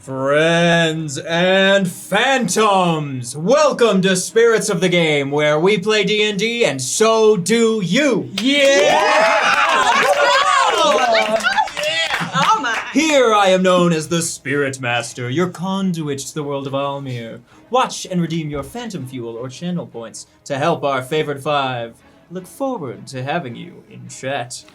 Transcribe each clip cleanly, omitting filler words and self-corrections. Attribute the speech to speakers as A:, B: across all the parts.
A: Friends and phantoms, welcome to Spirits of the Game, where we play D&D and so do you.
B: Oh my!
A: Here I am known as the Spirit Master, your conduit to the world of Almir. Watch and redeem your phantom fuel or channel points to help our favorite five. Look forward to having you in chat.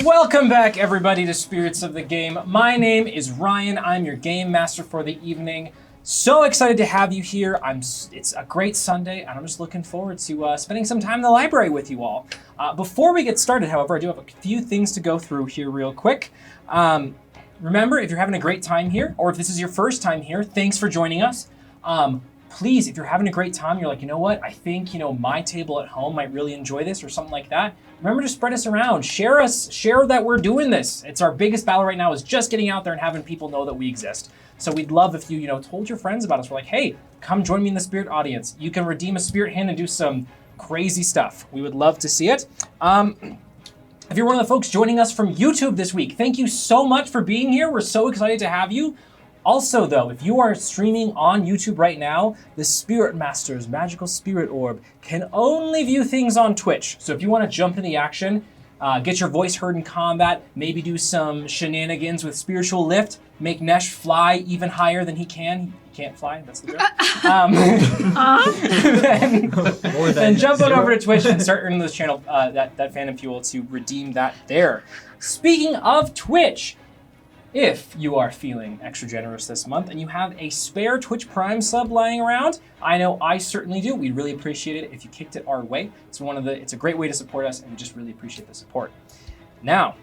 C: Welcome back, everybody, to Spirits of the Game. My name is Ryan. I'm your game master for the evening. So excited to have you here. It's a great Sunday, and I'm just looking forward to spending some time in the library with you all. Before we get started, however, I do have a few things to go through here real quick. Remember, if you're having a great time here, or if this is your first time here, thanks for joining us. Please, if you're having a great time, you're like, you know what, I think, my table at home might really enjoy this or something like that. Remember to spread us around. Share that we're doing this. It's our biggest battle right now is just getting out there and having people know that we exist. So we'd love if you, told your friends about us. We're like, hey, come join me in the spirit audience. You can redeem a spirit hand and do some crazy stuff. We would love to see it. If you're one of the folks joining us from YouTube this week, thank you so much for being here. We're so excited to have you. Also, though, if you are streaming on YouTube right now, the Spirit Master's magical spirit orb can only view things on Twitch. So if you want to jump in the action, get your voice heard in combat, maybe do some shenanigans with spiritual lift, make Nesh fly even higher than he can. He can't fly, that's the joke. Then jump on over to Twitch and start earning those channel, that Phantom Fuel to redeem that there. Speaking of Twitch, if you are feeling extra generous this month and you have a spare Twitch Prime sub lying around, I know I certainly do. We'd really appreciate it if you kicked it our way. It's a great way to support us, and we just really appreciate the support. Now,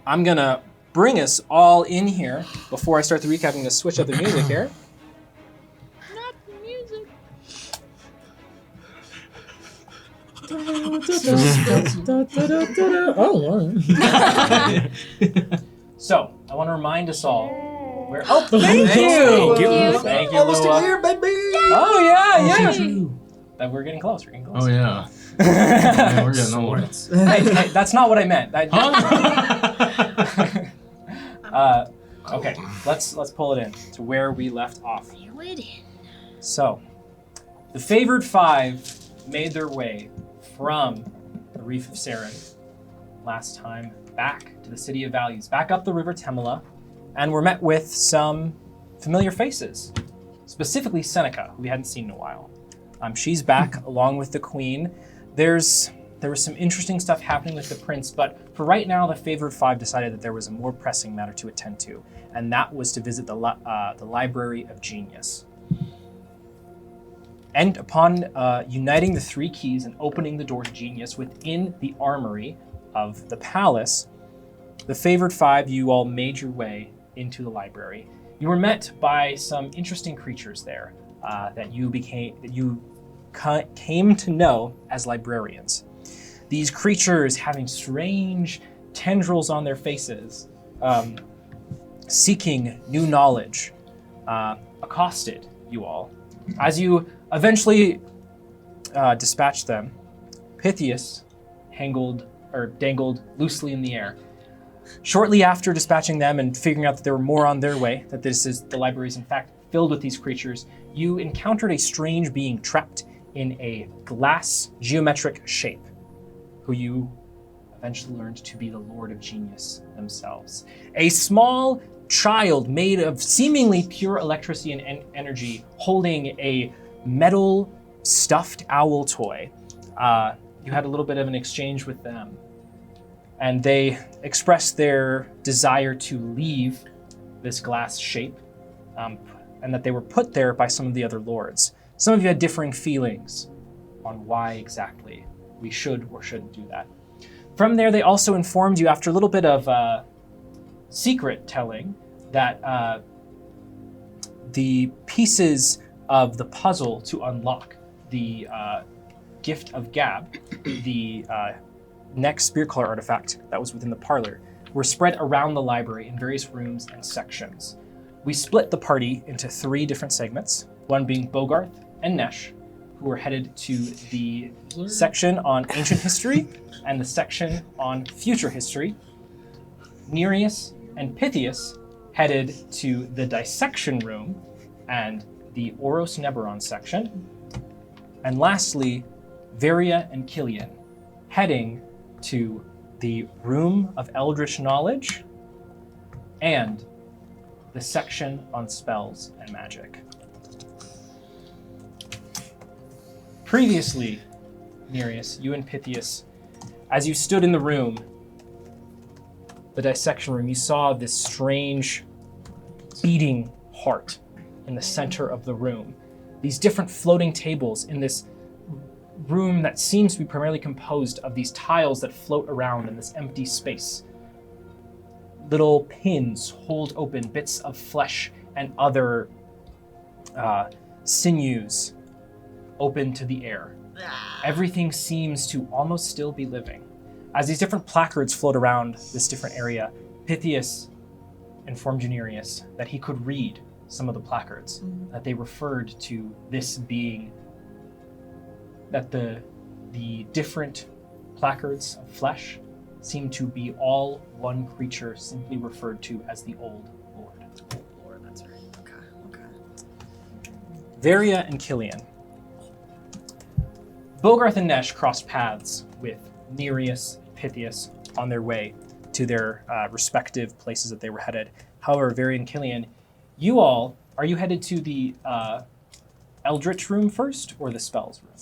C: I'm gonna bring us all in here before I start the recap. I'm gonna switch up the music here.
B: Not the music.
C: So, I want to remind us all where. Oh, thank you! Thank you,
A: Almost
C: Lua.
A: a year, baby!
C: Oh, yeah. But we're getting close.
D: Oh, yeah. Yeah, we're getting old.
C: Hey, that's not what I meant. Okay, let's pull it in to where we left off. So, the favored five made their way from the Reef of Saren last time back to the City of Values, back up the River Temela, and were met with some familiar faces, specifically Seneca, who we hadn't seen in a while. She's back along with the Queen. There was some interesting stuff happening with the Prince, but for right now, the favored five decided that there was a more pressing matter to attend to, and that was to visit the Library of Genius. And upon uniting the three keys and opening the door to Genius within the armory of the palace, the favored five, you all made your way into the library. You were met by some interesting creatures there that you came to know as librarians. These creatures having strange tendrils on their faces, seeking new knowledge, accosted you all. As you eventually dispatched them, Pythias dangled loosely in the air. Shortly after dispatching them and figuring out that there were more on their way, that the library is in fact filled with these creatures, you encountered a strange being trapped in a glass geometric shape, who you eventually learned to be the Lord of Genius themselves. A small child made of seemingly pure electricity and energy, holding a metal stuffed owl toy. You had a little bit of an exchange with them, and they expressed their desire to leave this glass shape, and that they were put there by some of the other lords. Some of you had differing feelings on why exactly we should or shouldn't do that. From there, they also informed you, after a little bit of secret telling, that the pieces of the puzzle to unlock the Gift of Gab, the next spirit color artifact that was within the parlor, were spread around the library in various rooms and sections. We split the party into 3 different segments, one being Bogarth and Nesh, who were headed to the section on ancient history and the section on future history. Nereus and Pythias headed to the dissection room and the Oros Neberon section. And lastly, Varia and Killian heading to the Room of Eldritch Knowledge and the section on spells and magic. Previously, Nereus, you and Pythias, as you stood in the room, the dissection room, you saw this strange beating heart in the center of the room. These different floating tables in this room that seems to be primarily composed of these tiles that float around in this empty space. Little pins hold open bits of flesh and other sinews open to the air. Everything seems to almost still be living. As these different placards float around this different area, Pythias informed Nereus that he could read some of the placards, that they referred to this being, that the different placards of flesh seem to be all one creature simply referred to as the Old Lord.
E: Old Lord, that's right. Okay.
C: Varia and Killian. Bogarth and Nesh crossed paths with Nereus, Pythias on their way to their respective places that they were headed. However, Varia and Killian, you all, are you headed to the Eldritch room first or the spells room?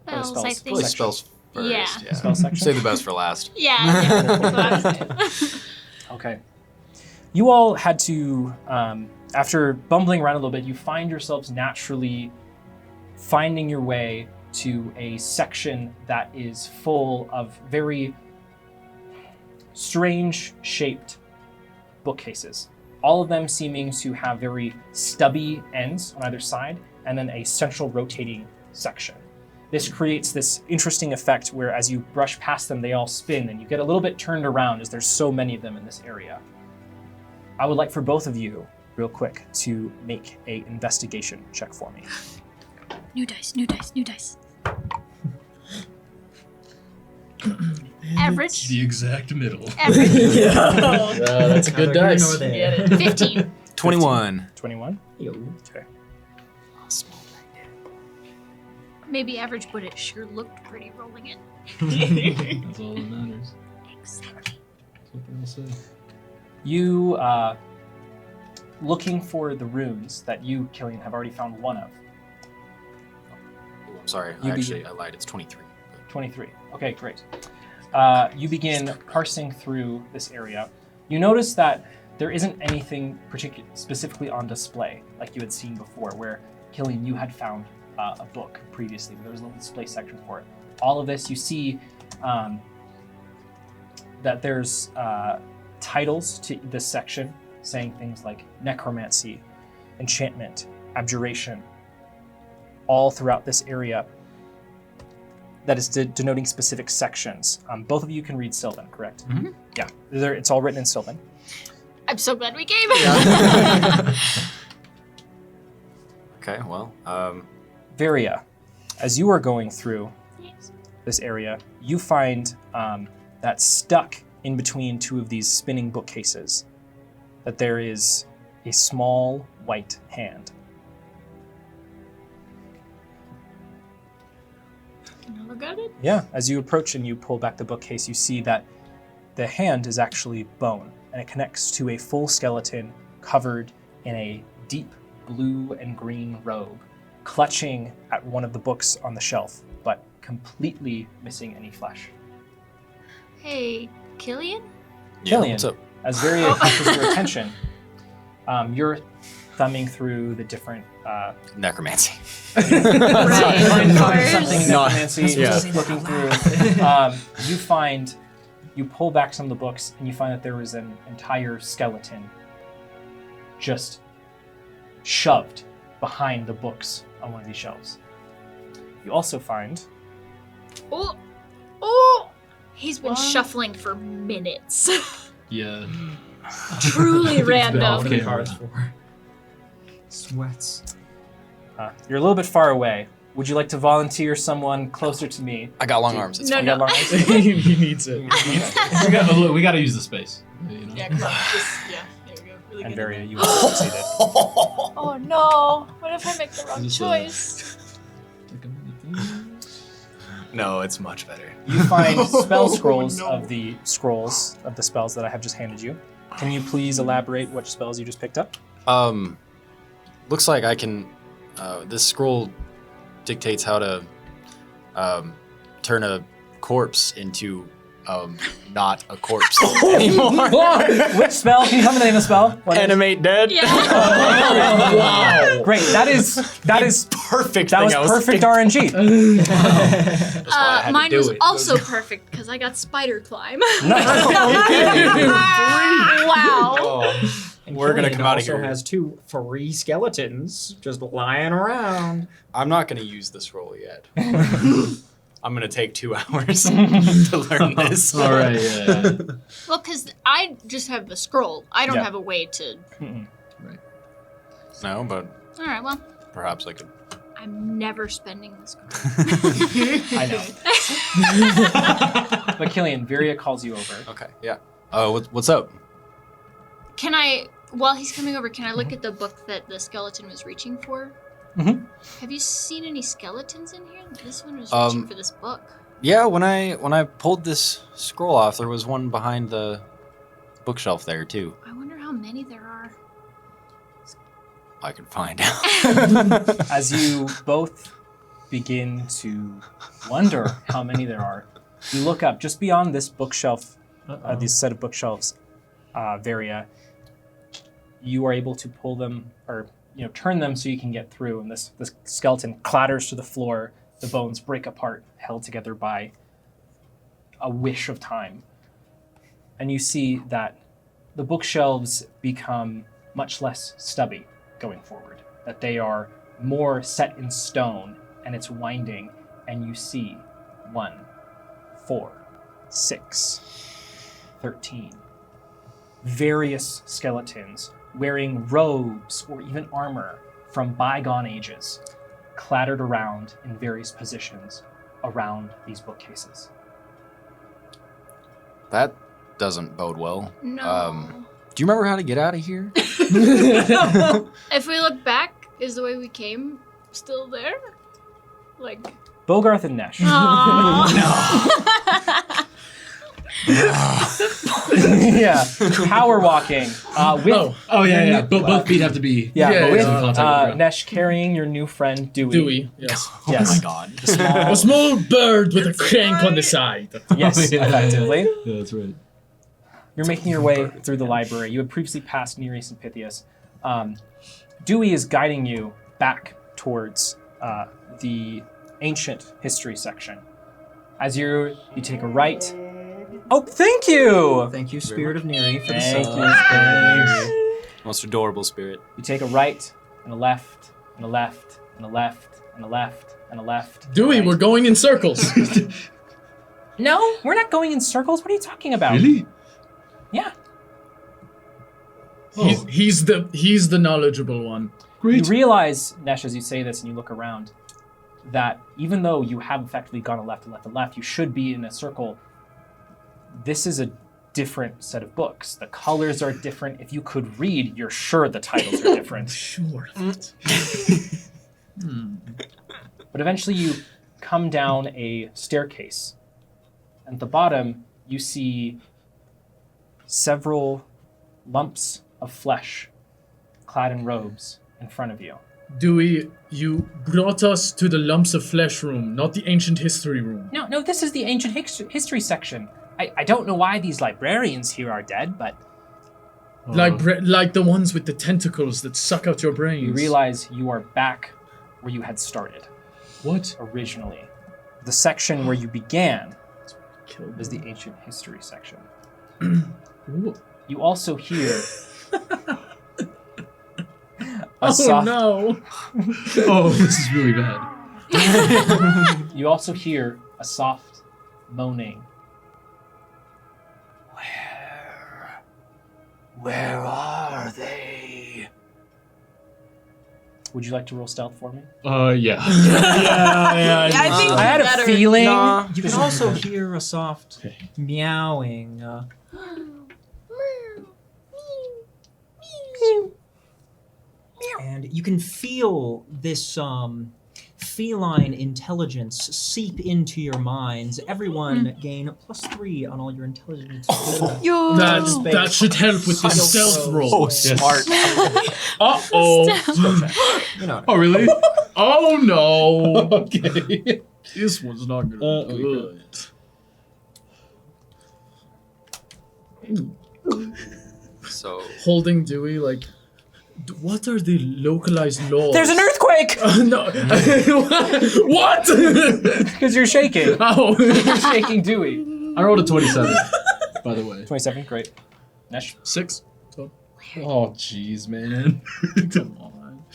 C: Or the
B: Spells, I think.
D: Probably spells first.
B: Yeah.
C: Spell section?
D: Save the best for last.
B: Yeah. That's what I was doing.
C: Okay. You all had to, after bumbling around a little bit, you find yourselves naturally finding your way to a section that is full of very strange shaped bookcases. All of them seeming to have very stubby ends on either side, and then a central rotating section. This creates this interesting effect where as you brush past them, they all spin, and you get a little bit turned around as there's so many of them in this area. I would like for both of you, real quick, to make an investigation check for me.
B: New dice, new dice, new dice. Average.
D: The exact middle.
B: Average.
D: That's a good
A: Neither here
D: dice.
A: nor there.
B: 15.
D: 21.
C: 21?
A: Yo.
C: Okay.
B: Maybe average, but it sure looked pretty rolling it.
D: That's all that matters.
B: Exactly.
D: That's what they'll say.
C: You, looking for the runes that you, Killian, have already found one of.
D: Oh, I'm sorry.
C: You
D: I lied. It's 23.
C: 23. Okay, great. You begin parsing through this area. You notice that there isn't anything specifically on display like you had seen before, where Killian, you had found a book previously, but there was a little display section for it. All of this, you see that there's titles to this section saying things like necromancy, enchantment, abjuration, all throughout this area. That is denoting specific sections. Both of you can read Sylvan, correct?
D: Mm-hmm.
C: Yeah, it's all written in Sylvan.
B: I'm so glad we came.
D: Okay, well,
C: Varia, as you are going through
B: Yes.
C: this area, you find that stuck in between two of these spinning bookcases, that there is a small white hand.
B: Can I look at it?
C: Yeah, as you approach and you pull back the bookcase, you see that the hand is actually bone, and it connects to a full skeleton covered in a deep blue and green robe, clutching at one of the books on the shelf, but completely missing any flesh.
B: Hey, Killian?
C: Killian,
D: what's up?
C: as Varia catches your attention, you're thumbing through the different
D: Necromancy.
B: Right,
C: find
B: of course.
C: something
D: No.
C: necromancy,
D: Yeah.
C: just looking through. You pull back some of the books, and you find that there was an entire skeleton just shoved behind the books on one of these shelves. You also find
B: Oh! Oh! He's been
E: What?
B: shuffling for minutes.
D: Yeah.
B: Truly
D: It's been
B: random.
D: off
A: What are the
D: camera.
A: cards for? Sweats.
C: you're a little bit far away, Would you like to volunteer someone closer to me?
D: I got long arms. It's
B: No,
D: fine.
C: You got long arms?
F: He needs it.
G: We gotta use the space. You know?
E: Yeah, come on. Just, yeah, there we go. Really
C: And
E: good.
C: Varia, you also succeeded.
B: Oh no! What if I make the wrong
G: Just,
B: choice?
D: No, it's much better.
C: You find spell scrolls
E: no.
C: of the spells that I have just handed you. Can you please elaborate which spells you just picked up?
D: Looks like I can. This scroll dictates how to turn a corpse into not a corpse anymore.
C: Which spell? Can you tell me the name of the spell? What is-
D: Animate dead.
B: Yeah.
F: Wow.
C: Great. That is
D: Perfect.
C: that
D: thing
C: was
D: I was
C: perfect
D: thinking.
C: RNG.
D: That's why I had to
B: Mine
D: do
B: was
D: it.
B: also perfect because I got spider climb.
C: Nice.
B: Wow.
D: Oh.
A: And
D: We're gonna
A: Killian
D: come out of
A: also
D: here.
A: has two free skeletons just lying around.
D: I'm not gonna use the scroll yet. I'm gonna take 2 hours to learn this.
G: All right. Yeah.
B: Well, because I just have a scroll. I don't
C: Yeah.
B: have a way to.
C: Mm-mm.
D: No, but
B: All right. Well,
D: perhaps I could.
B: I'm never spending this scroll.
C: I know. But Killian, Viria calls you over.
D: Okay. Yeah. What's up?
B: Can I, while he's coming over, can I look at the book that the skeleton was reaching for?
C: Mhm.
B: Have you seen any skeletons in here? This one was
D: Um,
B: reaching for this book.
D: Yeah. When I pulled this scroll off, there was one behind the bookshelf there too.
B: I wonder how many there are.
D: I can find out.
C: As you both begin to wonder how many there are, you look up just beyond this bookshelf, this set of bookshelves, Varia. You are able to pull them, or turn them so you can get through. And this skeleton clatters to the floor. The bones break apart, held together by a wish of time. And you see that the bookshelves become much less stubby going forward. That they are more set in stone, and it's winding. And you see 1, 4, 6, 13. Various skeletons wearing robes or even armor from bygone ages, clattered around in various positions around these bookcases.
D: That doesn't bode well.
B: No.
D: Do you remember how to get out of here?
B: If we look back, is the way we came still there? Like.
C: Bogarth and Nesh. Yeah, power walking with
G: Oh yeah. But both feet have to be.
F: Yeah,
C: with
F: yeah.
G: Contact with the ground.
C: Nesh carrying your new friend Dewey.
F: Dewey, yes.
C: Yes.
D: Oh my god.
C: The small-
F: A small bird with a crank on the side.
C: yes,
G: Yeah.
C: effectively.
G: Yeah, that's right.
C: You're making your way through the library. You had previously passed Nereus and Pythias. Dewey is guiding you back towards the ancient history section. As you take a right. Oh, thank you!
A: Thank you, Spirit of Neri, for the
C: Thank
A: sub.
C: you, Spirit.
D: Most adorable spirit.
C: You take a right and a left and a left and a left and a left and a left.
F: Dewey,
C: right.
F: we're going in circles.
C: No, we're not going in circles. What are you talking about?
G: Really?
C: Yeah.
F: He's the knowledgeable one.
C: You realize, Nesh, as you say this and you look around, that even though you have effectively gone a left and left and left, you should be in a circle. This is a different set of books. The colors are different. If you could read, you're sure the titles are different.
F: Sure.
C: But eventually you come down a staircase. At the bottom, you see several lumps of flesh clad in robes in front of you.
F: Dewey, you brought us to the lumps of flesh room, not the ancient history room.
C: No, this is the ancient history section. I don't know why these librarians here are dead, but
F: Like the ones with the tentacles that suck out your brains.
C: you realize you are back where you had started
F: What?
C: originally. The section where you began
F: Killed
C: is the ancient history section.
F: Ooh.
C: You also hear
F: Oh no!
G: Oh, this is really bad.
C: You also hear a soft moaning. Where are they? Would you like to roll stealth for me?
G: Yeah.
E: Yeah, I think
C: I had a
E: better.
C: feeling.
H: Nah.
A: You can also hear a soft meowing. And you can feel this feline intelligence seep into your minds. Everyone gain +3 on all your intelligence.
B: Yo.
F: That should help with the stealth roll.
D: Oh, smart.
F: Uh-oh.
A: You know.
G: Oh, really?
F: Oh, no.
G: Okay.
F: This one's not gonna be good.
D: So
F: Holding Dewey, like, what are the localized laws?
C: There's an earthquake!
F: No. What?
C: Because you're shaking.
F: Oh.
C: You're shaking Dewey.
G: I rolled a 27, by the way.
C: 27, great. Nesh?
F: 6.
G: Oh, jeez, man.
F: Come on.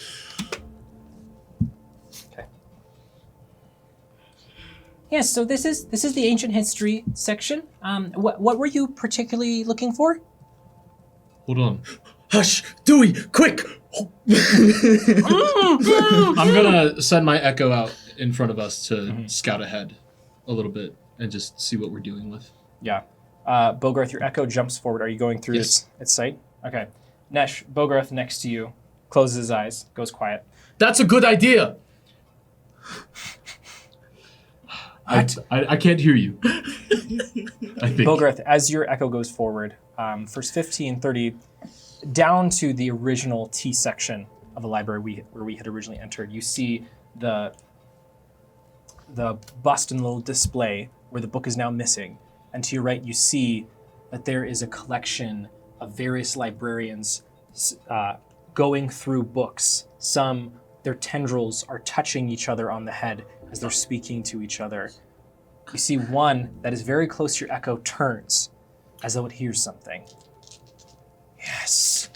C: Yes, so this is the ancient history section. What were you particularly looking for?
G: Hold on.
F: Hush, Dewey, quick.
G: I'm gonna send my echo out in front of us to scout ahead a little bit and just see what we're dealing with.
C: Yeah. Bogarth, your echo jumps forward. Are you going through
G: Yes.
C: its sight? Okay. Nesh, Bogarth next to you, closes his eyes, goes quiet.
F: That's a good idea.
G: I can't hear you. I think.
C: Bogarth, as your echo goes forward, first 15, 30, down to the original T section of the library where we had originally entered, you see the bust and little display where the book is now missing. And to your right, you see that there is a collection of various librarians going through books. Some, their tendrils are touching each other on the head as they're speaking to each other. You see one that is very close to your echo turns as though it hears something. Yes.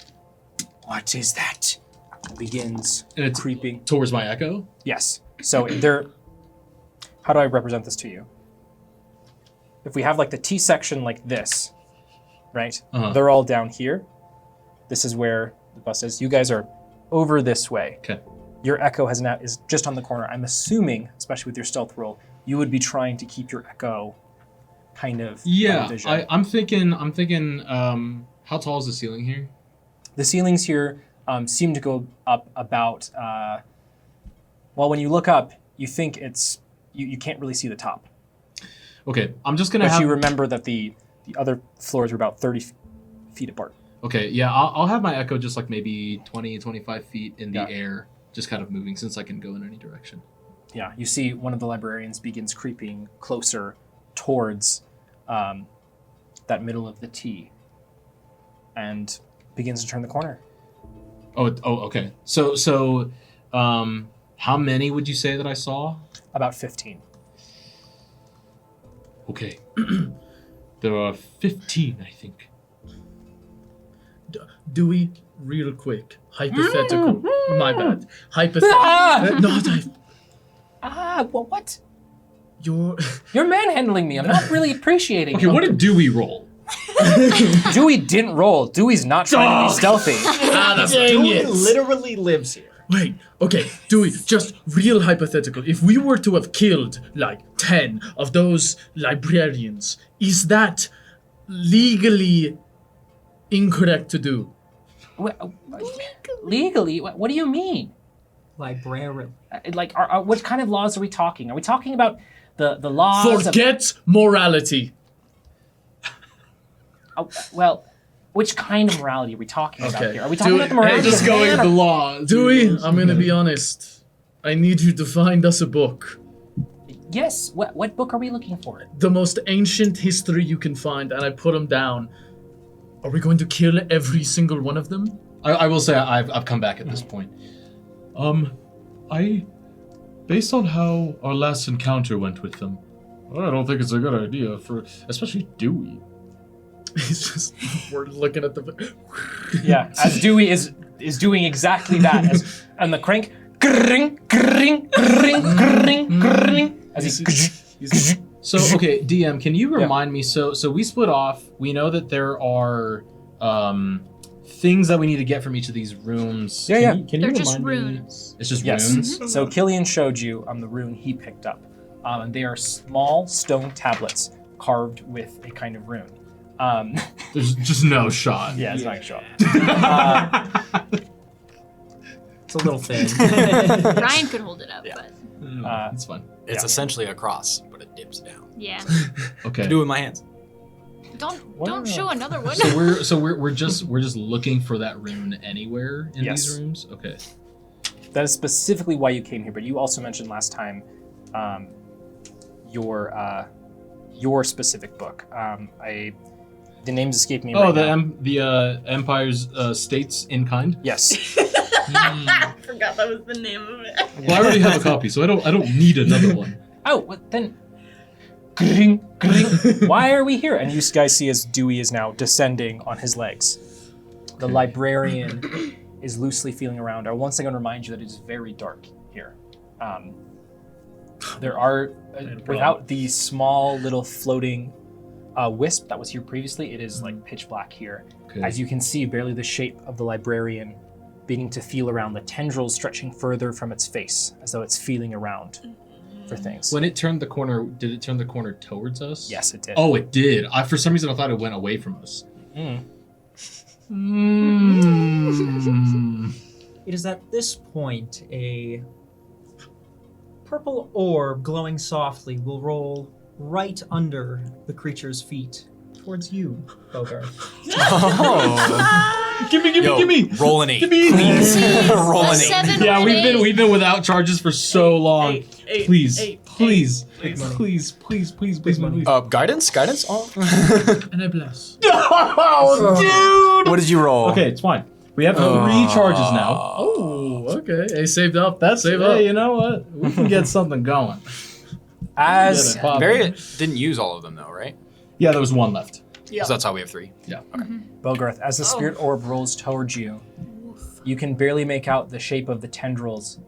C: What is that? It begins
G: And it's
C: creeping.
G: towards my echo?
C: Yes. So they're. How do I represent this to you? If we have like the T section like this, right?
G: Uh-huh.
C: They're all down here. This is where the bus is. You guys are over this way.
G: Okay.
C: Your echo is just on the corner. I'm assuming, especially with your stealth roll, you would be trying to keep your echo kind of
G: Yeah,
C: vision.
G: I'm thinking, how tall is the ceiling here?
C: The ceilings here seem to go up about, well, when you look up, you think it's, you can't really see the top.
G: Okay, I'm just gonna
C: But
G: have...
C: you remember that the other floors were about 30 feet apart.
G: Okay, yeah, I'll have my echo just like maybe 20, 25 feet in the
C: Yeah.
G: air, just kind of moving since I can go in any direction.
C: Yeah, you see one of the librarians begins creeping closer towards that middle of the T and begins to turn the corner.
G: Oh, okay. So, how many would you say that I saw?
C: About 15.
G: Okay. There are 15, I think.
F: Dewey, real quick. Hypothetical. My bad. Hypothetical. Not
C: What?
F: You're
C: manhandling me. I'm not really appreciating
G: Okay,
C: it.
G: what did Dewey roll?
C: Dewey didn't roll. Dewey's not trying to be stealthy.
A: Dewey literally lives here.
F: Wait, okay, Dewey, just real hypothetical. If we were to have killed, like, 10 of those librarians, is that legally incorrect to do?
C: Legally? What do you mean?
A: Librarian.
C: Like, what kind of laws are we talking? Are we talking about the laws
F: Forget morality.
C: well, which kind of morality are we talking about
F: Okay.
C: here? Are we talking
F: Dewey,
C: about the morality
G: Just
C: of
G: going
C: man
G: the
C: or-
G: law.
F: Dewey, I'm gonna be honest. I need you to find us a book.
C: Yes, what book are we looking for?
F: The most ancient history you can find, and I put them down. Are we going to kill every single one of them?
G: I will say I've come back at this point. Based on how our last encounter went with them, I don't think it's a good idea for, especially Dewey.
F: It's just, we're looking at the...
C: Yeah, as Dewey is doing exactly that, and the crank, grring, grring, grring, grring, grring, as he.
G: So, okay, DM, can you remind me, so we split off, we know that there are things that we need to get from each of these rooms?
C: Yeah,
G: Can
B: They're
G: you
B: just
G: remind me?
B: runes.
G: It's just
C: Yes.
G: runes?
C: So Killian showed you the rune he picked up. And they are small stone tablets carved with a kind of rune.
G: There's just no shot.
C: Yeah, it's not gonna show up.
A: It's a little thin.
B: Ryan could hold it up,
D: Yeah.
B: but
G: It's fine.
D: It's
C: Yeah.
D: essentially a cross, but it dips down.
B: yeah.
G: Okay.
D: Do it with my hands.
B: Don't show another one.
G: So we're just looking for that rune anywhere in
C: Yes.
G: these rooms? Okay.
C: That is specifically why you came here, but you also mentioned last time your specific book. The names escape me right now.
G: the Empire's States in Kind?
C: Yes.
E: I forgot that was the name of it.
G: Well, I already have a copy, so I don't need another one.
C: Oh, well, then. Gring, gring. Why are we here? And you guys see as Dewey is now descending on his legs. The
G: Okay.
C: librarian is loosely feeling around. I once again remind you that it is very dark here. There are, without the small little floating wisp that was here previously, it is like pitch black here.
G: Okay.
C: As you can see, barely the shape of the librarian beginning to feel around, the tendrils stretching further from its face, as though it's feeling around for things.
G: When it turned the corner, did it turn the corner towards us?
C: Yes, it did.
G: Oh, it did. For some reason, I thought it went away from us.
C: Mm.
A: It is at this point a purple orb glowing softly will roll right under the creature's feet towards you, Bogart.
D: Oh.
G: Gimme!
D: Roll an 8.
G: Give me-
D: Please.
B: A
D: Roll an 8.
B: 7
G: Yeah,
B: or an
G: we've
B: 8.
G: been without charges for so long.
E: Eight,
G: Please,
E: eight,
G: please,
E: eight.
G: please, please, please,
A: Big money.
D: Guidance? Guidance? Oh.
F: And I bless.
G: Oh, dude!
D: What did you roll?
G: Okay, it's fine. We have 3 charges now.
F: Oh, okay. Hey, saved up. That's saved up.
G: Hey, you know what? We can get something going.
C: As
G: Get it popping.
D: Barry didn't use all of them though, right?
G: Yeah, there was 1 left.
D: Yeah. So that's how we have 3.
C: Bogarth, as the spirit orb rolls towards you, you can barely make out the shape of the tendrils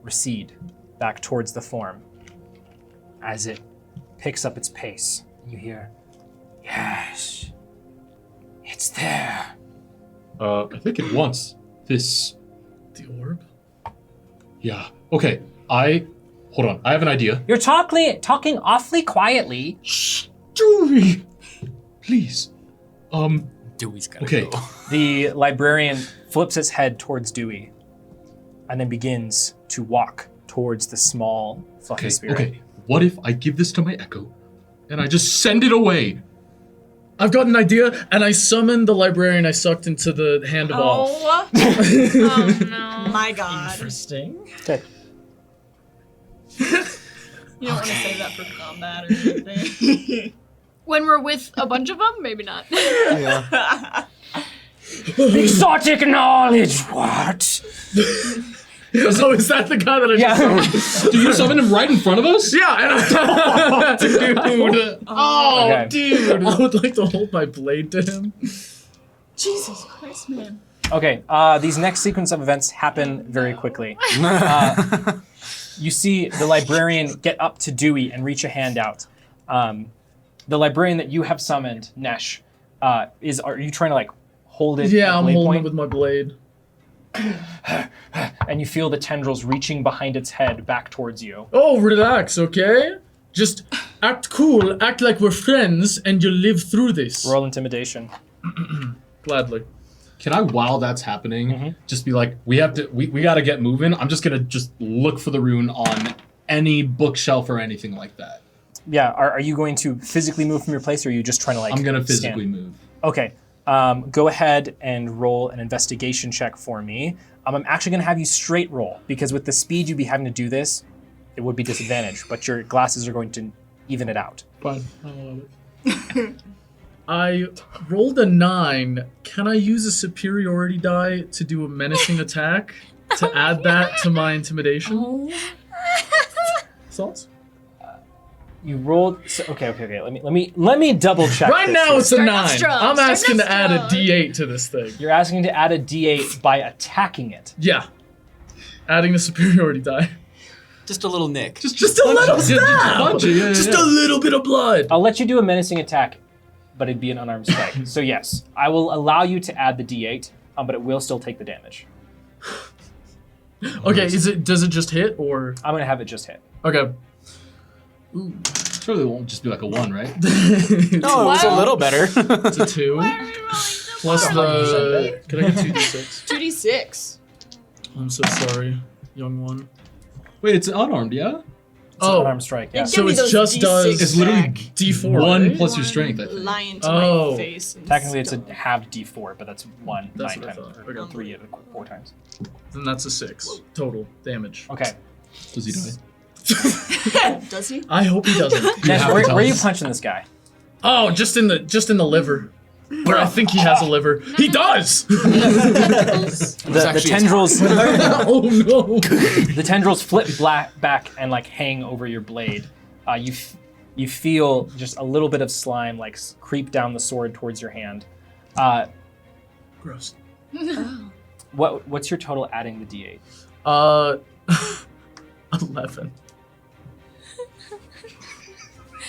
C: recede back towards the form. As it picks up its pace, you hear, "Yes, it's there."
G: I think it wants this.
F: The orb?
G: Yeah. Okay. Hold on. I have an idea.
C: You're talking awfully quietly.
G: Shh, Dewey, please.
D: Dewey's gotta
G: Okay.
D: go.
C: The librarian flips its head towards Dewey, and then begins to walk towards the small fluffy
G: Okay.
C: spirit.
G: Okay. What if I give this to my echo, and I just send it away?
F: I've got an idea, and I summoned the librarian I sucked into the hand of all.
E: Oh,
B: Oh no.
E: my God.
A: Interesting.
C: Okay.
E: You don't want to save that for combat or anything.
B: When we're with a bunch of them, maybe not.
C: Exotic knowledge, what?
F: Oh, is that the guy that I just summoned?
G: Do you summon him right in front of us?
F: Yeah, and I dude. Oh,
C: Okay.
F: dude. I would like to hold my blade to him.
E: Jesus Christ, man.
C: Okay, these next sequence of events happen very quickly. You see the librarian get up to Dewey and reach a hand out. The librarian that you have summoned, Nesh, are you trying to like hold it?
F: Yeah,
C: at
F: I'm
C: blade
F: holding it
C: point?
F: with my blade.
C: And you feel the tendrils reaching behind its head back towards you.
F: Oh, relax, okay? Just act cool, act like we're friends, and you'll live through this.
C: Roll intimidation.
F: Gladly.
G: Can I, while that's happening,
C: Mhm.
G: just be like, we gotta get moving. I'm just gonna just look for the rune on any bookshelf or anything like that.
C: Yeah, are you going to physically move from your place, or are you just trying to like?
G: I'm gonna
C: scan?
G: physically move.
C: Okay. Go ahead and roll an investigation check for me. I'm actually going to have you straight roll, because with the speed you'd be having to do this, it would be disadvantage, but your glasses are going to even it out.
F: Fine. I love it. I rolled a 9. Can I use a superiority die to do a menacing attack? To add that to my intimidation? Thoughts?
C: You rolled. So, okay. Let me double check.
F: Right
C: this
F: now
C: here.
F: it's a
B: Start
F: 9.
B: strong,
F: I'm
B: start
F: asking to add a
B: strong.
F: D8 to this thing.
C: You're asking to add a D8 by attacking it.
F: Yeah. Adding the superiority die.
D: Just a little nick.
F: Just a little
G: Just
F: stab.
G: punch it, yeah.
F: Just a little bit of blood.
C: I'll let you do a menacing attack, but it'd be an unarmed strike. So yes, I will allow you to add the D8, but it will still take the damage.
F: Okay, does it just hit or?
C: I'm gonna have it just hit.
F: Okay.
G: Surely it won't just be like a 1, right?
D: No, it was a little better.
F: It's a 2.
E: Why are we rolling
F: Plus
E: the
F: the. Can I get 2d6?
E: 2d6?
F: I'm so sorry, young one.
G: Wait, it's unarmed, yeah?
C: It's an unarmed strike. Yeah.
E: Give
F: So
E: me
F: it
E: those
F: just
E: D6
F: does.
G: It's literally
E: back.
F: D4.
G: 1
F: right?
G: plus your strength, I think.
E: Lie into
F: Oh.
E: my face. And
C: Technically, it's a
E: stuff.
C: half D4, but that's 1
F: That's
C: 9
F: what I
C: times,
F: thought.
C: or
F: Okay.
C: 3 out of 4 times.
F: Then that's a 6 total damage.
C: Okay.
G: Does he die?
E: Does he?
F: I hope he doesn't.
C: Nash,
G: have to
C: where
G: tell
C: are you
G: us.
C: punching this guy?
F: Oh, just in the liver. Where I think he has a liver. He does.
C: The
D: actually
C: tendrils,
F: Oh no.
C: the tendrils flip back and like hang over your blade. You feel just a little bit of slime like creep down the sword towards your hand.
F: Gross.
C: What's your total adding the D8?
F: 11.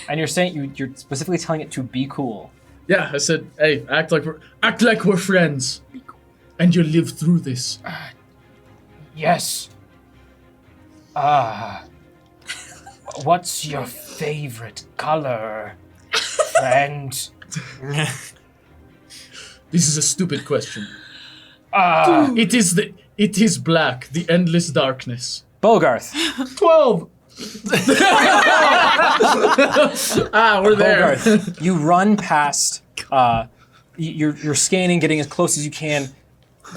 C: And you're saying you're specifically telling it to be cool.
F: Yeah, I said, hey, act like we're friends, and you'll live through this.
C: Yes. What's your favorite color, friend?
F: This is a stupid question. It is black, the endless darkness.
C: Bogarth.
F: 12. We're there.
C: Bogarth, you run past. You're scanning, getting as close as you can,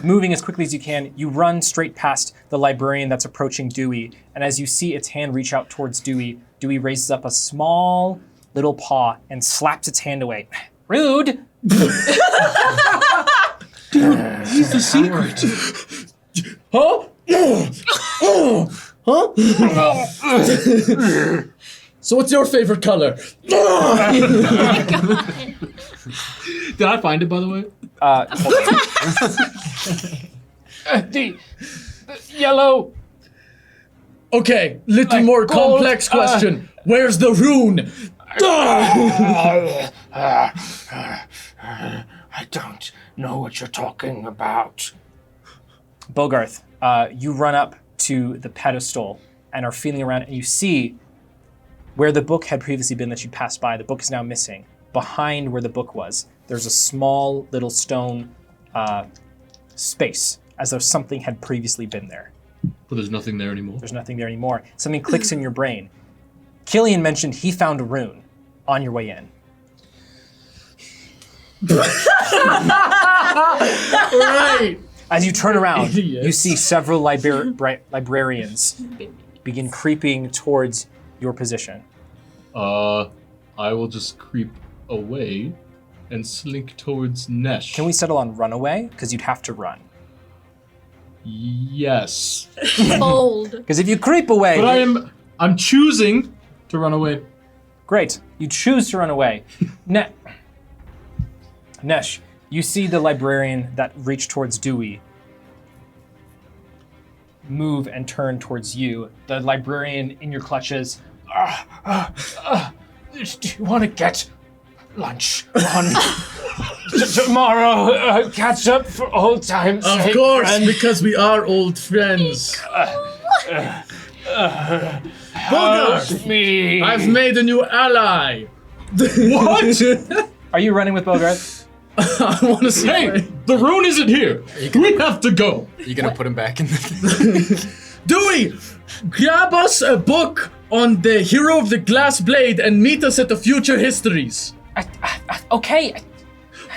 C: moving as quickly as you can. You run straight past the librarian that's approaching Dewey, and as you see its hand reach out towards Dewey, Dewey raises up a small little paw and slaps its hand away. Rude.
G: He's the secret.
F: Huh? Huh? So what's your favorite color?
G: Did I find it, by the way?
C: The yellow.
F: Okay, little more
C: gold,
F: complex question. Where's the rune?
C: I don't know what you're talking about. Bogarth, you run up to the pedestal and are feeling around, and you see where the book had previously been that you passed by. The book is now missing. Behind where the book was, there's a small little stone space, as though something had previously been there.
G: But there's nothing there anymore.
C: There's nothing there anymore. Something clicks in your brain. Killian mentioned he found a rune on your way in.
F: Right.
C: As you turn around,
F: Idiots.
C: you see several librarians begin creeping towards your position.
G: I will just creep away and slink towards Nesh.
C: Can we settle on run away? Because you'd have to run.
G: Yes.
B: Bold.
C: Because if you creep away,
G: But I'm choosing to run away.
C: great. You choose to run away. Nesh, you see the librarian that reached towards Dewey move and turn towards you. The librarian in your clutches. Do you want to get lunch on tomorrow? Catch up for old times'
F: Of
C: sake,
F: course,
C: friend.
F: because we are old friends.
C: Help me.
F: I've made a new ally.
G: What?
C: Are you running with Bogarth?
F: I want to see.
G: Hey, the rune isn't here. We have to go.
D: You gonna put him back in the...
F: Dewey, grab us a book on the hero of the glass blade and meet us at the future histories.
C: Okay.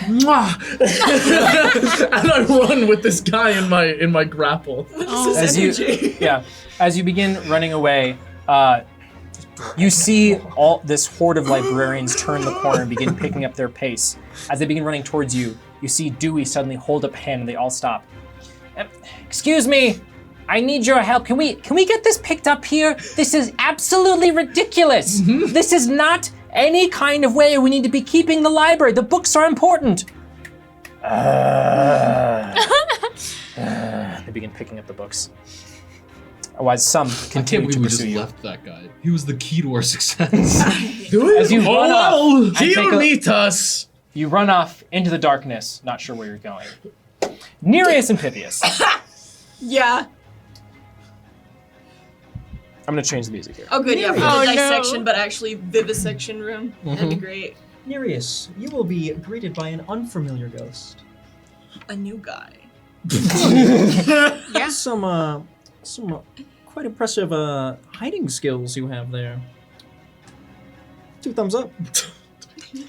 F: Mwah. And I run with this guy in my grapple.
C: As you begin running away, you see all this horde of librarians turn the corner and begin picking up their pace. As they begin running towards you, you see Dewey suddenly hold up a hand and they all stop. Excuse me, I need your help. Can we get this picked up here? This is absolutely ridiculous. This is not any kind of way we need to be keeping the library. The books are important. They begin picking up the books. Otherwise, some
G: I can't
C: continue to
G: believe we just
C: pursue you.
G: left that guy. He was the key to our success.
F: Dewey,
C: As you run up and
F: he'll
C: take a-
F: meet us.
C: You run off into the darkness, not sure where you're going. Nereus and Pythias.
E: Yeah.
C: I'm gonna change the music here.
E: Oh, good. Yeah, for
B: Oh,
E: the
B: no.
E: dissection, but actually vivisection room. That'd be great.
A: Nereus, you will be greeted by an unfamiliar ghost.
E: A new guy.
B: Yeah.
A: Some quite impressive hiding skills you have there. 2 thumbs up.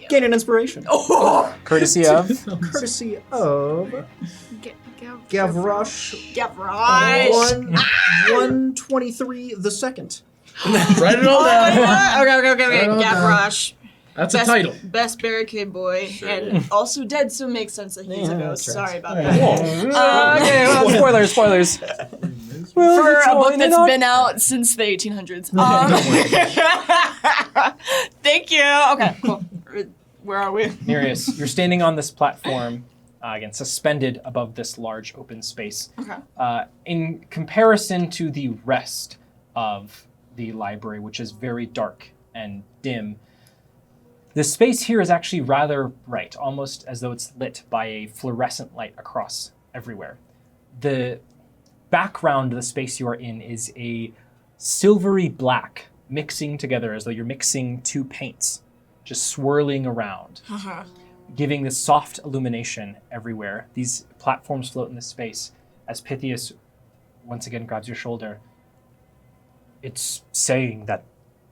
A: Gain an inspiration.
E: Oh,
C: Courtesy of.
A: Courtesy of Gavroche.
E: Gavroche.
A: 123 the second.
F: Write it all down.
E: Okay. Gavroche.
F: That's a title.
E: Best barricade boy, and also dead, so it makes sense that he's a
A: Yeah,
E: ghost.
A: that's right.
E: Sorry about that.
C: Okay, well, spoilers.
E: For a book that's been out since the 1800s. Thank you. Okay, cool. Where are we?
C: Nereus, you're standing on this platform, again, suspended above this large open space.
E: Okay.
C: In comparison to the rest of the library, which is very dark and dim, the space here is actually rather bright, almost as though it's lit by a fluorescent light across everywhere. The background of the space you are in is a silvery black mixing together as though you're mixing 2 paints, just swirling around, giving this soft illumination everywhere. These platforms float in this space as Pythias once again grabs your shoulder. It's saying that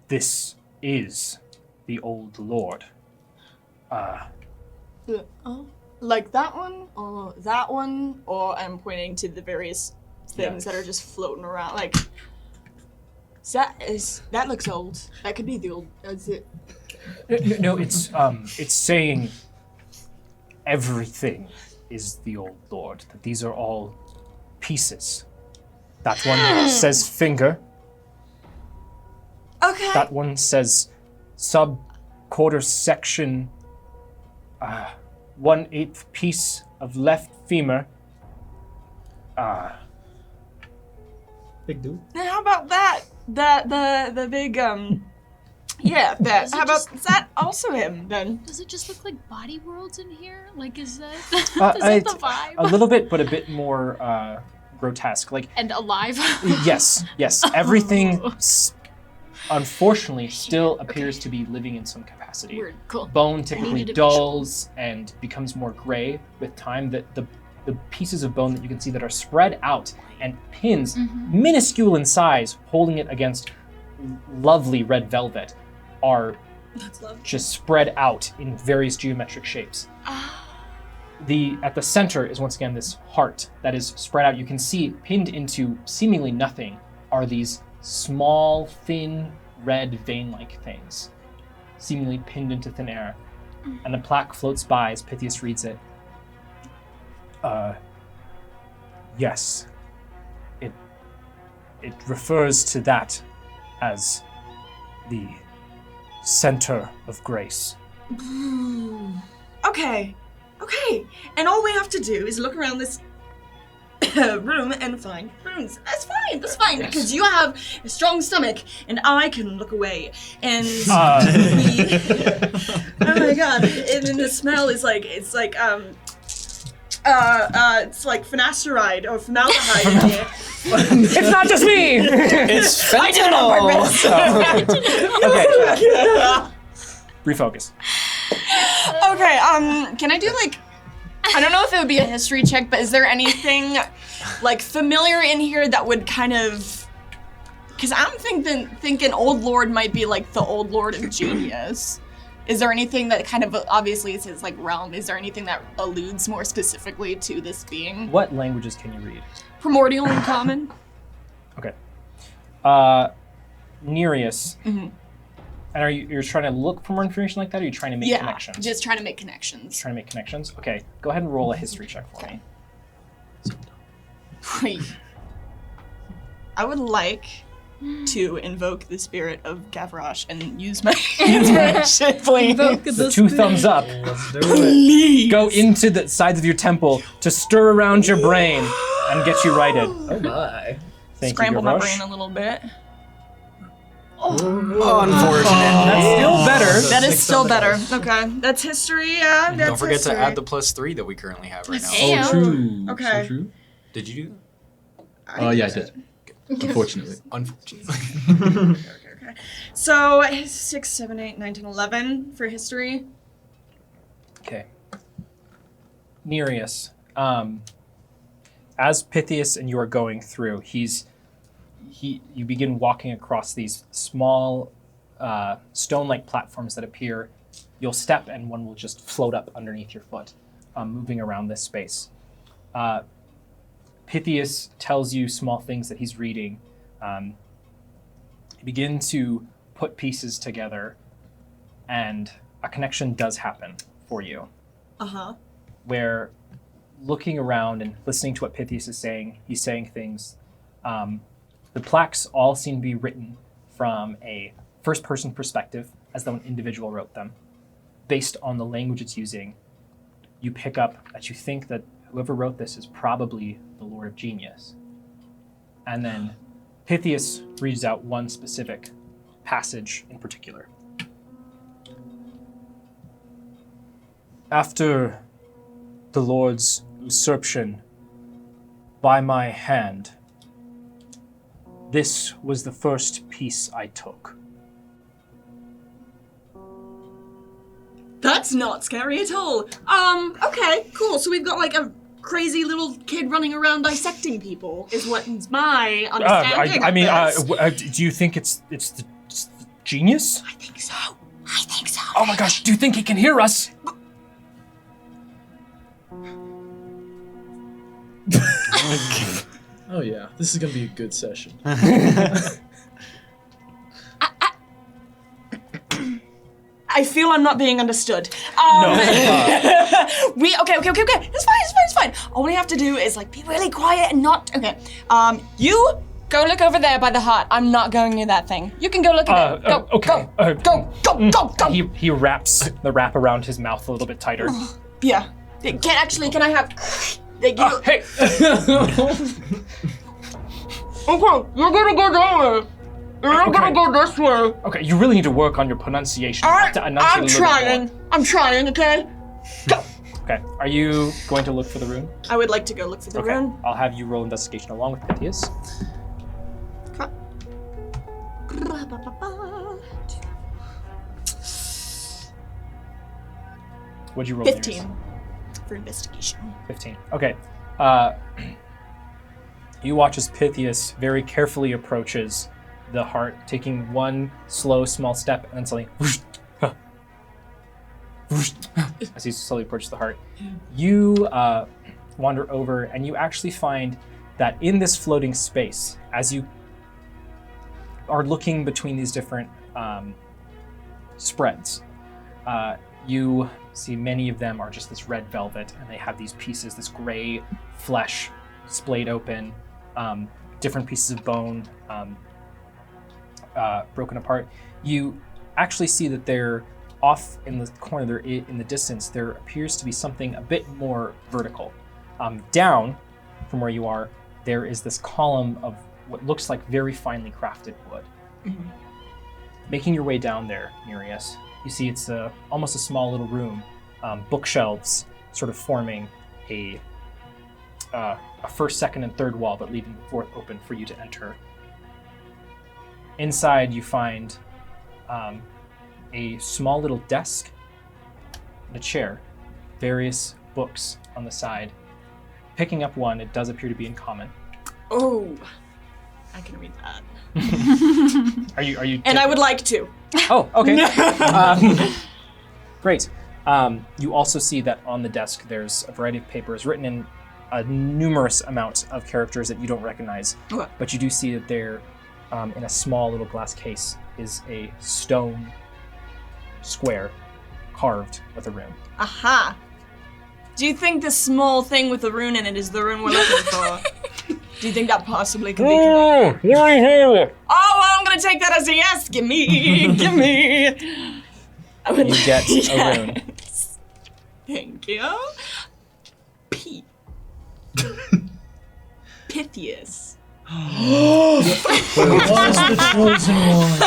C: this is the old lord.
E: Like that one, or that one, or I'm pointing to the various things that are just floating around. Like, that looks old. That could be the old. That's it.
C: No, it's saying everything is the old lord. That these are all pieces. That one says finger.
E: Okay.
C: That one says sub-quarter section, 1/8 piece of left femur.
A: Big dude.
E: Then how about that? The big yeah. That.
B: Is it
E: How about
B: just-
E: is that also him then?
B: Does it just look like body worlds in here? Like, is that, is
C: Uh,
B: that
C: it's
B: the vibe?
C: A little bit, but a bit more grotesque. Like,
B: And alive?
C: yes. Everything,
B: Oh.
C: unfortunately, still appears to be living in some capacity.
B: Weird. Cool.
C: Bone typically
B: needed a visual.
C: dulls and becomes more gray with time. That the pieces of bone that you can see that are spread out and pins,
B: Mm-hmm.
C: minuscule in size, holding it against lovely red velvet, are
E: That's love.
C: just spread out in various geometric shapes. At the center is once again this heart that is spread out. You can see pinned into seemingly nothing are these small, thin, red vein-like things, seemingly pinned into thin air. And a plaque floats by as Pythias reads it. Yes. It refers to that as the center of grace.
E: Okay. And all we have to do is look around this room and find runes. That's fine, because you have a strong stomach and I can look away. And we oh my god. And then the smell is it's like finasteride or formaldehyde in here.
C: It's not just me!
D: It's fentanyl.
C: Okay. Refocus.
E: Okay, can I do I don't know if it would be a history check, but is there anything familiar in here that would kind of, because I'm thinking Old Lord might be the Old Lord of Genius. Is there anything that kind of, obviously it's his realm, is there anything that alludes more specifically to this being?
C: What languages can you read?
E: Primordial and Common?
C: Okay. Nereus.
E: Mm-hmm.
C: And you're trying to look for more information like that, or are you trying to make connections?
E: Just trying to make connections.
C: Trying to make connections? Okay, go ahead and roll a history check for me.
E: I would like to invoke the spirit of Gavroche and use my inspiration, please.
C: The 2 thumbs up
A: Let's do it.
C: go into the sides of your temple to stir around your brain and get you righted.
A: Oh my.
C: Thank
E: Scramble
C: you,
E: my
C: Gavroche.
E: brain a little bit.
D: Unfortunate.
C: That's still better.
E: That is still better. Okay, that's history. Yeah, that's
D: Don't forget
E: history.
D: to add the +3 that we currently have right now.
B: Hey.
G: Oh, true.
E: Okay.
G: So true.
D: Did you do that?
G: Oh, yeah, I did. Unfortunately.
D: Unfortunately.
E: Okay. So 6, 7, 8, 9, 10, 11 for history.
C: Okay. Nereus, as Pythias and you are going through, you begin walking across these small stone-like platforms that appear. You'll step and one will just float up underneath your foot, moving around this space. Pythias tells you small things that he's reading. You begin to put pieces together, and a connection does happen for you.
E: Uh-huh.
C: Where looking around and listening to what Pythias is saying, he's saying things. The plaques all seem to be written from a first-person perspective, as though an individual wrote them. Based on the language it's using, you pick up that you think that whoever wrote this is probably the Lord of Genius. And then Pythias reads out one specific passage in particular. After the Lord's usurpation by my hand, this was the first piece I took.
E: That's not scary at all. Okay, cool. So we've got like a crazy little kid running around dissecting people, is what's my understanding.
C: Do you think it's the genius?
E: I think so. I think so.
C: Oh my gosh, do you think he can hear us?
F: Oh yeah, this is gonna be a good session.
E: I feel I'm not being understood.
C: No.
E: Okay. It's fine. All we have to do is like be really quiet and not. Okay. You go look over there by the heart. I'm not going near that thing. You can go look at it. Go.
C: Okay.
E: Go.
C: He wraps the wrap around his mouth a little bit tighter.
E: Yeah. Can I have?
C: Hey!
E: Okay, you're gonna go that way. You're not
C: Okay.
E: gonna go this way.
C: Okay, you really need to work on your pronunciation. You have to enunciate a
E: I'm
C: little bit
E: trying.
C: more.
E: I'm trying. Okay. Go.
C: Okay, are you going to look for the rune?
E: I would like to go look for the
C: Okay,
E: rune.
C: I'll have you roll investigation along with Pythias. What'd you roll?
E: 15
C: Nereus?
E: for investigation.
C: 15. Okay. You watch as Pythias very carefully approaches the heart, taking one slow, small step, and then suddenly, whoosh, huh, whoosh, as he slowly approaches the heart. You wander over, and you actually find that in this floating space, as you are looking between these different spreads, you see many of them are just this red velvet, and they have these pieces, this gray flesh splayed open, different pieces of bone broken apart. You actually see that they're off in the corner, in the distance, there appears to be something a bit more vertical. Down from where you are, there is this column of what looks like very finely crafted wood.
E: Mm-hmm.
C: Making your way down there, Nereus, you see it's almost a small little room, bookshelves sort of forming a first, second, and third wall, but leaving the fourth open for you to enter. Inside, you find a small little desk and a chair, various books on the side. Picking up one, it does appear to be in common.
E: Oh, I can read that.
C: Are you?
E: And I would like to.
C: Oh, okay. Great. You also see that on the desk there's a variety of papers written in a numerous amount of characters that you don't recognize.
E: Okay.
C: But you do see that there, in a small little glass case, is a stone square carved with a rune.
E: Aha. Do you think the small thing with the rune in it is the rune we're looking for? Do you think that possibly could be? Oh, well, I'm gonna take that as a yes. Give me. I would
C: You get a rune.
E: Thank you. Pythias.
F: It was the chosen one.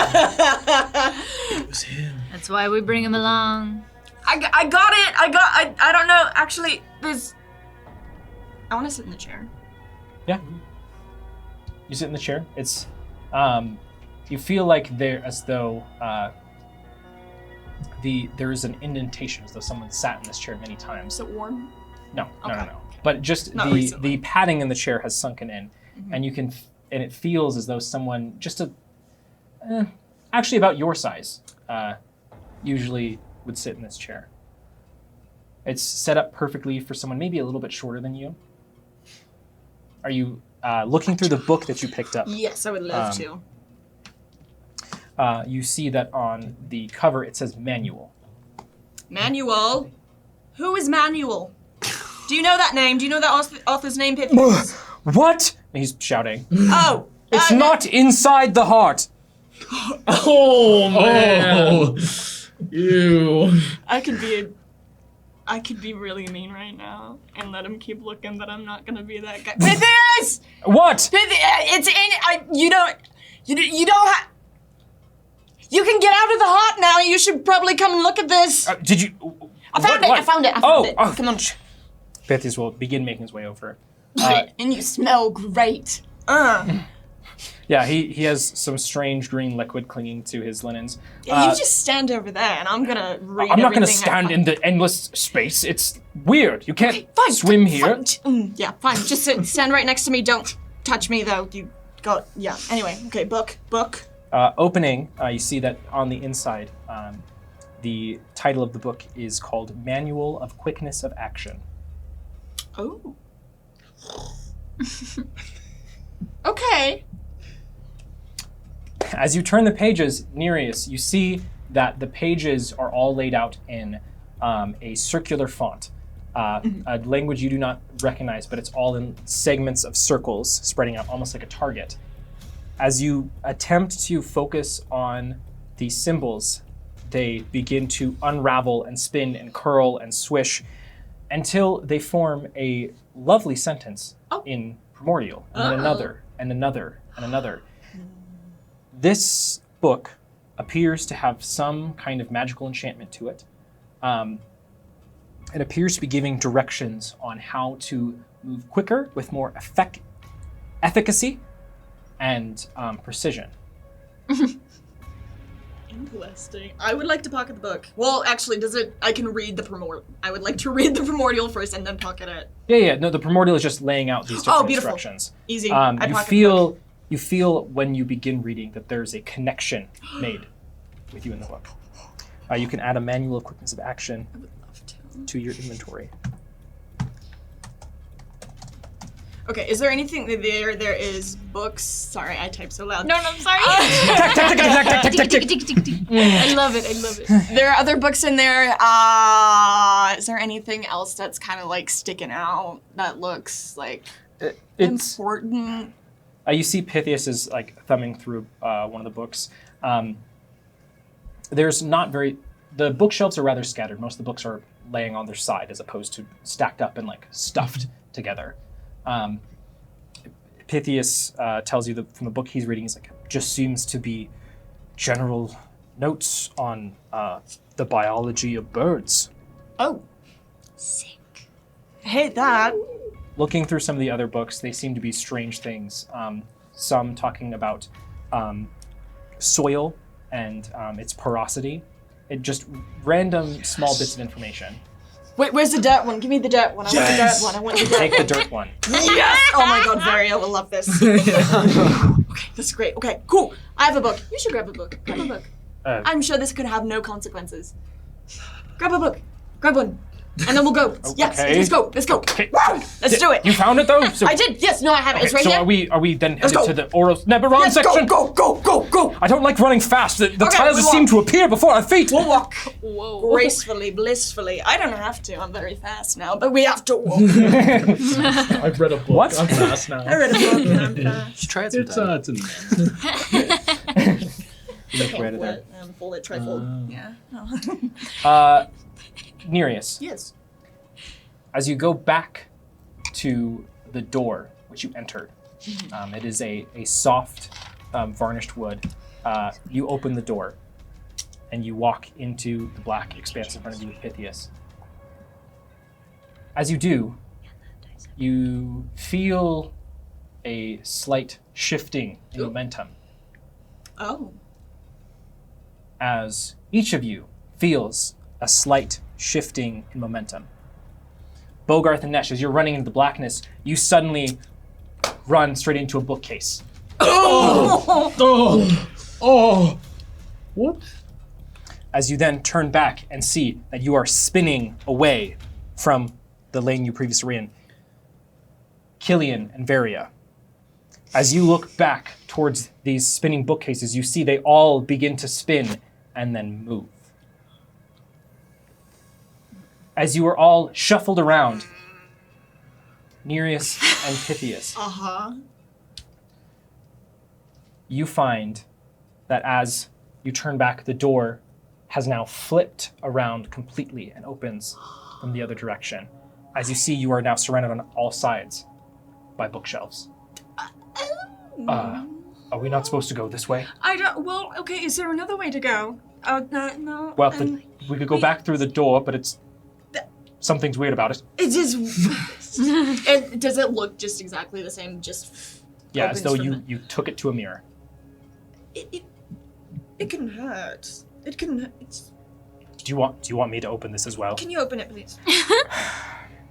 F: It was him.
B: That's why we bring him along.
E: I got it. I don't know. Actually, there's. I want to sit in the chair.
C: You sit in the chair. It's, you feel like as though there is an indentation, as though someone sat in this chair many times.
E: Is it warm?
C: No.
E: Okay.
C: But just
E: Not
C: the
E: recently.
C: padding in the chair has sunken in, and you can, and it feels as though someone actually about your size, usually would sit in this chair. It's set up perfectly for someone maybe a little bit shorter than you. Are you looking through the book that you picked up?
E: Yes, I would love to.
C: You see that on the cover it says manual.
E: Manual? Who is Manual? Do you know that name? Do you know that author's name, Pythias?
C: What? He's shouting.
E: Oh!
C: It's not inside the heart.
F: Oh man. Ew.
E: I could be really mean right now and let him keep looking, but I'm not gonna be that guy. Pythias!
C: What?
E: It's in. You don't have. You can get out of the heart now. You should probably come and look at this.
C: Did you?
E: I found it. I found it.
C: Oh.
E: Come on.
C: Pythias will begin making his way over.
E: And you smell great.
C: Yeah, he has some strange green liquid clinging to his linens.
E: Yeah, you just stand over there, and I'm gonna read.
C: I'm not going to
E: everything I
C: stand
E: find.
C: in the endless space. It's weird. You can't
E: Okay, fine.
C: swim here.
E: Fine. Yeah, fine. Just stand right next to me. Don't touch me, though. You got. Yeah. Anyway. Okay. Book.
C: Opening, you see that on the inside, the title of the book is called Manual of Quickness of Action.
E: Oh. Okay.
C: As you turn the pages, Nereus, you see that the pages are all laid out in a circular font, a language you do not recognize, but it's all in segments of circles spreading out almost like a target. As you attempt to focus on these symbols, they begin to unravel and spin and curl and swish until they form a lovely sentence in primordial, and then another, and another, and another. This book appears to have some kind of magical enchantment to it. It appears to be giving directions on how to move quicker with more efficacy and precision.
E: Interesting. I would like to pocket the book. Well, actually, I can read the primordial. I would like to read the primordial first and then pocket it.
C: Yeah. No, the primordial is just laying out these different
E: beautiful.
C: instructions.
E: Easy.
C: You feel when you begin reading that there's a connection made with you in the book. You can add a manual of quickness of action
E: I would love
C: to your inventory.
E: Okay, is there anything there? There is books. Sorry, I type so loud.
B: No, I'm sorry. I love it.
E: There are other books in there. Is there anything else that's kind of like sticking out that looks like
C: It's
E: important?
C: you see Pythias is like thumbing through one of the books. There's not very. The bookshelves are rather scattered. Most of the books are laying on their side as opposed to stacked up and like stuffed together. Pythias tells you that from the book he's reading, he's like, just seems to be general notes on the biology of birds.
E: Oh, sick. I hate that.
C: Looking through some of the other books, they seem to be strange things. Some talking about soil and its porosity. It just random small bits of information.
E: Wait, where's the dirt one? Give me the dirt one. I want the dirt one. I want the dirt.
C: Take the dirt one.
E: Yes! Oh my god, Varia will love this. Okay, this is great. Okay, cool. I have a book. You should grab a book. Grab a book. I'm sure this could have no consequences. Grab a book. Grab one. And then we'll go. Yes,
C: Okay.
E: let's go. Let's go.
C: Okay.
E: Woo! Let's do it.
C: You found it though? So,
E: I did. Yes, no, I have it. It's right
C: so
E: here.
C: are we then
E: Let's
C: headed
E: go.
C: to the Oros Neberon
E: Let's
C: section?
E: go.
C: I don't like running fast. The
E: Okay,
C: tiles
E: we
C: seem
E: walk.
C: to appear before our feet.
E: We'll walk
B: Whoa.
E: gracefully, blissfully. I don't have to. I'm very fast now, but we have to walk.
F: I've read a book.
C: What?
F: I'm fast now.
E: I read a book and I'm fast.
D: Should try it
G: It's
D: sometime.
G: it's in the
C: Make way to there.
E: Full it, trifold. Yeah.
C: Nereus,
E: Yes.
C: as you go back to the door which you entered, It is a soft, varnished wood. You open the door, and you walk into the black expanse in front of you with Pythias. As you do, you feel a slight shifting in momentum.
E: Oh.
C: As each of you feels a slight shifting in momentum. Bogarth and Nesh, as you're running into the blackness, you suddenly run straight into a bookcase.
F: Oh! What?
C: As you then turn back and see that you are spinning away from the lane you previously were in. Killian and Varia. As you look back towards these spinning bookcases, you see they all begin to spin and then move. As you are all shuffled around, Nereus and Pythias, you find that as you turn back, the door has now flipped around completely and opens from the other direction. As you see, you are now surrounded on all sides by bookshelves. Are we not supposed to go this way?
E: I don't. Well, okay. Is there another way to go? No.
C: Well, we could go back through the door, but something's weird about it.
E: It just. And does it look just exactly the same? Just.
C: Yeah, as though you took it to a mirror.
E: It can hurt. It can. It's.
C: Do you want me to open this as well?
E: Can you open it, please?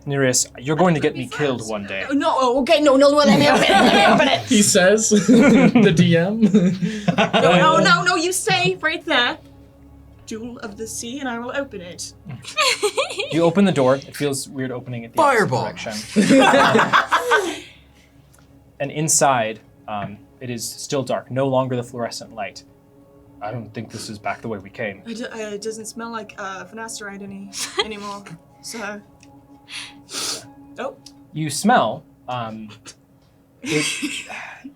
C: Nereus, you're going to get me killed one day.
E: No. Oh, okay. No. Let me open it. Let me open it.
F: He says, the DM.
E: No. You stay right there. Jewel of the Sea, and I will open it.
C: You open the door. It feels weird opening it the
D: Fireball.
C: opposite direction. And inside, it is still dark. No longer the fluorescent light. I don't think this is back the way we came.
E: It doesn't smell like finasteride anymore. So. Oh.
C: You smell.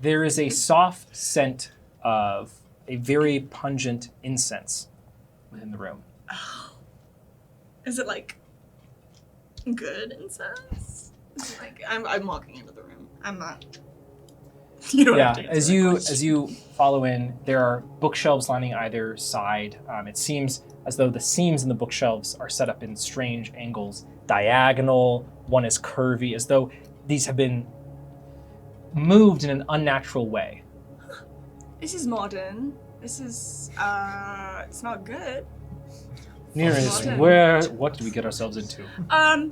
C: There is a soft scent of a very pungent incense within the room.
E: Is it like good incense? Is it like I'm walking into the room. I'm not. You don't have to answer that question.
C: As you follow in, there are bookshelves lining either side. It seems as though the seams in the bookshelves are set up in strange angles, diagonal. One is curvy, as though these have been moved in an unnatural way.
E: This is modern. This is it's not good.
C: Nereus, what did we get ourselves into?
E: The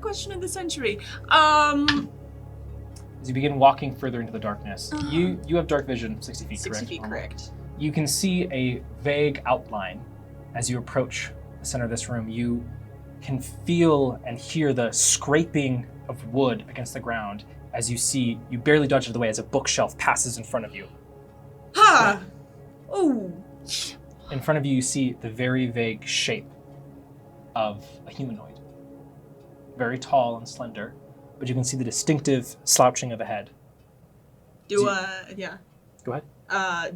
E: question of the century.
C: As you begin walking further into the darkness, you have dark vision, 60 feet,
E: 60
C: correct?
E: feet, correct.
C: You can see a vague outline as you approach the center of this room. You can feel and hear the scraping of wood against the ground as you barely dodge out of the way as a bookshelf passes in front of you.
E: Ha! Oh.
C: In front of you, you see the very vague shape of a humanoid. Very tall and slender, but you can see the distinctive slouching of a head.
E: Yeah.
C: Go ahead.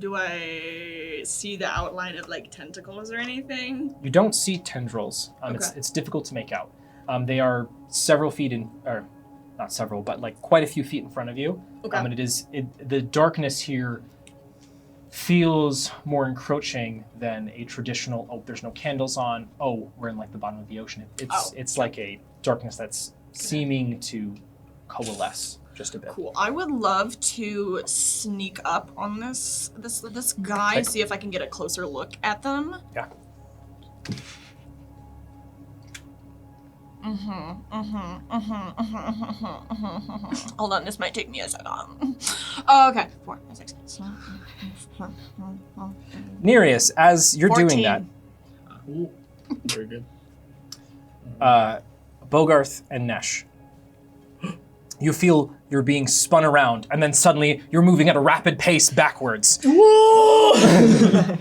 E: Do I see the outline of like tentacles or anything?
C: You don't see tendrils.
E: Okay.
C: It's difficult to make out. They are several feet or not several, but like quite a few feet in front of you.
E: Okay.
C: And the darkness here feels more encroaching than a traditional, there's no candles on, we're in like the bottom of the ocean. It's like a darkness that's seeming to coalesce just a bit.
E: Cool. I would love to sneak up on this guy,
C: Okay.
E: see if I can get a closer look at them.
C: Yeah.
E: Hold on, this might take me a second. Okay. 4, 6, 7.
C: Nereus, as you're
E: 14.
C: doing that,
F: Ooh, very good.
C: Bogarth and Nesh, you feel you're being spun around, and then suddenly you're moving at a rapid pace backwards.
F: Whoa!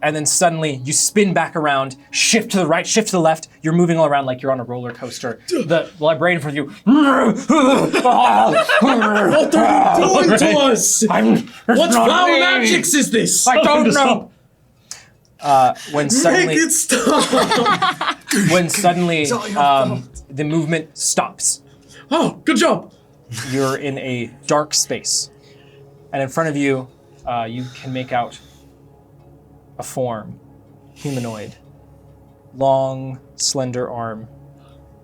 C: And then suddenly you spin back around, shift to the right, shift to the left. You're moving all around like you're on a roller coaster. The librarian for you.
F: What are you doing to us? What foul magics is this?
C: I don't know. When suddenly,
F: Make it stop!
C: the movement stops.
F: Oh, good job.
C: you're in a dark space. And in front of you, you can make out a form, humanoid. Long, slender arm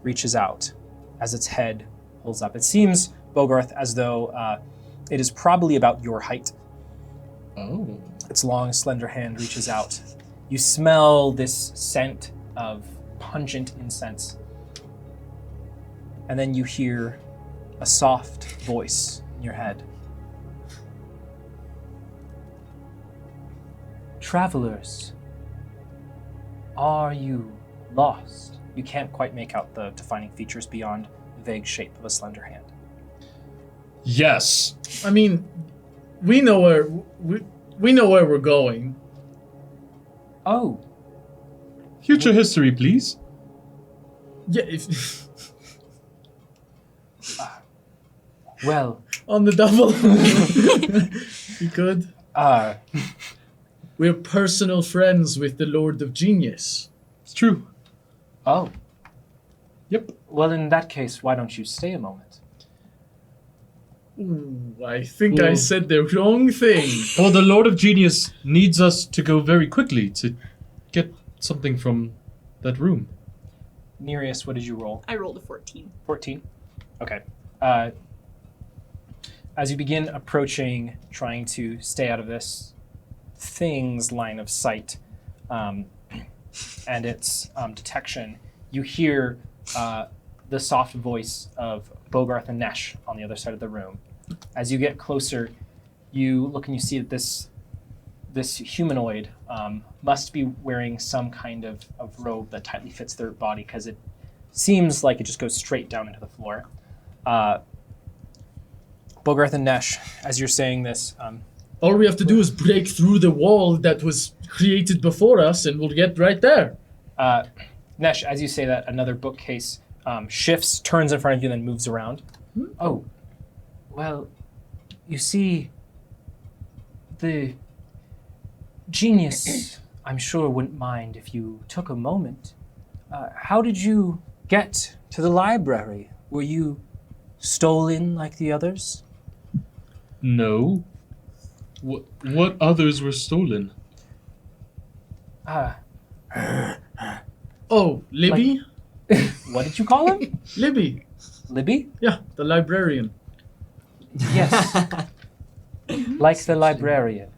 C: reaches out as its head pulls up. It seems, Bogarth, as though it is probably about your height.
G: Oh.
C: Its long, slender hand reaches out. You smell this scent of pungent incense. And then you hear a soft voice in your head. Travelers, are you lost? You can't quite make out the defining features beyond the vague shape of a slender hand.
G: Yes.
F: I mean, we know where we're going.
C: Oh,
G: Future history, please.
F: Yeah, if
C: well,
F: on the double. You could. We're personal friends with the Lord of Genius.
G: It's true.
C: oh.
G: Yep.
C: Well, in that case, why don't you stay a moment?
F: Ooh, I think I
G: Well-
F: said the wrong thing.
G: Well, the Lord of Genius needs us to go very quickly to get something from that room.
C: Nereus, what did you roll?
E: I rolled a 14.
C: 14? Okay. As you begin approaching, trying to stay out of this thing's line of sight and its detection, you hear the soft voice of Bogarth and Nesh on the other side of the room. As you get closer, you look and you see that this humanoid must be wearing some kind of robe that tightly fits their body, because it seems like it just goes straight down into the floor. Bogarth and Nesh, as you're saying this,
F: All we have to do is break through the wall that was created before us, and we'll get right there.
C: Nesh, as you say that, another bookcase shifts, turns in front of you, and then moves around. Oh, well, you see, the genius, I'm sure, wouldn't mind if you took a moment. How did you get to the library? Were you stolen like the others?
G: No. What others were stolen?
F: Oh, Libby?
C: What did you call him?
F: Libby.
C: Libby?
F: Yeah, the librarian.
C: Yes. Like the librarian.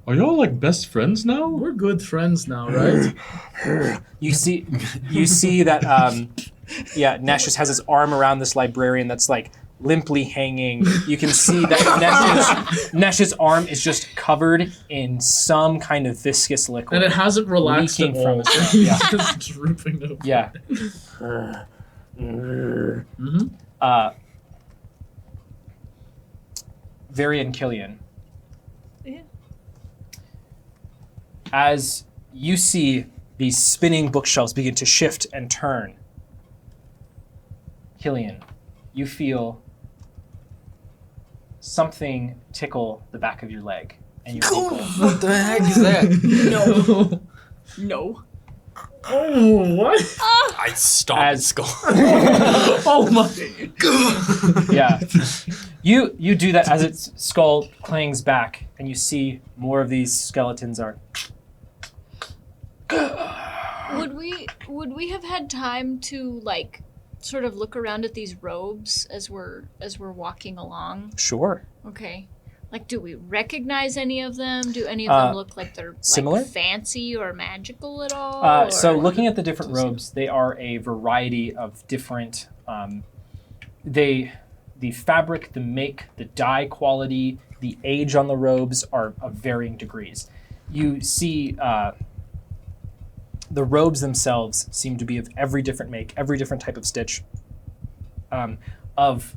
G: Are y'all like best friends now?
F: We're good friends now, right?
C: You see that, Nesh just has his arm around this librarian that's like limply hanging. You can see that Nesh's arm is just covered in some kind of viscous liquid.
F: And it hasn't relaxed
C: Leaking
F: at all.
C: from his mouth, yeah.
F: It's just drooping over.
C: Yeah.
F: Mm-hmm.
C: Varian Killian.
B: Yeah.
C: As you see these spinning bookshelves begin to shift and turn, Killian, you feel something tickle the back of your leg, and your ankle.
D: What the heck is that?
E: No.
F: Oh, what?
D: I stomped
C: As-
D: his skull.
F: Oh my.
C: Yeah. You do that as its skull clangs back, and you see more of these skeletons are.
B: Would we have had time to like sort of look around at these robes as we're walking along?
C: Sure.
B: Okay. Like, do we recognize any of them? Do any of them look like they're
C: similar?
B: like fancy or magical at all?
C: So
B: or-
C: looking at the different robes, they are a variety of different. The fabric, the make, the dye quality, the age on the robes are of varying degrees. You see, the robes themselves seem to be of every different make, every different type of stitch, of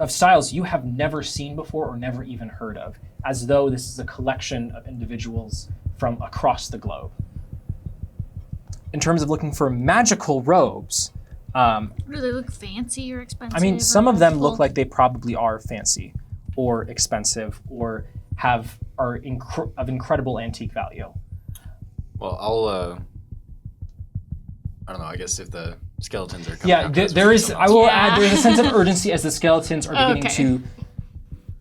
C: styles you have never seen before or never even heard of, as though this is a collection of individuals from across the globe. In terms of looking for magical robes,
B: do they look fancy or expensive?
C: I mean,
B: or
C: some of them
B: magical?
C: look like they probably are fancy or expensive or are of incredible antique value.
D: Well, I'll I don't know, I guess if the Skeletons are coming
C: Yeah,
D: out 'cause
C: there
D: we're
C: is.
D: so
C: I will
B: Yeah.
C: add. There's a sense of urgency as the skeletons are beginning
B: Okay.
C: to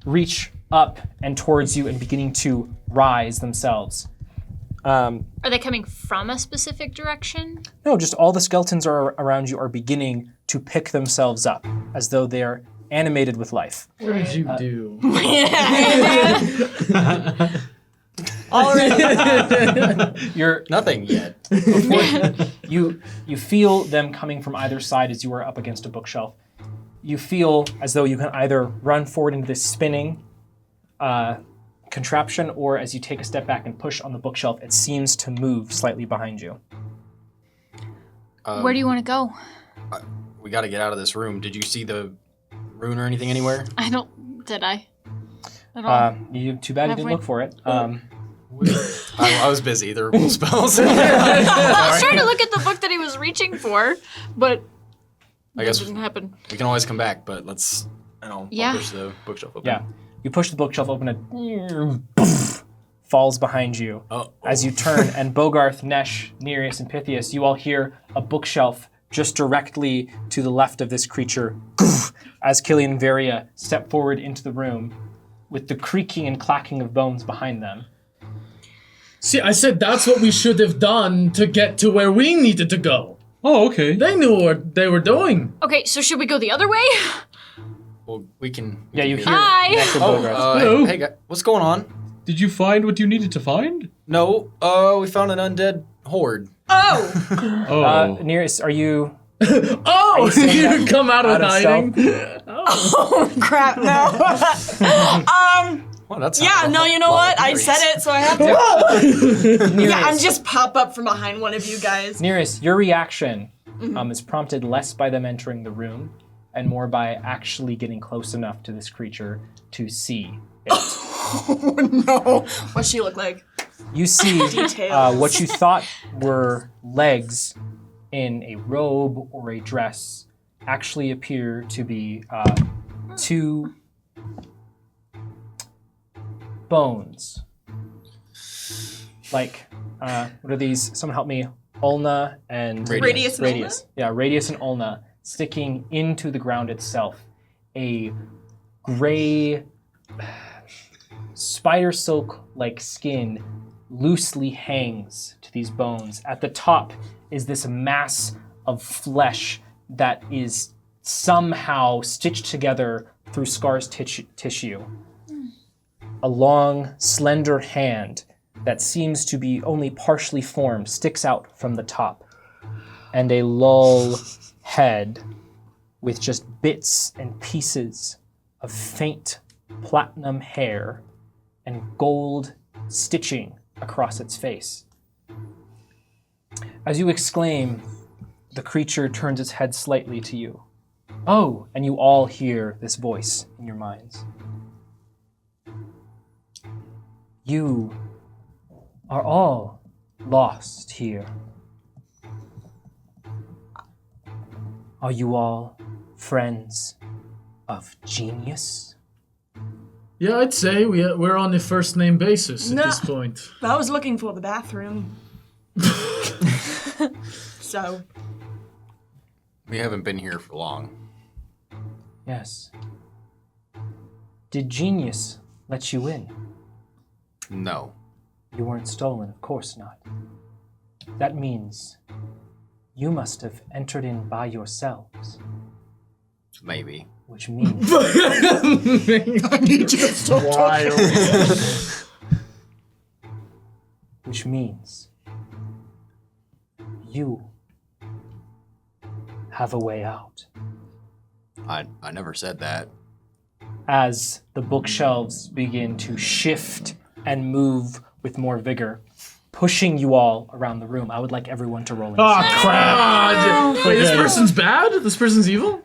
C: reach up and towards you and beginning to rise themselves.
B: Are they coming from a specific direction?
C: No, just all the skeletons around you are beginning to pick themselves up as though they are animated with life.
F: What did you do?
C: You're
D: Nothing yet.
C: you feel them coming from either side as you are up against a bookshelf. You feel as though you can either run forward into this spinning contraption, or as you take a step back and push on the bookshelf, it seems to move slightly behind you.
B: Where do you want to go?
D: We got to get out of this room. Did you see the rune or anything anywhere?
B: I don't. Did I? At all?
C: Too bad you didn't
B: Halfway.
C: look for it.
D: I was busy. There were cool spells.
B: I was trying to look at the book that he was reaching for, but
D: I
B: that
D: guess
B: didn't happen.
D: we can always come back, but let's. I'll
B: Yeah.
D: push the bookshelf open.
C: Yeah. You push the bookshelf open and falls behind you.
D: Oh.
C: As you turn, and Bogarth, Nesh, Nereus, and Pythias, you all hear a bookshelf just directly to the left of this creature as Killian and Varia step forward into the room with the creaking and clacking of bones behind them.
F: See, I said that's what we should have done to get to where we needed to go.
G: Oh, okay.
F: They knew what they were doing.
B: Okay, so should we go the other way?
D: Well, we can.
C: Yeah, you
D: do
C: hear
D: that.
B: Hi.
C: Nesh and
D: Oh,
C: Bogarth.
G: Hello.
D: hey, guys, what's going on?
G: Did you find what you needed to find?
D: No, we found an undead horde.
E: Oh!
G: Oh.
C: Nereus, are you
F: Oh,
C: saying
F: you
C: that
F: come out of
C: out of
F: hiding.
E: Oh, crap, no.
D: Well, that's
E: Yeah, no, you know what? I said it, so I have to. Yeah, I'm just pop up from behind one of you guys.
C: Nereus, your reaction is prompted less by them entering the room and more by actually getting close enough to this creature to see it.
E: Oh no. What's she look like?
C: You see
E: Details.
C: what you thought were legs in a robe or a dress actually appear to be two bones. Like, what are these? Someone help me. Ulna and
E: Radius and Ulna?
C: Yeah, Radius and Ulna sticking into the ground itself. A gray spider silk-like skin loosely hangs to these bones. At the top is this mass of flesh that is somehow stitched together through Scar's tissue. A long, slender hand that seems to be only partially formed sticks out from the top, and a lull head with just bits and pieces of faint platinum hair and gold stitching across its face. As you exclaim, the creature turns its head slightly to you. Oh, and you all hear this voice in your minds. You are all lost here. Are you all friends of genius?
F: Yeah, I'd say we're on a first name basis at
E: No.
F: this point.
E: I was looking for the bathroom. So,
D: We haven't been here for long.
C: Yes. Did genius let you in?
D: No.
C: You weren't stolen, of course not. That means you must have entered in by yourselves,
D: Maybe.
C: which means
F: Wild.
C: which means you have a way out.
D: I never said that.
C: As the bookshelves begin to shift and move with more vigor, pushing you all around the room, I would like everyone to roll in.
F: Oh crap! Wait, this person's bad? This person's evil?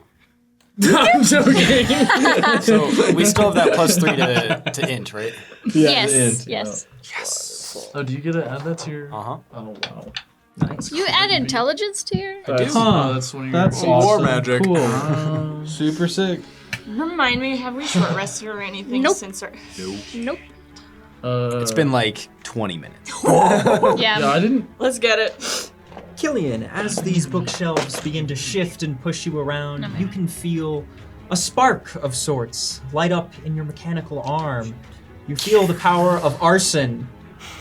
F: I'm joking.
D: So we still have that +3 to int, right?
B: Yes.
F: Oh, do you get to add that to your?
D: Uh-huh.
F: Oh wow.
B: You add intelligence to your.
F: That's,
G: Huh.
F: that's one of your.
G: That's
D: War
G: awesome.
D: magic.
G: Cool. Super sick.
E: remind me, have we short rested or anything
B: Nope.
E: since our...
B: Nope.
D: It's been like 20 minutes.
B: Yeah.
F: Yeah, I didn't.
E: Let's get it.
A: Killian, as these bookshelves begin to shift and push you around, you can feel a spark of sorts light up in your mechanical arm. You feel the power of arson.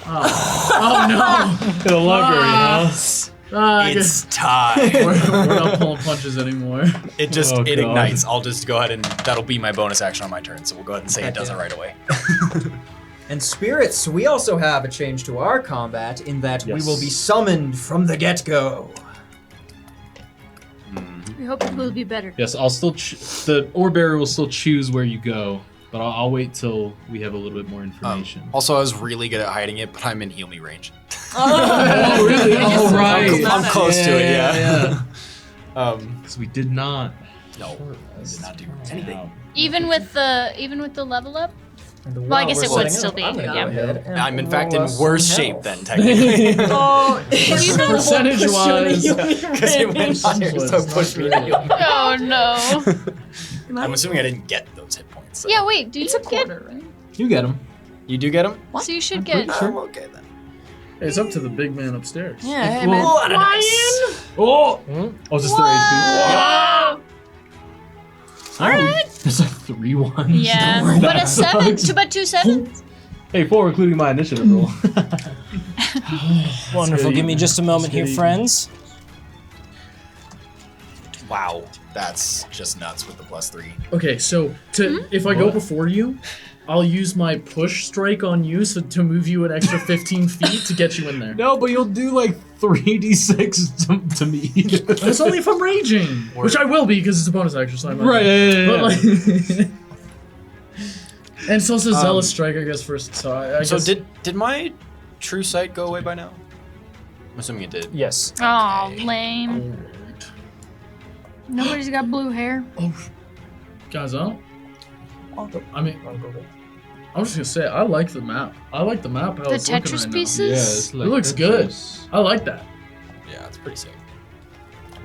F: Oh no!
G: It'll longer, you know?
F: I
D: It's
F: guess
D: time.
F: we're not pulling punches anymore.
D: It just
G: Oh,
D: it
G: God.
D: ignites. I'll just go ahead and that'll be my bonus action on my turn. So we'll go ahead and say
A: Heck
D: it does
A: yeah.
D: it right away.
A: And spirits, we also have a change to our combat in that we
G: Yes.
A: will be summoned from the get-go.
B: We hope it will be better.
G: Yes, I'll still. The ore bearer will still choose where you go, but I'll wait till we have a little bit more information.
D: Also, I was really good at hiding it, but I'm in heal me range.
G: Oh, really? Oh, right.
D: I'm close to it. Yeah.
G: Because we did not.
D: No, I did not do anything.
B: Even with the level up?
A: And
B: Well, I guess
A: while
B: it
A: we're
B: would
A: setting
B: still
A: up,
B: be,
A: I'm gonna go
B: yeah.
A: ahead and
D: I'm in fact
A: roll
D: in
A: us
D: worse
A: some
D: shape
A: health.
D: then, technically.
E: Oh,
F: Percentage-wise,
D: Because it went higher, so it pushed me down.
B: Oh no.
D: I'm assuming I didn't get those hit points. So.
B: Yeah, wait, do you
E: It's a
B: get
E: quarter, right?
G: You get him.
D: You do get them?
B: so you should get
D: Okay then.
F: it's up to the big man upstairs.
E: Yeah, hey,
G: Well,
E: man.
D: What a nice.
G: Oh! Oh, is this their HP?
B: Alright.
G: There's like 3 ones.
B: Yeah. But a 7 but 2 7s?
G: Hey, 4 including my initiative roll.
C: Wonderful. Give me just a moment here,
F: good.
C: friends.
D: Wow, that's just nuts with the +3.
F: Okay, so if I go before you, I'll use my push strike on you to move you an extra 15 feet to get you in there.
G: No, but you'll do like 3d6 to me.
F: That's only if I'm raging, which I will be because it's a bonus action. So I'm
G: Right, yeah.
F: But like, and it's also zealous strike, I guess. First, so I
D: So
F: guess,
D: did my true sight go away by now? I'm assuming it did.
C: Yes.
B: Oh, lame. Nobody's got blue hair.
F: guys, I mean, I'm just gonna say I like the map. I like the map. How
B: The
F: it's looking
B: Tetris
F: right now.
B: pieces?
F: It looks good. I like that.
D: Yeah, it's pretty sick.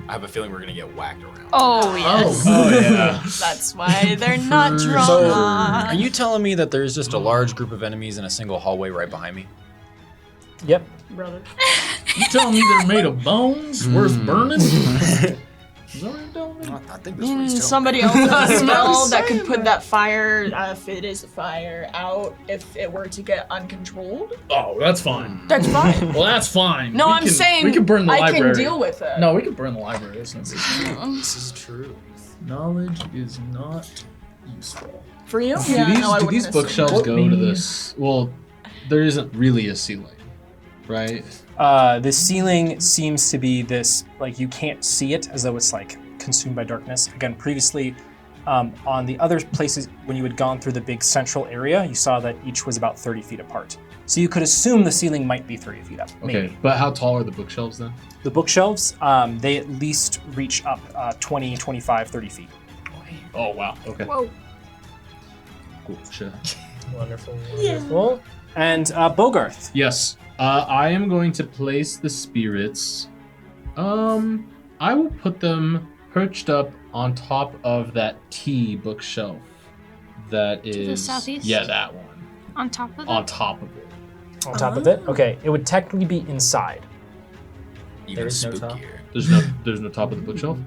D: I have a feeling we're gonna get whacked around.
B: Oh, yes.
G: Oh, yeah.
E: That's why they're not drawn.
D: So, are you telling me that there's just a large group of enemies in a single hallway right behind me?
C: Yep.
E: brother?
F: You telling me they're made of bones worth burning? Is that what you're telling me?
D: I think that's what he's telling
E: Somebody else has a spell that could put that fire, if it is a fire, out if it were to get uncontrolled.
F: Oh, that's fine.
E: That's fine.
F: Well, that's fine.
E: No,
F: We
E: I'm
F: can-
E: saying
F: we can burn the
E: I
F: library.
E: can deal with it.
F: No, we can burn the library. It's no big deal.
D: me. This is true.
F: Knowledge is not useful.
E: For you?
G: Do
E: I
G: these
E: wouldn't
G: bookshelves
F: What
G: go to
F: means-
G: this? Well, there isn't really a ceiling, right?
C: The ceiling seems to be this, like, you can't see it as though it's like consumed by darkness. Again, previously on the other places when you had gone through the big central area, you saw that each was about 30 feet apart. So you could assume the ceiling might be 30 feet up, maybe.
G: Okay, but how tall are the bookshelves then?
C: The bookshelves, they at least reach up 20, 25, 30 feet.
G: Oh, wow. Okay.
B: Whoa.
G: Cool. Sure.
C: Wonderful, wonderful. And Bogarth.
G: Yes. I am going to place the spirits. I will put them perched up on top of that T bookshelf. That is
B: the southeast?
G: Yeah, that one.
B: On top of
G: On
B: that?
G: top of it.
C: On top of it? Okay, it would technically be inside.
D: Even
A: There is no top.
D: spookier.
G: There's no top of the bookshelf.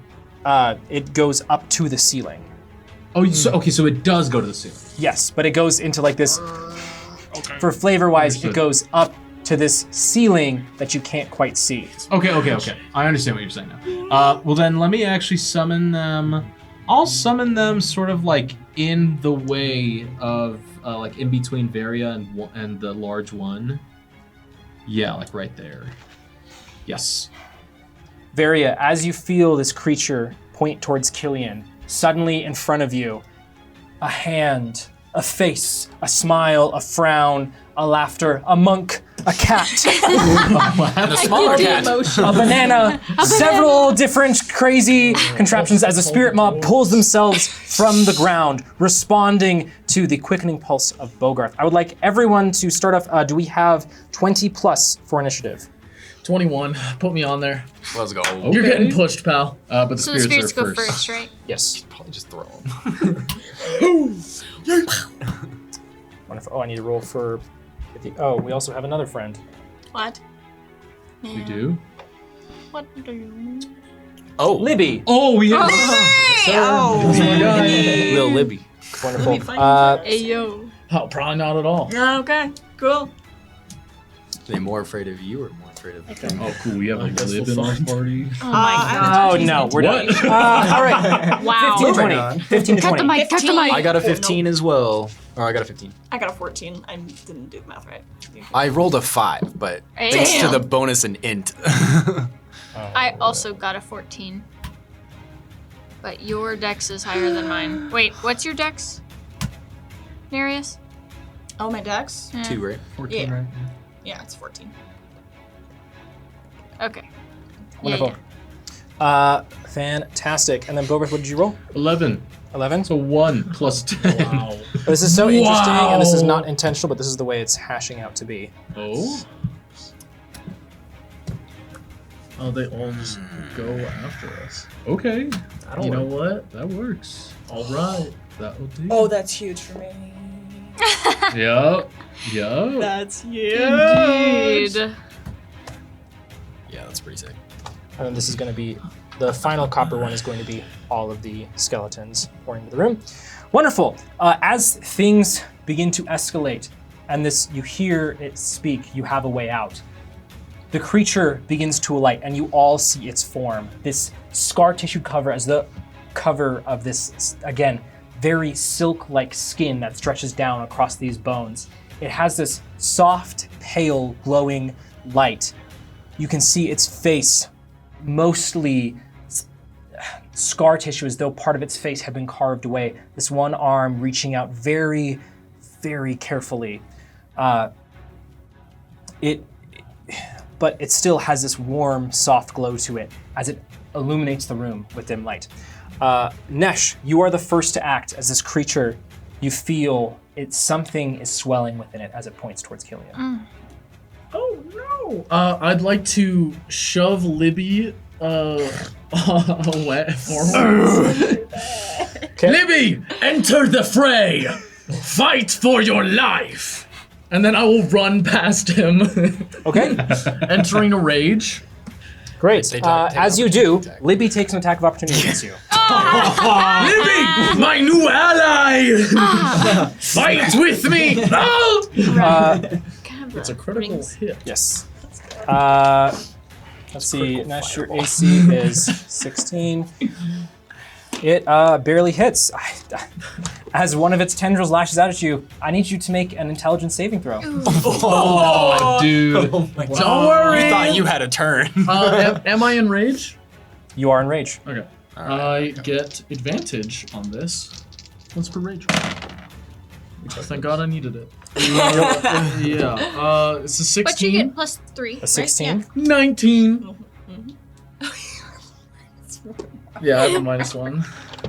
C: It goes up to the ceiling.
G: Oh, okay, so it does go to the ceiling.
C: Yes, but it goes into like this. For flavor wise,
G: Understood.
C: it goes up to this ceiling that you can't quite see.
G: Okay. I understand what you're saying now. Well, then let me actually summon them. I'll summon them sort of like in the way of, like in between Varia and the large one. Yeah, like right there. Yes.
C: Varia, as you feel this creature point towards Killian, suddenly in front of you, a hand, a face, a smile, a frown, a laughter, a monk, a cat,
D: And a smaller cat.
C: a banana, several different crazy contraptions as a spirit mob pulls themselves from the ground, responding to the quickening pulse of Bogarth. I would like everyone to start off. Do we have 20 plus for initiative?
F: 21. Put me on there.
D: Let's go.
F: You're
G: Okay.
F: getting pushed, pal.
G: But the
B: So the
G: spirits,
B: spirits go
G: are
B: first, right?
C: Yes.
D: Probably just throw them.
C: Wonderful. Oh, I need to roll for. Oh, we also have another friend.
E: What?
G: We do.
B: What do you...
D: Oh,
C: Libby.
G: Oh, we have.
E: Oh.
D: Lil Libby.
C: Wonderful.
E: Libby fighting
B: Ayo.
F: Oh, probably not at all.
E: Yeah, okay, cool.
D: Are they more afraid of you or more afraid of them?
G: Oh, cool. We have a
F: I guess
G: lib
F: we'll
G: in our
F: find.
G: party.
B: Oh my
C: Oh no, we're done.
G: What?
C: All right.
B: Wow.
C: 15 to
D: Moving
C: 20.
D: on.
C: 15 to
B: Cut the
C: 20.
B: mic, cut the mic.
D: I got a
E: Oh, no.
D: 15 as well. Or I got a 15.
E: I got a 14. I didn't do the math right.
D: I rolled a 5, but thanks to
E: Damn.
D: the bonus and int.
B: I also got a 14. But your dex is higher than mine. Wait, what's your dex? Nereus?
E: Oh, my dex?
B: Yeah.
D: 2, right?
G: 14,
E: Yeah.
G: right?
E: Yeah, it's 14.
B: Okay.
C: Wonderful. Fantastic. And then Bogart, what did you roll?
G: 11.
C: 11.
G: So 1 plus 10.
F: Wow.
C: This is so interesting, and this is
F: Wow.
C: not intentional, but this is the way it's hashing out to be.
G: Oh.
F: Oh, they all just go after us.
G: Okay.
F: You know what?
G: That works.
F: All right.
G: That will do.
E: Oh, that's huge for me.
G: Yup. Yup.
E: That's huge.
B: Indeed.
D: Yeah, that's pretty sick.
C: And then this is going to be the final copper one is going to be all of the skeletons pouring into the room. Wonderful. As things begin to escalate, and this you hear it speak, you have a way out. The creature begins to alight, and you all see its form. This scar tissue cover as the cover of this, again, very silk-like skin that stretches down across these bones. It has this soft, pale, glowing light. You can see its face, mostly scar tissue, as though part of its face had been carved away. This one arm reaching out very, very carefully. But it still has this warm, soft glow to it as it illuminates the room with dim light. Nesh, you are the first to act as this creature. You feel something is swelling within it as it points towards Killian.
F: Oh no! I'd like to shove Libby away forward.
C: Okay.
F: Libby, enter the fray! Fight for your life! And then I will run past him,
C: Okay,
F: entering a rage.
C: great.
D: They take
C: As you do,
D: attack.
C: Libby takes an attack of opportunity against you.
F: Libby, my new ally! Fight with me! No! It's a critical
B: Rings.
F: hit.
C: Yes. Let's see. Nesh, your AC is 16. It barely hits. As one of its tendrils lashes out at you, I need you to make an intelligence saving throw.
G: Oh, dude.
F: Don't worry.
D: You thought you had a turn.
F: Am I in rage?
C: You are in rage.
F: Okay. I get advantage on this. What's for rage? Thank God I needed it. Yeah. It's a 16.
B: But you get plus 3.
C: A 16.
F: 19. Yeah, I have a -1.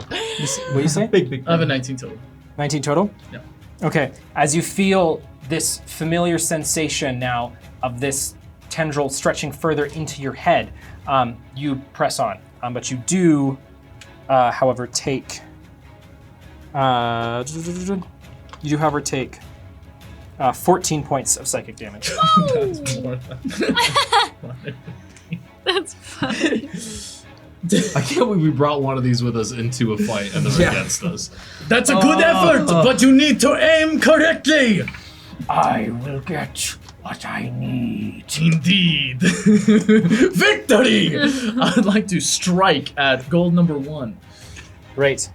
C: What do you say?
F: I have a 19 total.
C: 19 total?
F: Yeah.
C: Okay. As you feel this familiar sensation now of this tendril stretching further into your head, you press on. But you do, however, take. You do, however, take 14 points of psychic damage.
F: That's more
B: That's funny.
G: I can't believe we brought one of these with us into a fight and they're against us.
F: That's a good effort, but you need to aim correctly.
C: I will get what I need.
F: Indeed. Victory! I'd like to strike at goal number 1.
C: Great.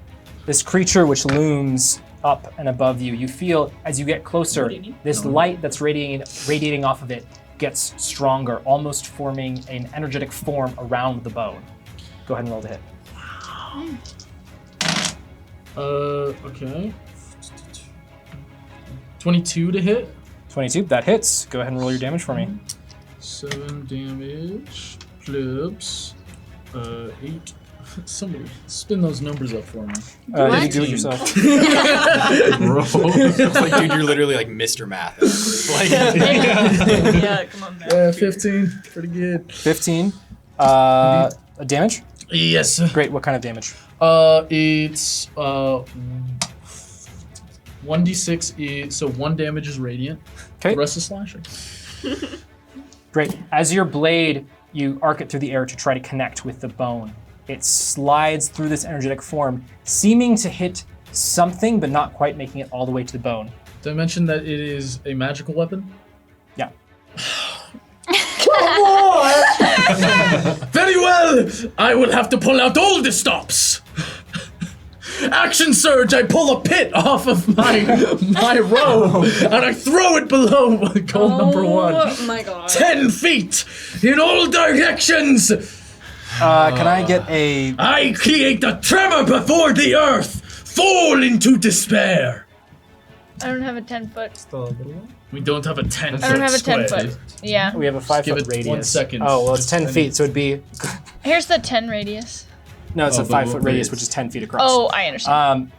C: This creature which looms up and above you, you feel as you get closer, this light that's radiating off of it gets stronger, almost forming an energetic form around the bone. Go ahead and roll to hit.
F: Okay. 22 to hit.
C: 22, that hits. Go ahead and roll your damage for me.
F: 7 damage plus 8. Somebody spin those numbers up for me.
C: You do it yourself.
G: Bro.
D: It's like, dude, you're literally like Mr. Math. Like,
E: Yeah, come on, man.
F: 15. Pretty good.
C: 15. Damage?
F: Yes.
C: Great, what kind of damage?
F: It's 1d6 so 1 damage is radiant.
C: Okay.
F: The rest is slashing.
C: Great. As your blade You arc it through the air to try to connect with the bone. It slides through this energetic form, seeming to hit something, but not quite making it all the way to the bone.
F: Did I mention that it is a magical weapon?
C: Yeah.
F: Very well! I will have to pull out all the stops! Action surge! I pull a pit off of my row and I throw it below goal number 1.
E: Oh my god.
F: 10 feet in all directions!
C: Can I get a...
F: I create a tremor before the earth! Fall into despair!
B: I don't have a 10-foot.
A: Still a little one.
F: We don't have a 10-foot
B: I don't have a
F: square.
B: 10-foot. Yeah.
C: We have a 5
F: give
C: foot
F: it
C: radius.
F: 1 second.
C: Oh, well, it's
F: Just
C: 10
F: I
C: feet, so it'd be...
B: Here's the 10 radius.
C: No, it's
F: Oh,
C: a
F: but
C: 5
F: what
C: foot radius,
F: radius?
C: which is 10 feet across.
B: Oh, I understand.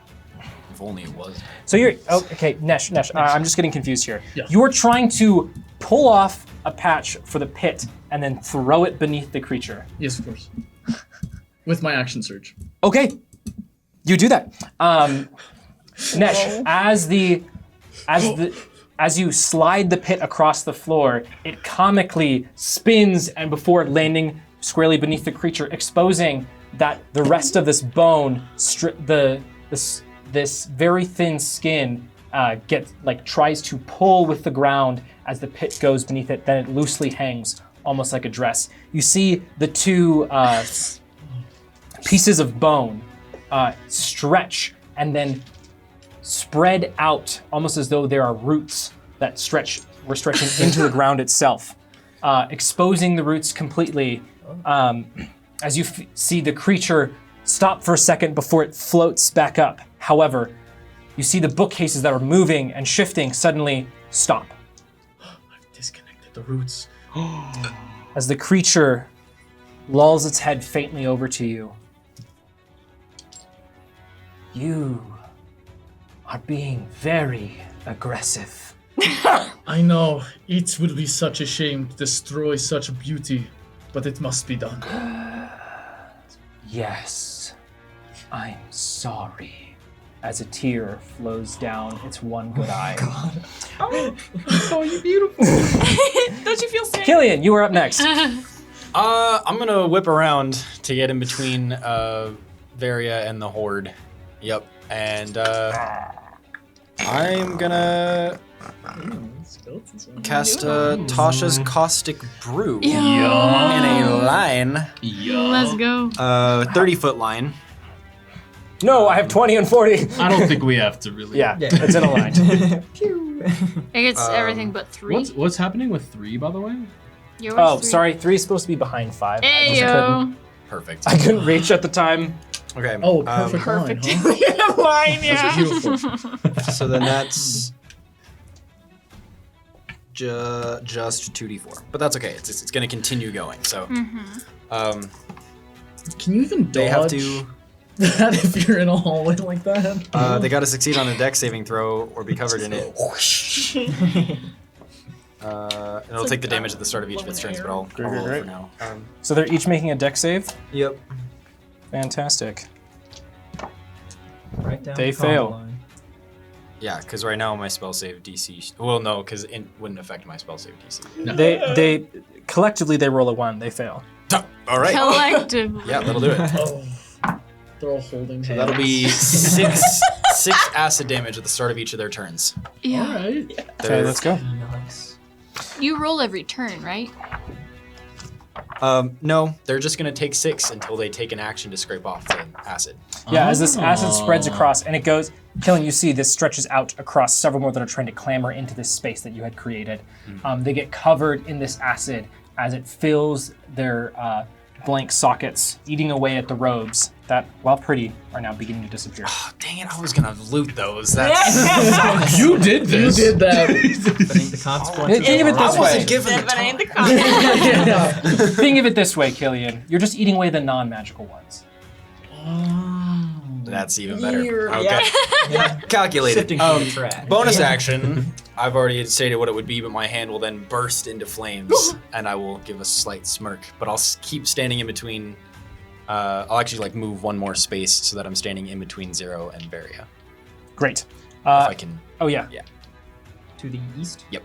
D: If only it was.
C: So you're... Oh, okay, Nesh, I'm just getting confused here.
F: Yeah.
C: You're trying to pull off a patch for the pit and then throw it beneath the creature.
F: Yes, of course. With my action surge.
C: Okay, you do that. Nesh, as you slide the pit across the floor, it comically spins, and before landing squarely beneath the creature, exposing that the rest of this bone, this very thin skin, tries to pull with the ground as the pit goes beneath it. Then it loosely hangs, almost like a dress. You see the two pieces of bone stretch and then spread out, almost as though there are roots that were stretching into the ground itself, exposing the roots completely. As you see the creature stop for a second before it floats back up. However, you see the bookcases that were moving and shifting suddenly stop.
F: I've disconnected the roots.
C: As the creature lolls its head faintly over to you. You are being very aggressive.
F: I know, it will be such a shame to destroy such beauty, but it must be done.
C: Yes, I'm sorry. As a tear flows down its one good eye.
A: Oh, you beautiful.
E: Don't you feel sad?
C: Killian, you are up next.
D: I'm gonna whip around to get in between Varia and the Horde. Yep. And I'm gonna cast Tasha's Caustic Brew in a line.
B: Let's go.
D: 30-foot line.
C: No, I have 20 and 40.
G: I don't think we have to really.
C: Yeah, it's in a line.
B: It gets everything but 3.
G: What's happening with 3, by the way?
B: Yours
C: Oh,
B: 3.
C: sorry, 3 is supposed to be behind 5.
B: Hey, yo.
D: Perfect.
C: I couldn't reach at the time.
D: Okay.
F: Oh, perfect line, huh?
E: Line,
F: That's
E: yeah.
F: beautiful.
D: So then that's just 2d4, but that's okay. It's going to continue going. So,
F: Can you even
D: they have
F: dodge
D: to.
F: that if you're in a hallway like that?
D: They got to succeed on a dex saving throw or be covered in it. It'll take the damage at the start of each of its turns, but I'll roll it for now.
C: So they're each making a dex save?
D: Yep.
C: Fantastic.
A: Right down
C: They
A: the combo
C: fail.
A: line.
D: Yeah, because right now my spell save DC. Well, no, because it wouldn't affect my spell save DC.
C: They collectively they roll a 1, they fail.
D: All right.
B: Collectively.
D: Yeah, that'll do it.
F: Oh. They're all holding hands.
D: That'll be six acid damage at the start of each of their turns.
B: Yeah.
F: Alright.
C: Okay, let's go.
A: Nice.
B: You roll every turn, right?
D: No, they're just gonna take 6 until they take an action to scrape off the acid.
C: Yeah, as this acid spreads across and it goes, Killing, you see this stretches out across several more that are trying to clamber into this space that you had created. They get covered in this acid as it fills their blank sockets, eating away at the robes that, while pretty, are now beginning to disappear.
D: Oh, dang it! I was gonna loot those. That's
G: You did this.
F: You did that.
A: But ain't the consequences.
C: Think of it
D: I
C: this way.
D: wasn't given the
E: But ain't the
D: time.
E: comment.
C: Think of it this way, Killian. You're just eating away the non-magical ones.
D: That's even better.
E: You're-
D: Okay.
A: Yeah.
D: Calculated.
A: Sifting through the trash.
D: Bonus action. I've already stated what it would be, but my hand will then burst into flames, and I will give a slight smirk. But I'll keep standing in between. I'll actually move one more space so that I'm standing in between Zero and Varia.
C: Great.
D: If I can.
C: Oh yeah.
A: To the east.
D: Yep.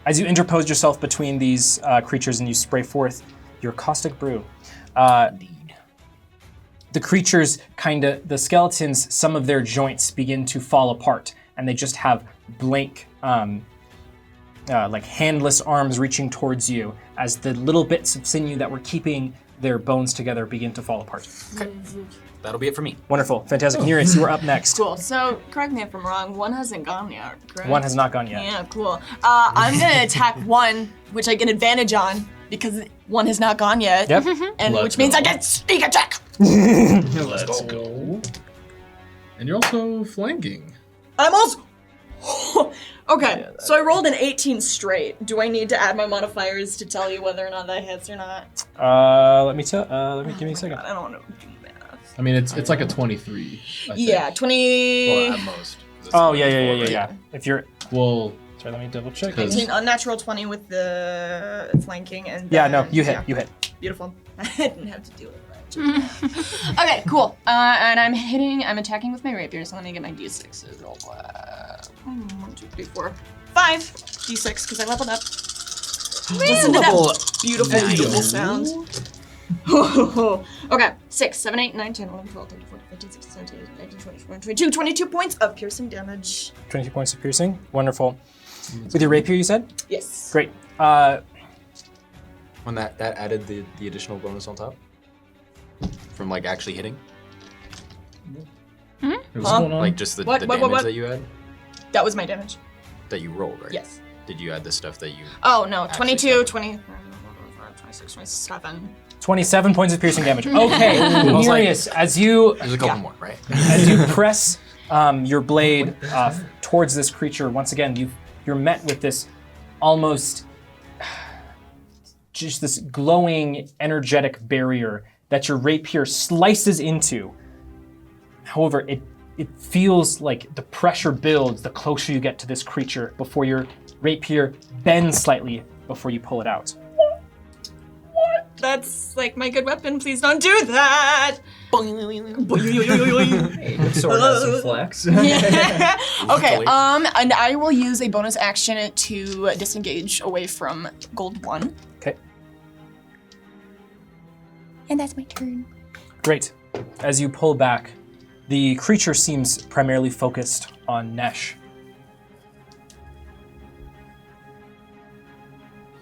C: As you interpose yourself between these creatures and you spray forth your caustic brew. The creatures the skeletons, some of their joints begin to fall apart, and they just have blank, like handless arms reaching towards you as the little bits of sinew that were keeping their bones together begin to fall apart.
D: That'll be it for me.
C: Wonderful, fantastic. Nereus, you are up next.
E: Cool. So, correct me if I'm wrong. One hasn't gone yet, correct?
C: One has not gone yet.
E: Yeah, cool. I'm gonna attack one, which I get advantage on because one has not gone yet.
C: Yep.
E: And
F: Let's
E: which means
F: go.
E: I get sneak attack.
F: Let's go. And you're also flanking.
E: I'm also. Okay, so I rolled an 18 straight. Do I need to add my modifiers to tell you whether or not that hits or not?
C: Let me give me a second.
E: God, I don't want to do math.
G: I mean, it's like a 23. I think.
E: Yeah, 20.
D: Well, at most.
C: Oh yeah. If you're
G: Well,
C: sorry, let me double check.
E: 19, unnatural 20 with the flanking and.
C: Yeah, no,
E: then-
C: you hit.
E: yeah.
C: You hit.
E: Beautiful. I didn't have to do it. Okay, cool. And I'm attacking with my rapier, so let me get my d6s real quick. 1, 2, 3, 4, 5 d6 because I leveled up. Listen to that beautiful sound. Okay, 6, 7, 8, 9, 10, 11, 12, 13, 14, 15, 16, 17, 18, 19, 20, 21, 22, 22 points of piercing damage.
C: 22 points of piercing. Wonderful. With your rapier, you said?
E: Yes.
C: Great.
D: When that added the additional bonus on top? From like actually hitting?
F: What's going on?
D: Like just the
E: What?
D: damage that you had?
E: That was my damage.
D: That you rolled, right?
E: Yes.
D: Did you add the stuff that you...
E: Oh, no.
D: Actually
E: 22, 20, 26, 27.
C: 27 points of piercing damage. Okay,
D: was like-
C: Nereus, as you
D: There's a couple more, right?
C: as you press your blade towards this creature, once again, you're met with this almost just this glowing, energetic barrier that your rapier slices into. However, it feels like the pressure builds the closer you get to this creature before your rapier bends slightly before you pull it out.
E: That's like my good weapon. Please don't do that.
A: Sword has some flex.
E: Yeah. Okay.
D: Luckily.
E: And I will use a bonus action to disengage away from gold 1.
C: Okay,
E: And that's my turn.
C: great. As you pull back, the creature seems primarily focused on Nesh.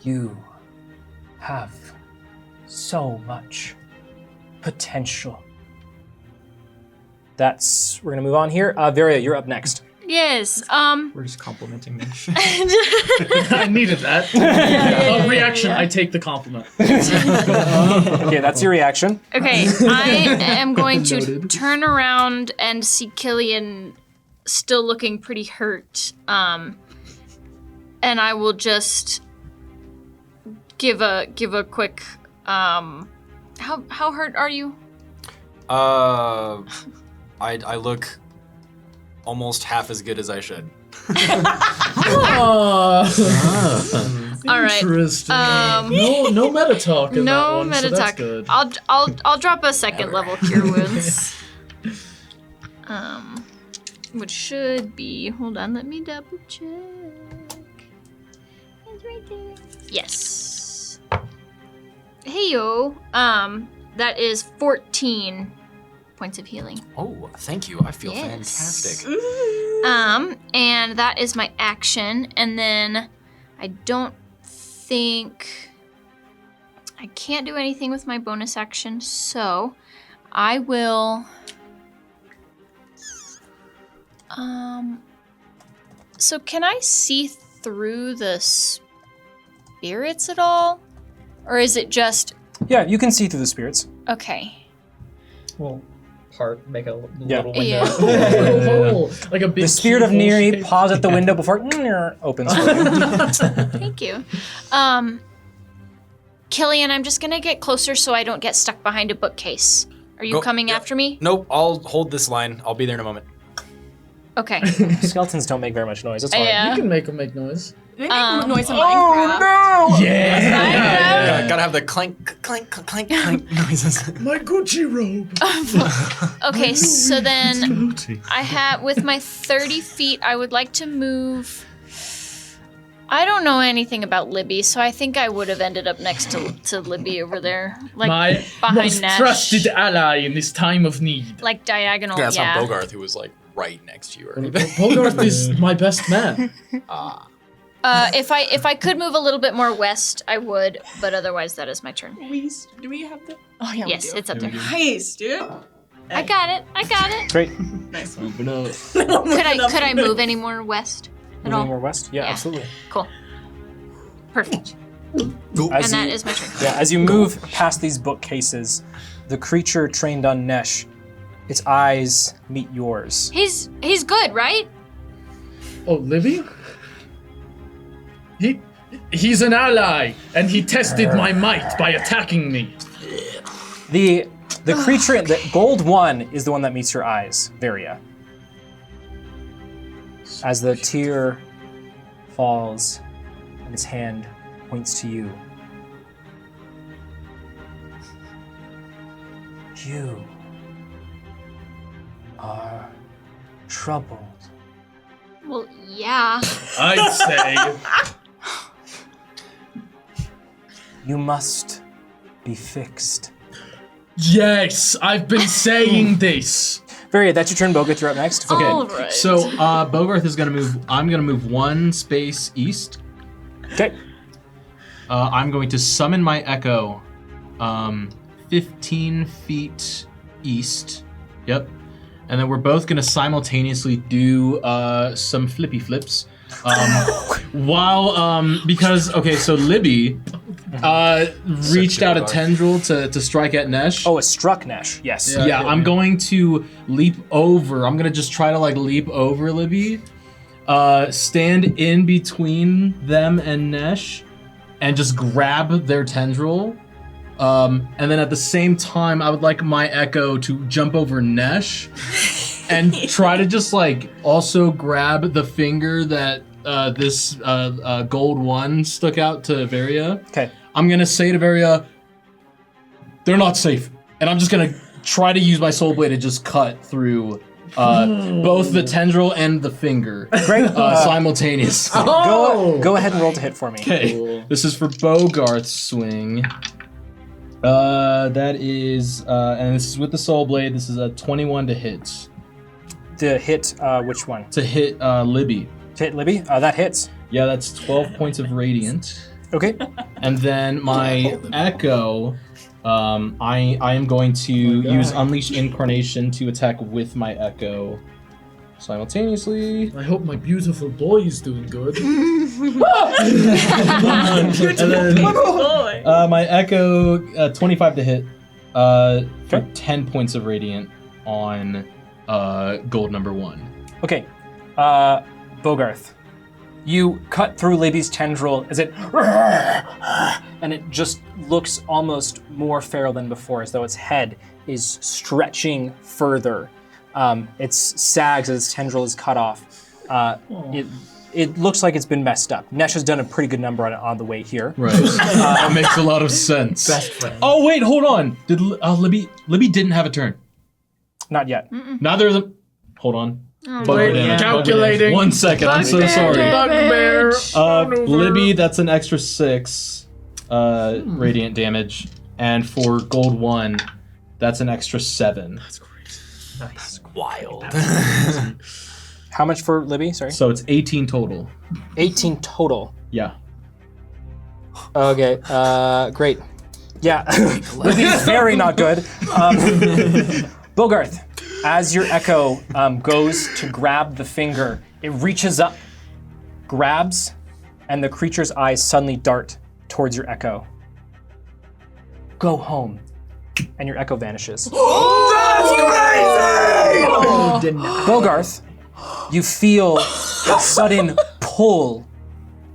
C: You have so much potential. We're gonna move on here. Varia, you're up next.
B: Yes.
A: We're just complimenting Nish.
F: I needed that. Reaction, I take the compliment.
C: Okay, that's your reaction.
B: Okay, I am going to turn around and see Killian still looking pretty hurt. And I will just give a quick how hurt are you?
D: I look almost half as good as I should.
B: All right.
F: Interesting.
B: Um,
F: no meta talk in that
B: No
F: one,
B: meta
F: so that's
B: talk.
F: good.
B: I'll drop a second
D: Never.
B: level cure wounds. Which should be, hold on, let me double check. It's right there. Yes. Hey yo. That is 14 points of healing.
D: Oh, thank you. I feel fantastic.
B: And that is my action. And then I don't think I can't do anything with my bonus action, so I will. So can I see through the spirits at all? Or is it just
C: Yeah, you can see through the spirits.
B: okay?
A: We'll make a little
C: Yeah.
A: window.
B: Yeah.
F: Oh, like a big
C: The spirit of
F: keyhole
C: Neri
F: shape.
C: paws at the window before it opens for you.
B: Thank you. Killian, I'm just gonna get closer so I don't get stuck behind a bookcase. Are you
D: Go-
B: coming
D: yeah.
B: after me?
D: Nope, I'll hold this line. I'll be there in a moment.
B: Okay.
C: Skeletons don't make very much noise. That's fine.
B: Yeah.
F: You can make them make noise.
E: They make noise in Minecraft.
F: Yeah.
D: Gotta have the clank, clank, clank, clank noises.
F: My Gucci robe.
B: Okay, so then I have, with my 30 feet, I would like to move. I don't know anything about Libby, so I think I would have ended up next to Libby over there, like
F: My
B: behind
F: most
B: Nash,
F: trusted ally in this time of need.
B: like diagonal.
D: Yeah, it's
B: yeah.
D: not Bogarth who was like right next to you or anything.
F: Bogarth is my best man.
B: If I could move a little bit more west, I would, but otherwise that is my turn.
E: Do we have the? Oh yeah,
B: Yes,
E: we do.
B: it's up there.
E: Nice, dude.
B: I got it.
C: Great.
E: Nice.
B: Could I move any more west at
C: Moving
B: all?
C: more west? Yeah,
B: Yeah.
C: absolutely.
B: Cool. Perfect.
C: As
B: And that
C: you-
B: is my turn.
C: Yeah, as you move past these bookcases, the creature trained on Nesh, its eyes meet yours.
B: He's good, right?
F: Oh, Livy? He's an ally, and he tested my might by attacking me.
C: The creature, the gold one, is the one that meets your eyes, Varia. As the tear falls and its hand points to you. You are troubled.
B: Well, yeah.
F: I'd say.
C: You must be fixed.
F: Yes, I've been saying this.
C: Varia, that's your turn. Bogarth, you're up next.
G: Okay,
B: All right.
G: so Bogarth is gonna move. I'm gonna move one space east.
C: Okay.
G: I'm going to summon my Echo, 15 feet east. Yep. And then we're both gonna simultaneously do some flippy flips. Because so Libby reached out a tendril to strike at Nesh.
C: Oh, it struck Nesh. Yes.
G: Yeah, I'm going to leap over. I'm gonna just try to leap over Libby, stand in between them and Nesh, and just grab their tendril. And then at the same time, I would like my Echo to jump over Nesh and try to just also grab the finger that this gold one stuck out to Varia.
C: Okay.
G: I'm gonna say to Varia, they're not safe. And I'm just gonna try to use my soul blade to just cut through both the tendril and the finger.
C: Great.
G: Simultaneously.
C: Go ahead and roll to hit for me.
G: Okay. This is for Bogarth's swing. That is, and this is with the soul blade. This is a 21 to hit.
C: To hit which one?
G: To hit Libby.
C: To hit Libby? That hits.
G: Yeah, that's 12 points of radiant.
C: Okay.
G: And then my Echo, I am going to use Unleash Incarnation to attack with my Echo simultaneously.
F: I hope my beautiful boy is doing good.
G: And then my Echo, 25 to hit, for 10 points of radiant on gold number 1.
C: Okay. Bogarth, you cut through Libby's tendril as it, and it just looks almost more feral than before, as though its head is stretching further. It sags as its tendril is cut off. It looks like it's been messed up. Nesh has done a pretty good number on it on the way here.
G: Right. That makes a lot of sense.
F: Best friend.
G: Oh wait, hold on. Did Libby didn't have a turn?
C: Not yet.
G: Neither of them. Hold on.
F: Wait, calculating.
G: 1 second. I'm so sorry.
F: Bugbear.
G: Libby, that's an extra 6 radiant damage, and for gold 1, that's an extra 7.
F: That's great.
D: That's wild.
C: How much for Libby? Sorry.
G: So it's 18 total.
C: 18 total.
G: Yeah.
C: Okay. Great. Yeah. Libby's very not good. Bogarth, as your Echo goes to grab the finger, it reaches up, grabs, and the creature's eyes suddenly dart towards your Echo. Go home. And your Echo vanishes. Bogarth, you feel a sudden pull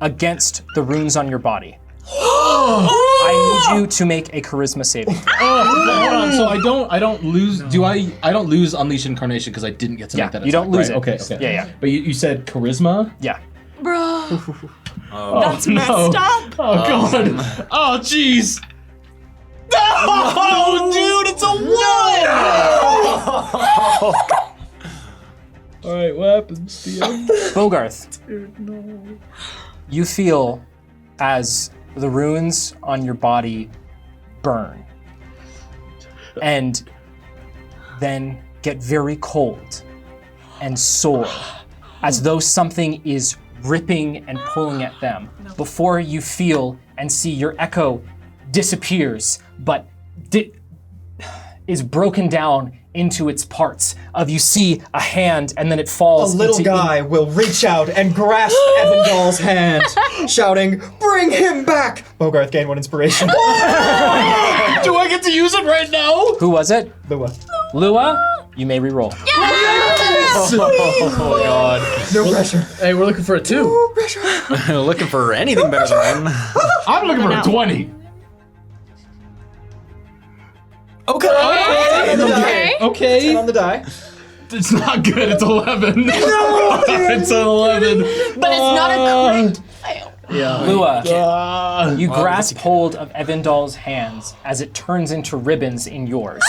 C: against the runes on your body. I need you to make a charisma saving throw.
G: Hold on. So I don't lose. No. I don't lose Unleash Incarnation because I didn't get to make that.
C: You don't lose
G: right?
C: it.
G: Okay.
C: Yeah.
G: But you said charisma.
C: Yeah.
E: Bro,
G: Oh,
E: that's messed up.
G: Oh god. Oh jeez. No, dude, it's a 1! Alright, what happens, DM?
C: Bogarth, You feel as the runes on your body burn and then get very cold and sore, as though something is ripping and pulling at them, before you feel and see your echo disappears, but is broken down into its parts. You see a hand, and then it falls.
A: A little guy will reach out and grasp Evandal's hand, shouting, "Bring him back!" Bogarth gained 1 inspiration.
G: Do I get to use it right now?
C: Who was it?
A: Lua.
C: Lua? You may re-roll.
G: Oh god.
A: No pressure.
F: Hey, we're looking for a 2.
D: Looking for anything better than 1.
G: I'm looking for a 20.
D: Okay.
G: Okay.
A: 10 on the die.
G: It's not good. It's 11. No, it's an 11.
E: But it's not a crit fail.
F: Yeah.
C: Lua, you
D: Well,
C: grasp hold of Evandal's hands as it turns into ribbons in yours.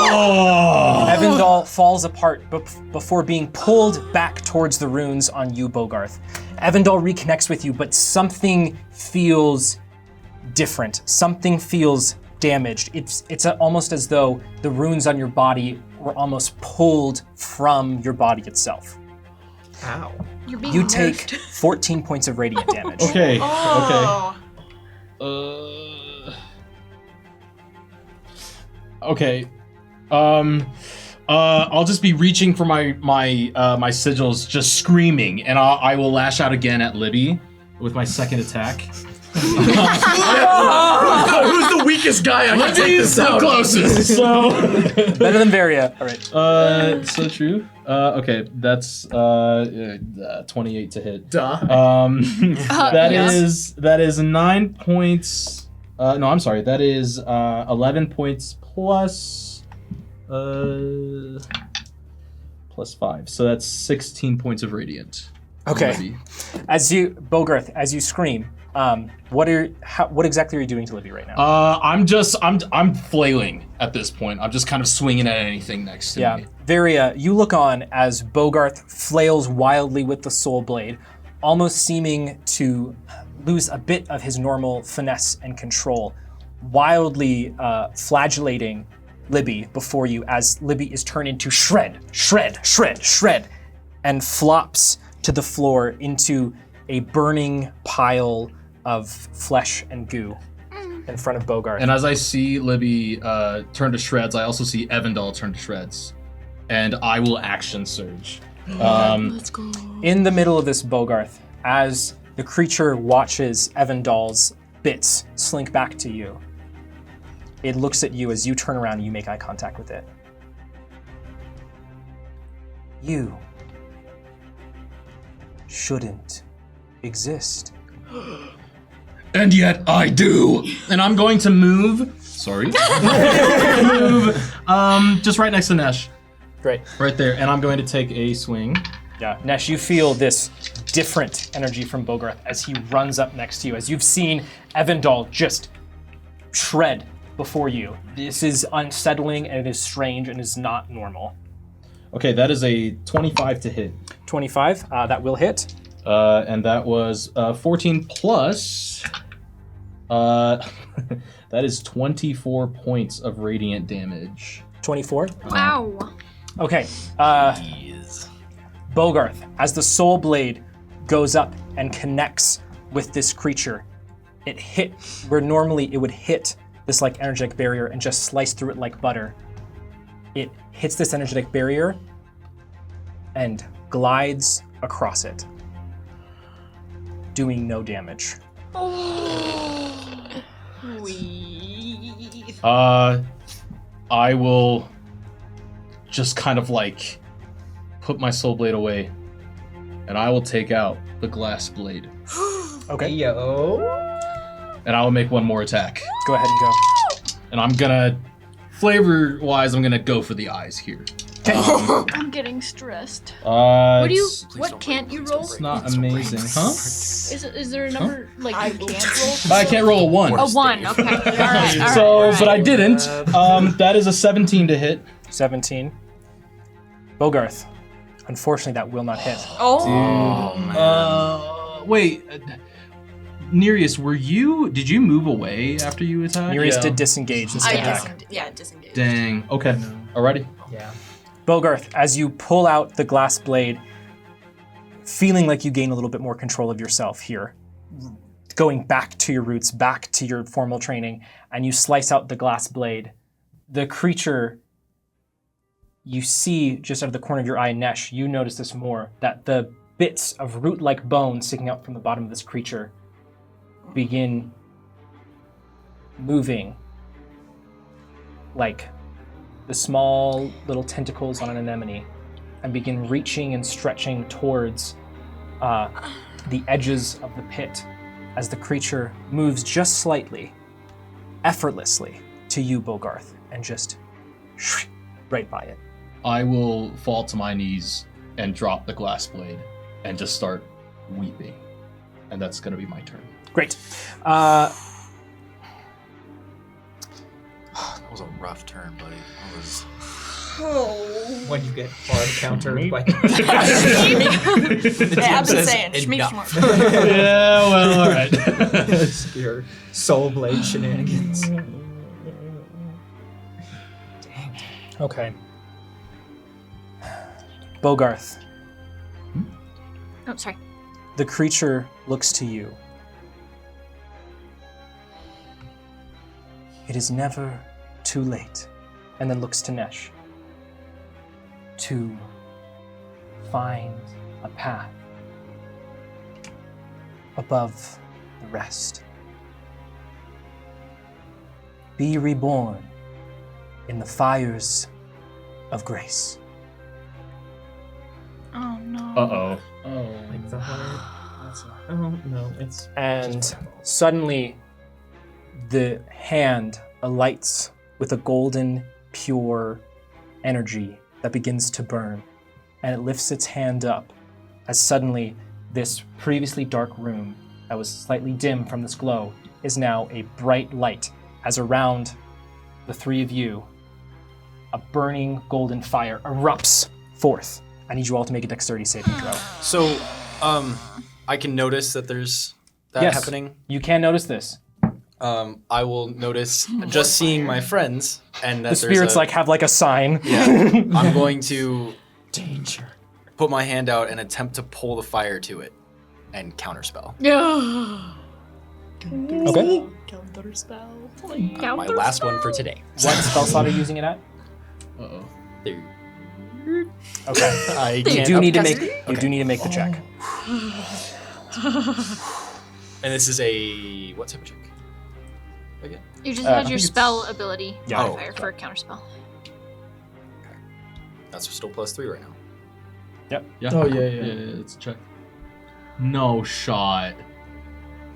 C: Evandal falls apart before being pulled back towards the runes on you, Bogarth. Evandal reconnects with you, but something feels different. Something feels damaged. It's almost as though the runes on your body were almost pulled from your body itself.
A: Ow.
B: You're being
C: You take
B: nerfed.
C: 14 points of radiant damage.
G: Okay.
E: Oh.
G: Okay. I'll just be reaching for my sigils, just screaming, and I will lash out again at Libby with my second attack.
F: Who's the weakest guy I can take
G: Libby's
F: this
G: the
F: out?
G: closest. So.
C: Better than Varia. All right.
G: So true. Okay, that's 28 to hit.
F: Duh.
G: That is 9 points. No, I'm sorry. That is 11 points plus 5. So that's 16 points of radiant.
C: Okay.
G: Libby.
C: Bogarth, as you scream, what exactly are you doing to Libby right now?
G: I'm flailing at this point. I'm just kind of swinging at anything next to me.
C: Varia, you look on as Bogarth flails wildly with the soul blade, almost seeming to lose a bit of his normal finesse and control, wildly flagellating Libby before you as Libby is turned into shred, and flops to the floor into a burning pile of flesh and goo in front of Bogarth.
G: And as I see Libby turn to shreds, I also see Evandal turn to shreds. And I will action surge.
B: Let's go.
C: In the middle of this, Bogarth, as the creature watches Evandal's bits slink back to you, it looks at you as you turn around and you make eye contact with it. You shouldn't exist.
G: And yet I do. And I'm going to move. Sorry. Just right next to Nesh.
C: Great.
G: Right there. And I'm going to take a swing.
C: Yeah, Nesh, you feel this different energy from Bogarth as he runs up next to you, as you've seen Evandal just shred before you. This is unsettling and it is strange and is not normal.
G: Okay, that is a 25 to hit.
C: 25, that will hit.
G: And that was 14 plus. That is 24 points of radiant damage.
C: 24.
B: Wow.
C: Okay. Bogarth, as the soul blade goes up and connects with this creature, it hit where normally it would hit this like energetic barrier and just slice through it like butter. It hits this energetic barrier and glides across it, doing no damage.
G: I will just kind of like put my soul blade away, and I will take out the glass blade,
C: Okay,
A: Yo.
G: and I will make one more attack.
C: go ahead and go.
G: And I'm gonna, flavor-wise, I'm gonna go for the eyes here.
B: I'm getting stressed.
G: What
B: What can't you roll?
G: It's not amazing, huh?
B: Is there a number like you can't roll?
G: I can't roll a 1.
B: A 1. Okay. All right.
G: So, but I didn't. That is a 17 to hit.
C: 17. Bogarth, unfortunately that will not hit.
E: Oh.
G: Wait, Nereus, did you move away after you attacked?
C: Nereus
F: Yeah.
C: did disengage and
E: I
C: step back.
E: disengaged.
G: Dang. Okay. Alrighty.
C: Yeah. Bogarth, as you pull out the glass blade, feeling like you gain a little bit more control of yourself here, going back to your roots, back to your formal training, and you slice out the glass blade, the creature, you see just out of the corner of your eye, Nesh, you notice this more, that the bits of root-like bone sticking out from the bottom of this creature begin moving like the small little tentacles on an anemone and begin reaching and stretching towards the edges of the pit as the creature moves just slightly, effortlessly, to you, Bogarth, and just right by it.
G: I will fall to my knees and drop the glass blade and just start weeping. And that's going to be my turn.
C: Great.
D: That was a rough turn, buddy. That was...
A: When you get hard countered by...
E: I've been saying, Schmeep
D: enough.
E: Schmorp.
G: Yeah, well, alright.
A: your soul blade shenanigans.
C: Okay. Bogarth,
B: Oh, sorry.
C: the creature looks to you. It is never too late. And then looks to Nesh. To find a path above the rest. Be reborn in the fires of grace.
B: Oh no.
G: Uh-oh.
F: Oh.
A: Like the heart. That's not... Oh, no, it's...
C: And suddenly, the hand alights with a golden, pure energy that begins to burn. And it lifts its hand up as suddenly this previously dark room that was slightly dim from this glow is now a bright light as around the three of you, a burning golden fire erupts forth. I need you all to make a dexterity saving throw.
D: So, I can notice that there's that
C: Yes.
D: happening.
C: You can notice this.
D: I will notice just seeing my friends and that
C: The spirits have like a sign.
D: Yeah. I'm going to
A: Danger.
D: put my hand out and attempt to pull the fire to it and counterspell.
C: Okay.
D: My last one for today.
C: What spell slot are you using it at?
G: Uh-oh.
D: There.
C: Okay.
D: I
C: You
D: can't
C: do need to
D: upcast
C: make
D: it?
C: you do need to make the check.
D: And this is a what type of check? Again?
B: You just
C: I
B: had
C: think
B: your
C: it's-
B: spell ability
C: Yeah.
B: modifier for a counterspell.
D: That's still +3 right now.
G: Yeah.
F: Oh, yeah.
G: It's a check. No shot.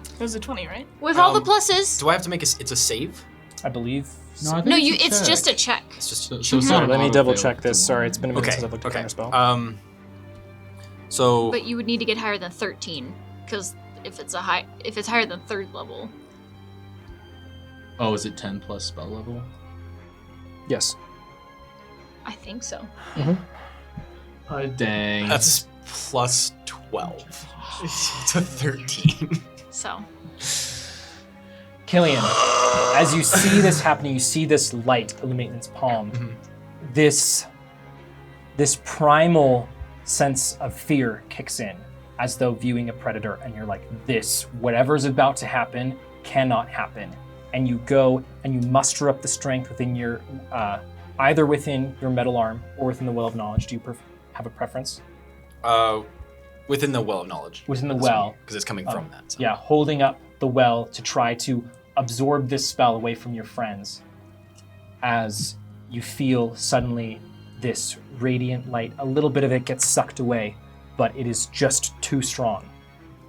E: It was a 20, right?
B: With all the pluses.
D: Do I have to make it's a save?
C: I believe.
G: No, I think
B: No,
G: it's a
B: it's
G: check.
B: just a check.
D: It's just
G: So it's not an
C: Let me
G: auto
C: double
G: fail,
C: check this.
G: it's a
C: Sorry,
G: one.
C: it's been a minute
D: okay.
C: since I've looked at
D: Okay.
C: counterspell.
D: So
B: But you would need to get higher than 13, because if it's higher than 3rd level.
G: Oh, is it 10 plus spell level?
C: Yes.
B: I think so.
G: Dang.
D: that's +12 to 13.
B: So.
C: Killian, as you see this happening, you see this light illuminate its palm. This primal sense of fear kicks in, as though viewing a predator, and you're like, this, whatever's about to happen, cannot happen. And you go and you muster up the strength within your, either within your metal arm or within the well of knowledge. Do you have a preference?
D: Within the well of knowledge.
C: Within the well.
D: Because it's coming from that. So.
C: Yeah, holding up the well to try to absorb this spell away from your friends as you feel suddenly this radiant light, a little bit of it gets sucked away, but it is just too strong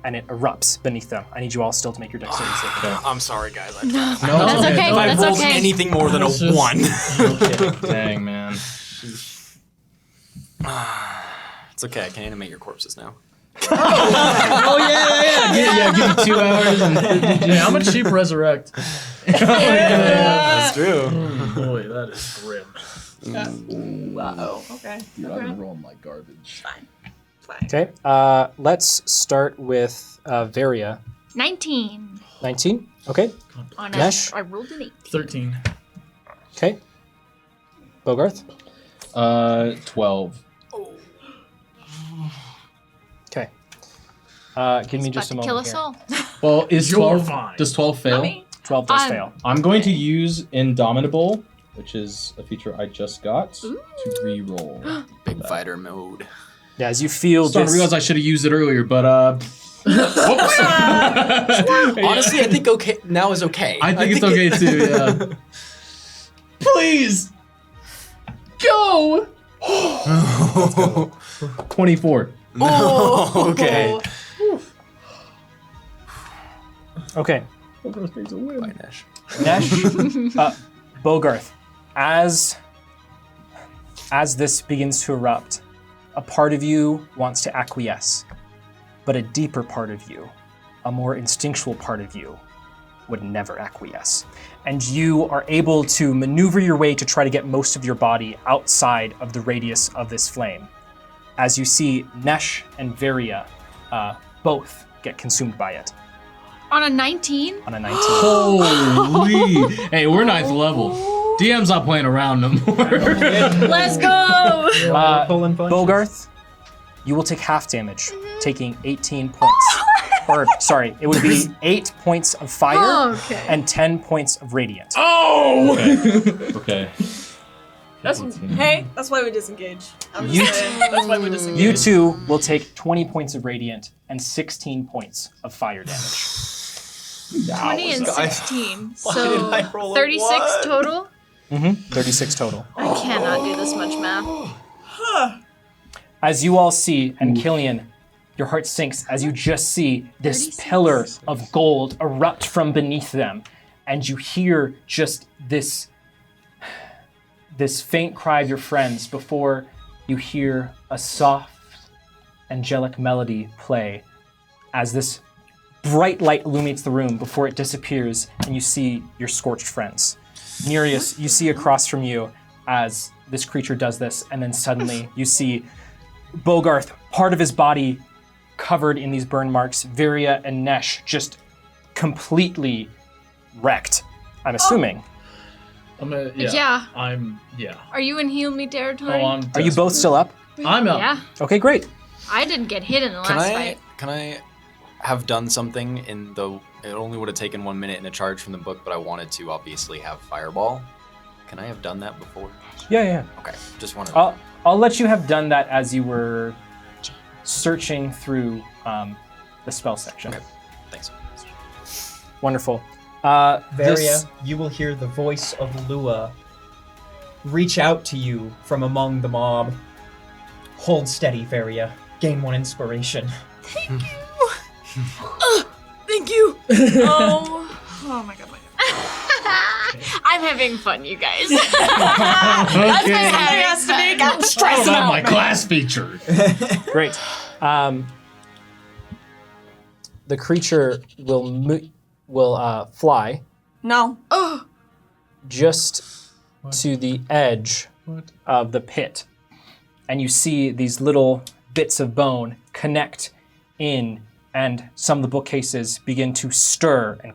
C: and it erupts beneath them. I need you all still to make your dexterity saving throw.
D: I'm sorry, guys.
B: That's okay.
D: If I
B: That's
D: rolled
B: okay.
D: anything more than a
F: It's just-
D: 1.
G: Dang, man.
D: It's okay. I can animate your corpses now.
F: Yeah, give me 2 hours. And, yeah, I'm a cheap resurrect.
D: That's true.
F: Oh, boy, that is grim.
E: Uh-oh. Okay.
G: Dude, I've been rolling like garbage.
E: Fine.
C: Okay. Let's start with Varia.
B: 19.
C: 19. Okay.
B: On
C: Nash?
B: I rolled an 8.
F: 13.
C: Okay. Bogarth.
G: 12.
C: Okay. Give me just a
B: About to kill
C: moment
B: us
C: here.
B: all.
G: Well, is
F: You're
G: 12?
F: fine.
G: Does 12 fail?
C: 12 does
B: I'm-
C: fail.
G: I'm going to use Indomitable, which is a feature I just got, to re-roll.
D: Big fighter mode.
C: Yeah, as you feel
G: Starting to
C: this.
G: realize I should have used it earlier, but
D: Honestly, I think okay now is okay.
G: I think it's okay too. Yeah. Please go. 24.
D: Okay.
C: Okay.
D: Bye, Nash.
C: Nesh, Bogarth, as this begins to erupt, a part of you wants to acquiesce, but a deeper part of you, a more instinctual part of you, would never acquiesce. And you are able to maneuver your way to try to get most of your body outside of the radius of this flame. As you see Nesh and Varia both get consumed by it
B: On a 19?
C: on a 19.
G: Holy! Hey, we're ninth level. DM's not playing around no more.
B: Let's go!
A: Pulling punches.
C: Bogarth, you will take half damage, taking 18 points. Or, sorry, it would be 8 points of fire
B: Okay.
C: and 10 points of radiant.
G: Okay.
E: That's why we disengage. I'm
C: You-
E: just saying. That's why we disengage.
C: You two will take 20 points of radiant and 16 points of fire damage.
B: 20 and
D: Guys,
B: 16.
D: why did I
B: So
D: roll a
B: 36
D: one?
B: total?
C: 36 total.
B: I cannot do this much math.
C: As you all see, and Killian, your heart sinks as you just see this
B: 36.
C: pillar of gold erupt from beneath them, and you hear just this faint cry of your friends before you hear a soft, angelic melody play as this bright light illuminates the room before it disappears, and you see your scorched friends. Nereus, you see across from you as this creature does this, and then suddenly you see Bogarth, part of his body covered in these burn marks, Viria and Nesh just completely wrecked, I'm assuming.
B: Yeah.
F: Yeah.
B: Are you in heal me territory?
C: Are you both still up?
F: I'm up.
B: Yeah.
C: Okay, great.
B: I didn't get hit in the last fight.
D: Can I have done something in the? It only would have taken 1 minute in a charge from the book, but I wanted to obviously have fireball. Can I have done that before?
C: Yeah.
D: Okay, just wanted.
C: I'll let you have done that as you were searching through the spell section.
D: Okay, thanks.
C: Wonderful.
A: Varia, you will hear the voice of Lua reach out to you from among the mob. Hold steady, Varia. Gain 1 inspiration.
E: Thank you. Oh my god.
B: I'm having fun, you guys.
E: That's my has to make. I'm stressing out.
G: my class feature.
C: Great. The creature will fly
E: No.
C: just to the edge of the pit, and you see these little bits of bone connect in, and some of the bookcases begin to stir and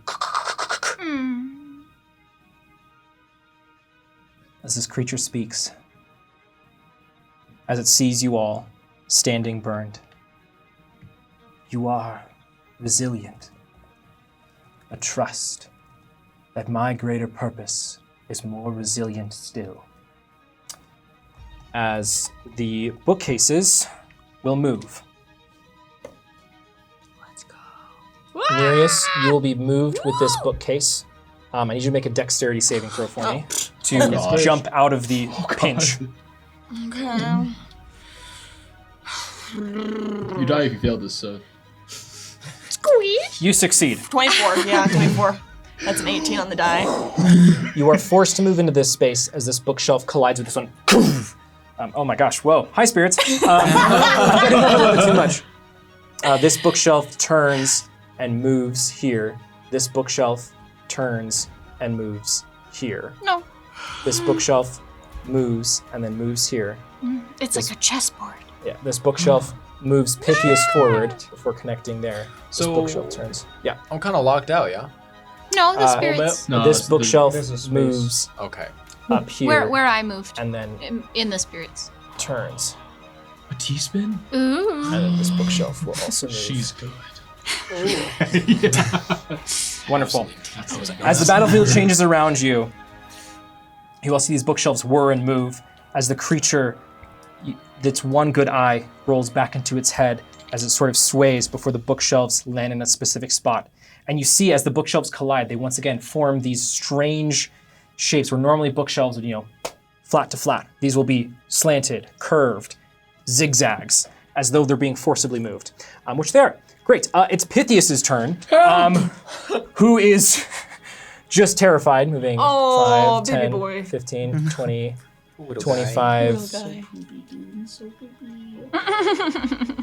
C: as this creature speaks, as it sees you all standing burned. You are resilient. A trust that my greater purpose is more resilient still. As the bookcases will move.
E: Let's go.
C: Nereus, you will be moved with this bookcase. I need you to make a dexterity saving throw for me to jump out of the pinch.
E: Okay.
G: You die if you fail this, so.
B: Squeeze.
C: You succeed.
E: 24. Yeah, 24. That's an 18 on the die.
C: You are forced to move into this space as this bookshelf collides with this one. Oh my gosh, whoa. Hi, spirits. A little bit too much. This bookshelf turns and moves here. This bookshelf turns and moves here.
B: No.
C: This bookshelf moves and then moves here.
B: It's like a chessboard.
C: Yeah, this bookshelf moves Pythias forward before connecting there. This
D: So-
C: bookshelf turns. Yeah.
D: I'm kind of locked out, yeah?
B: No, the spirits.
G: No,
C: this
G: it's-
C: bookshelf
A: there's a space.
C: moves
D: Okay.
C: up here
B: Where I moved
C: and then
B: in the spirits.
C: turns.
F: A teaspoon?
B: Ooh.
C: And then this bookshelf will also move.
F: She's good.
C: Wonderful. As the battlefield changes around you, you all see these bookshelves whir and move as the creature, its one good eye, rolls back into its head as it sort of sways before the bookshelves land in a specific spot. And you see as the bookshelves collide, they once again form these strange shapes where normally bookshelves would, flat to flat. These will be slanted, curved, zigzags, as though they're being forcibly moved, which they are. Great. It's Pythias' turn, who is just terrified, moving
E: Oh,
C: 5,
E: baby
C: 10,
E: boy.
C: 15, 20,
D: Little
C: 25,
D: guy.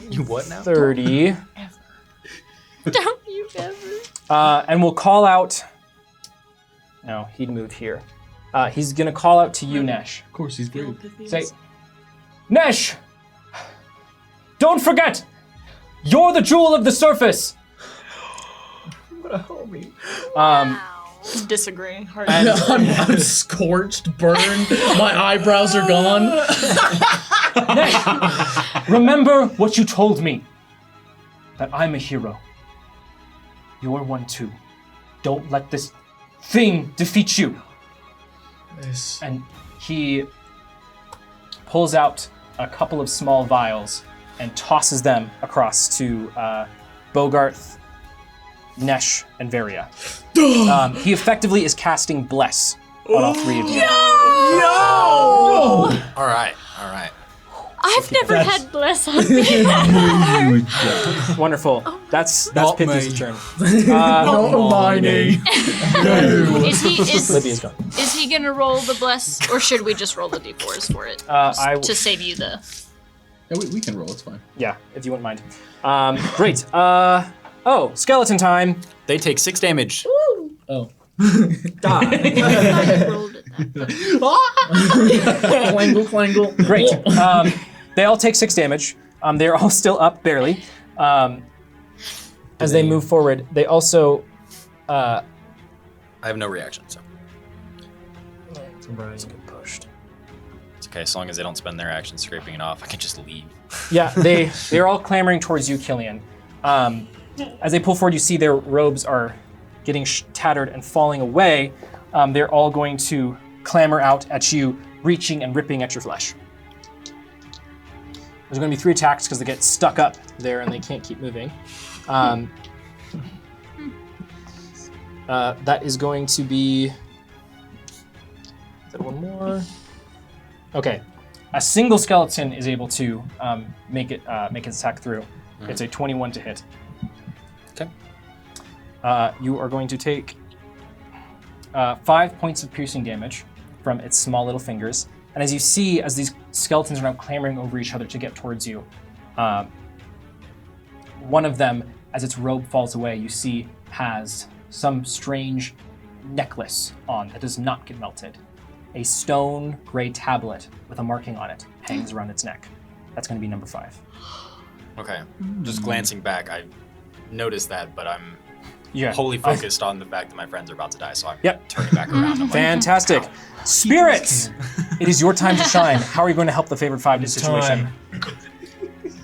D: You what now?
C: 30.
B: Don't you ever.
C: And we'll call out. No, he'd move here. He's going to call out to you, Nesh.
F: Of course, he's great.
C: Say, Nesh! Don't forget! You're the jewel of the surface!
E: Disagree. Hard.
F: I'm scorched, burned. My eyebrows are gone.
C: Nesh, remember what you told me. That I'm a hero. You're one too. Don't let this thing defeat you.
F: Nice.
C: And he pulls out a couple of small vials and tosses them across to Bogarth, Nesh, and Varia. He effectively is casting Bless on all three of you.
D: All right, all right.
B: I've never had bless on me.
C: Wonderful. That's
D: Not
C: Pythias'
D: me.
C: turn.
F: No, my name.
C: Lydia's gone.
B: Is he gonna roll the bless, or should we just roll the d4s for it to save you the?
G: Yeah, we can roll. It's fine.
C: Yeah, if you wouldn't mind. Great. Skeleton time.
D: They take 6 damage.
F: Oh.
B: I rolled it that.
F: Clangle, clangle.
C: Great. They all take 6 damage. They're all still up, barely. As they move forward, they also...
D: I have no reaction, so
C: Right. Get pushed.
D: it's okay. As long as they don't spend their action scraping it off, I can just leave.
C: Yeah, they're all clamoring towards you, Killian. As they pull forward, you see their robes are getting tattered and falling away. They're all going to clamor out at you, reaching and ripping at your flesh. There's going to be 3 attacks because they get stuck up there and they can't keep moving. That is going to be... Is that one more? Okay. A single skeleton is able to make its attack through. It's a 21 to hit.
D: Okay.
C: You are going to take 5 points of piercing damage from its small little fingers. And as you see, as these skeletons are now clambering over each other to get towards you, one of them, as its robe falls away, you see has some strange necklace on that does not get melted. A stone gray tablet with a marking on it hangs around its neck. That's going to be number 5.
D: Okay. Just glancing back, I noticed that, but I'm
C: Yeah.
D: wholly focused on the fact that my friends are about to die, so I'm
C: Yep.
D: turning back around. I'm like,
C: Fantastic. Spirits! It is your time to shine. How are you going to help the favored 5 in this situation?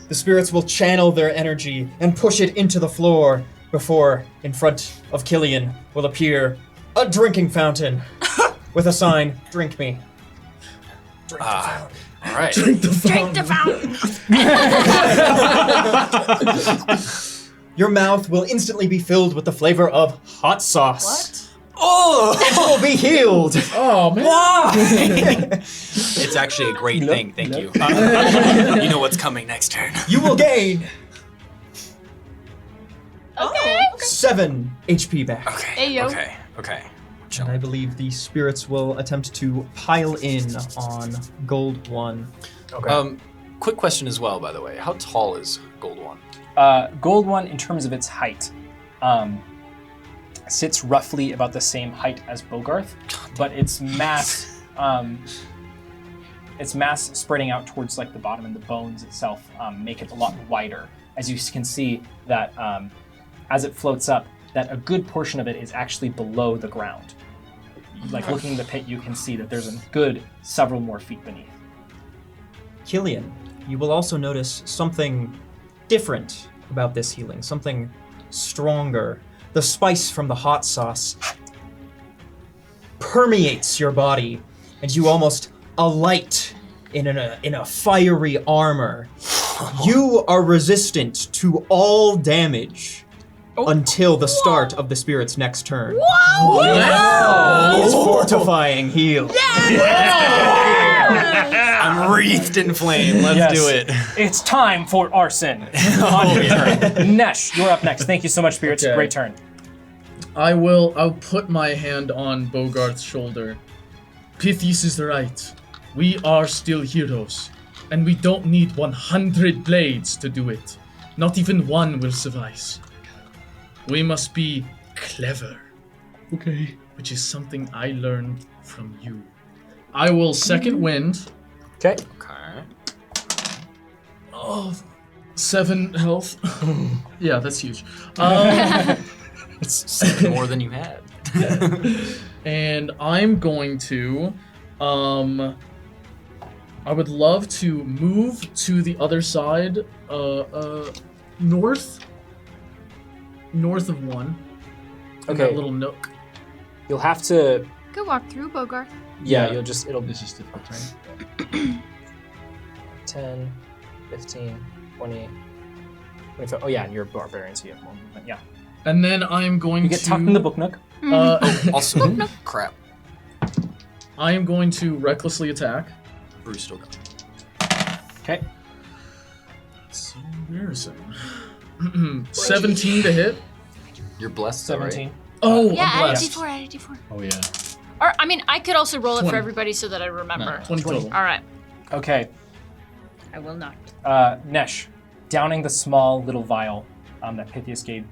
A: The spirits will channel their energy and push it into the floor before, in front of Killian, will appear a drinking fountain with a sign, "Drink me."
D: all right.
B: Drink the fountain.
A: Your mouth will instantly be filled with the flavor of hot sauce.
E: What?
A: Oh! It will be healed.
F: Oh, man.
D: It's actually a great thing, thank you. You know what's coming next turn.
A: You will gain
B: Okay.
A: 7 HP back.
B: Hey yo.
D: Okay.
A: And I believe the spirits will attempt to pile in on Gold 1.
D: Quick question as well, by the way. How tall is Gold One?
C: Gold One, in terms of its height, sits roughly about the same height as Bogarth, but its mass its mass spreading out towards like the bottom, and the bones itself make it a lot wider. As you can see that as it floats up, that a good portion of it is actually below the ground. Like looking in the pit, you can see that there's a good several more feet beneath.
A: Killian, you will also notice something different about this healing, something stronger. The spice from the hot sauce permeates your body, and you almost alight in a fiery armor. You are resistant to all damage until the start of the spirit's next turn. It's fortifying heal.
D: I'm wreathed in flame. Let's do it.
C: It's time for arson. On your turn. Nesh, you're up next. Thank you so much, Spirits.
F: Okay.
C: Great turn.
F: I'll put my hand on Bogart's shoulder. Pythias is right. We are still heroes, and we don't need 100 blades to do it. Not even one will suffice. We must be clever.
G: Okay.
F: Which is something I learned from you. I will second wind.
C: Okay.
D: Okay.
F: Oh, 7 health. Yeah, that's huge.
D: It's 7 more than you had.
F: And I'm going to, I would love to move to the other side, north of 1. In
C: Okay.
F: that little nook.
C: You'll have to.
B: Go walk through, Bogart.
C: Yeah,
F: Yeah.
C: it'll
G: This is difficult, right?
C: 10, 15, 20, 25. Oh yeah, and you're a barbarian, so you have more movement. Yeah.
F: And then I'm going
C: You get
F: to.
C: tucked in the book nook.
D: Also, crap.
F: I am going to recklessly attack.
D: Bruce still got it.
C: Okay.
F: So embarrassing. 17 to hit.
D: You're blessed, though, right?
C: 17.
F: Oh,
B: Yeah,
F: I'm
B: add a
F: blessed.
B: d4, add a d4.
G: Oh yeah.
B: Or, I mean, I could also roll it
F: 20.
B: for everybody so that I remember.
F: 20 total.
B: All right.
C: Okay.
B: I will not.
C: Nesh, downing the small little vial that Pythias gave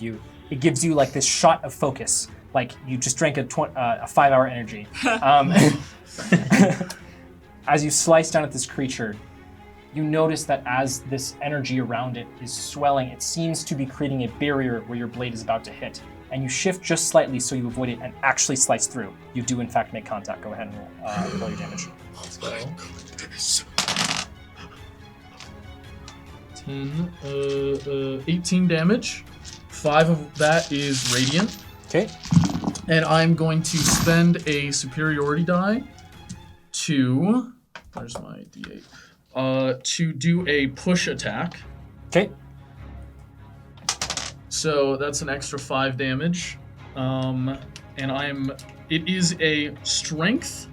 C: you, it gives you like this shot of focus, like you just drank a 5-hour energy. As you slice down at this creature, you notice that as this energy around it is swelling, it seems to be creating a barrier where your blade is about to hit. And you shift just slightly so you avoid it and actually slice through. You do in fact make contact. Go ahead and roll your damage.
F: Let's go. 10, 18 damage. 5 of that is radiant.
C: Okay.
F: And I'm going to spend a superiority die to. Where's my d8? To do a push attack.
C: Okay.
F: So that's an extra 5 damage. And it is a strength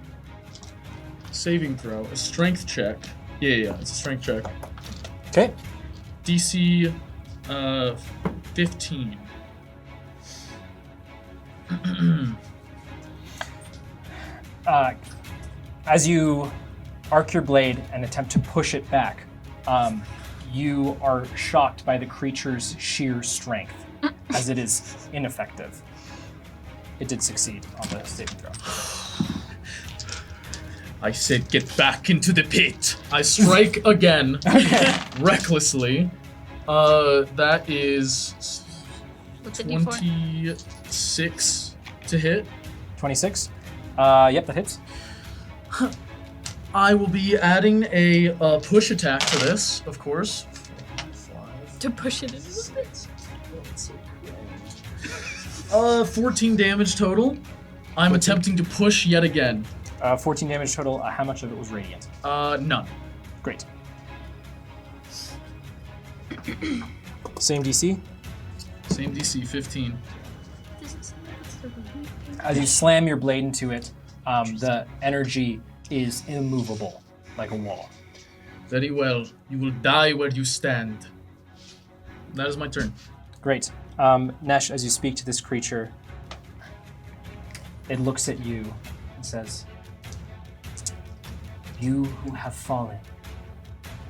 F: saving throw, a strength check. Yeah, it's a strength check.
C: Okay.
F: DC 15.
C: As you arc your blade and attempt to push it back, you are shocked by the creature's sheer strength, as it is ineffective. It did succeed on the saving throw.
F: I said get back into the pit. I strike again, recklessly. That is
B: What's a d4?
F: 26 to hit.
C: 26? Yep, that hits.
F: I will be adding a push attack to this, of course.
B: To push it into the pit.
F: 14 damage total. I'm attempting to push yet again.
C: 14 damage total. How much of it was radiant?
F: None.
C: Great. Same DC.
F: Same DC, 15.
C: As you slam your blade into it, the energy is immovable, like a wall.
F: Very well. You will die where you stand. That is my turn.
C: Great. Nesh, as you speak to this creature, it looks at you and says, "You who have fallen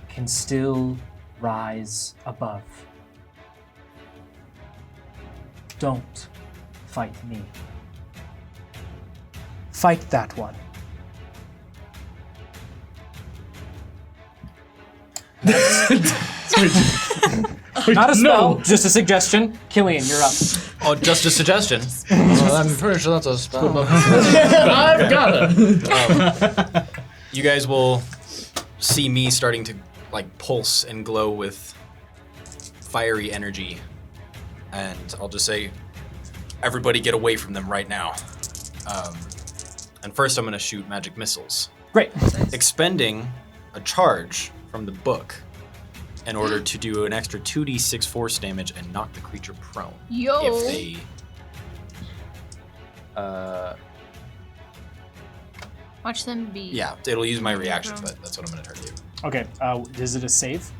C: can still rise above. Don't fight me. Fight that one." Not a spell, just a suggestion. Killian, you're up.
D: Oh, just a suggestion. Well, I'm pretty sure that's a spell.
F: I've got it.
D: You guys will see me starting to like pulse and glow with fiery energy, and I'll just say, everybody get away from them right now. And first I'm gonna shoot magic missiles,
C: Great.
D: expending a charge from the book in order to do an extra 2d6 force damage and knock the creature prone.
B: Yo.
D: If they
B: Watch them be.
D: yeah, it'll use my reaction, but that's what I'm gonna try to do.
C: Okay, is it a save?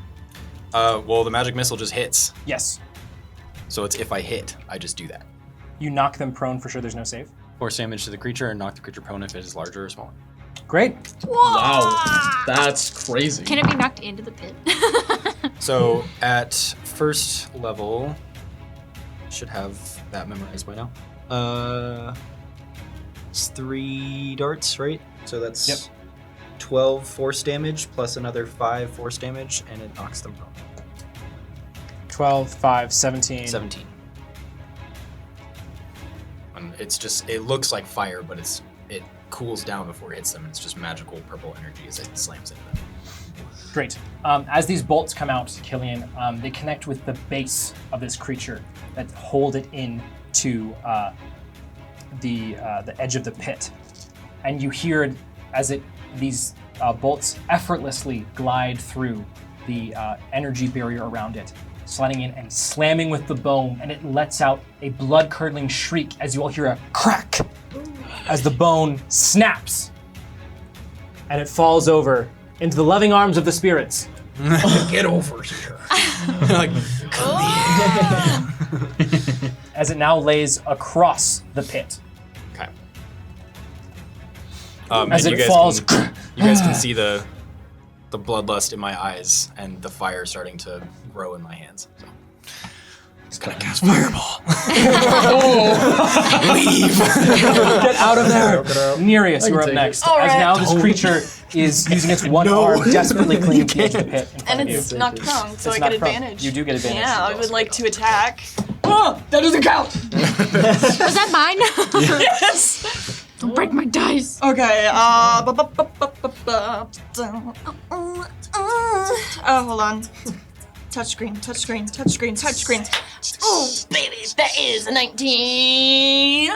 D: Well, the magic missile just hits,
C: Yes.
D: so it's if I hit, I just do that.
C: You knock them prone for sure, there's no save.
D: Force damage to the creature and knock the creature prone if it is larger or smaller.
C: Great.
F: Wow, that's crazy.
B: Can it be knocked into the pit?
D: So at first level, should have that memorized by now. It's 3 darts, right? So that's
C: Yep.
D: 12 force damage plus another 5 force damage, and it knocks them prone.
C: 12, 5, 17.
D: 17. And it's just, it looks like fire, but it cools down before it hits them. It's just magical purple energy as it slams into them.
C: Great. As these bolts come out, Killian, they connect with the base of this creature that hold it in to the edge of the pit, and you hear it as these bolts effortlessly glide through the energy barrier around it, sliding in and slamming with the bone, and it lets out a blood-curdling shriek as you all hear a crack as the bone snaps, and it falls over into the loving arms of the spirits.
F: Get over here.
D: Like,
C: As it now lays across the pit.
D: okay.
C: As
D: and
C: it falls,
D: you guys can see the bloodlust in my eyes and the fire starting to grow in my hands. So. He's gonna cast fireball. Leave.
C: get out of there. Nereus, you're up
F: take
C: next.
E: All
C: As
E: right.
C: now this creature is using its one arm, desperately clinging to the edge of the pit in front
E: And
C: of you.
E: it's knocked prone, so
C: It's
E: I
C: not
E: get
C: prone.
E: advantage.
C: You do get advantage.
E: Yeah, I would like to attack. Oh, that doesn't count.
B: Was that mine?
E: Yes.
B: Don't break my dice.
E: Okay. Hold on. Touchscreen. Oh, baby, that is a 19.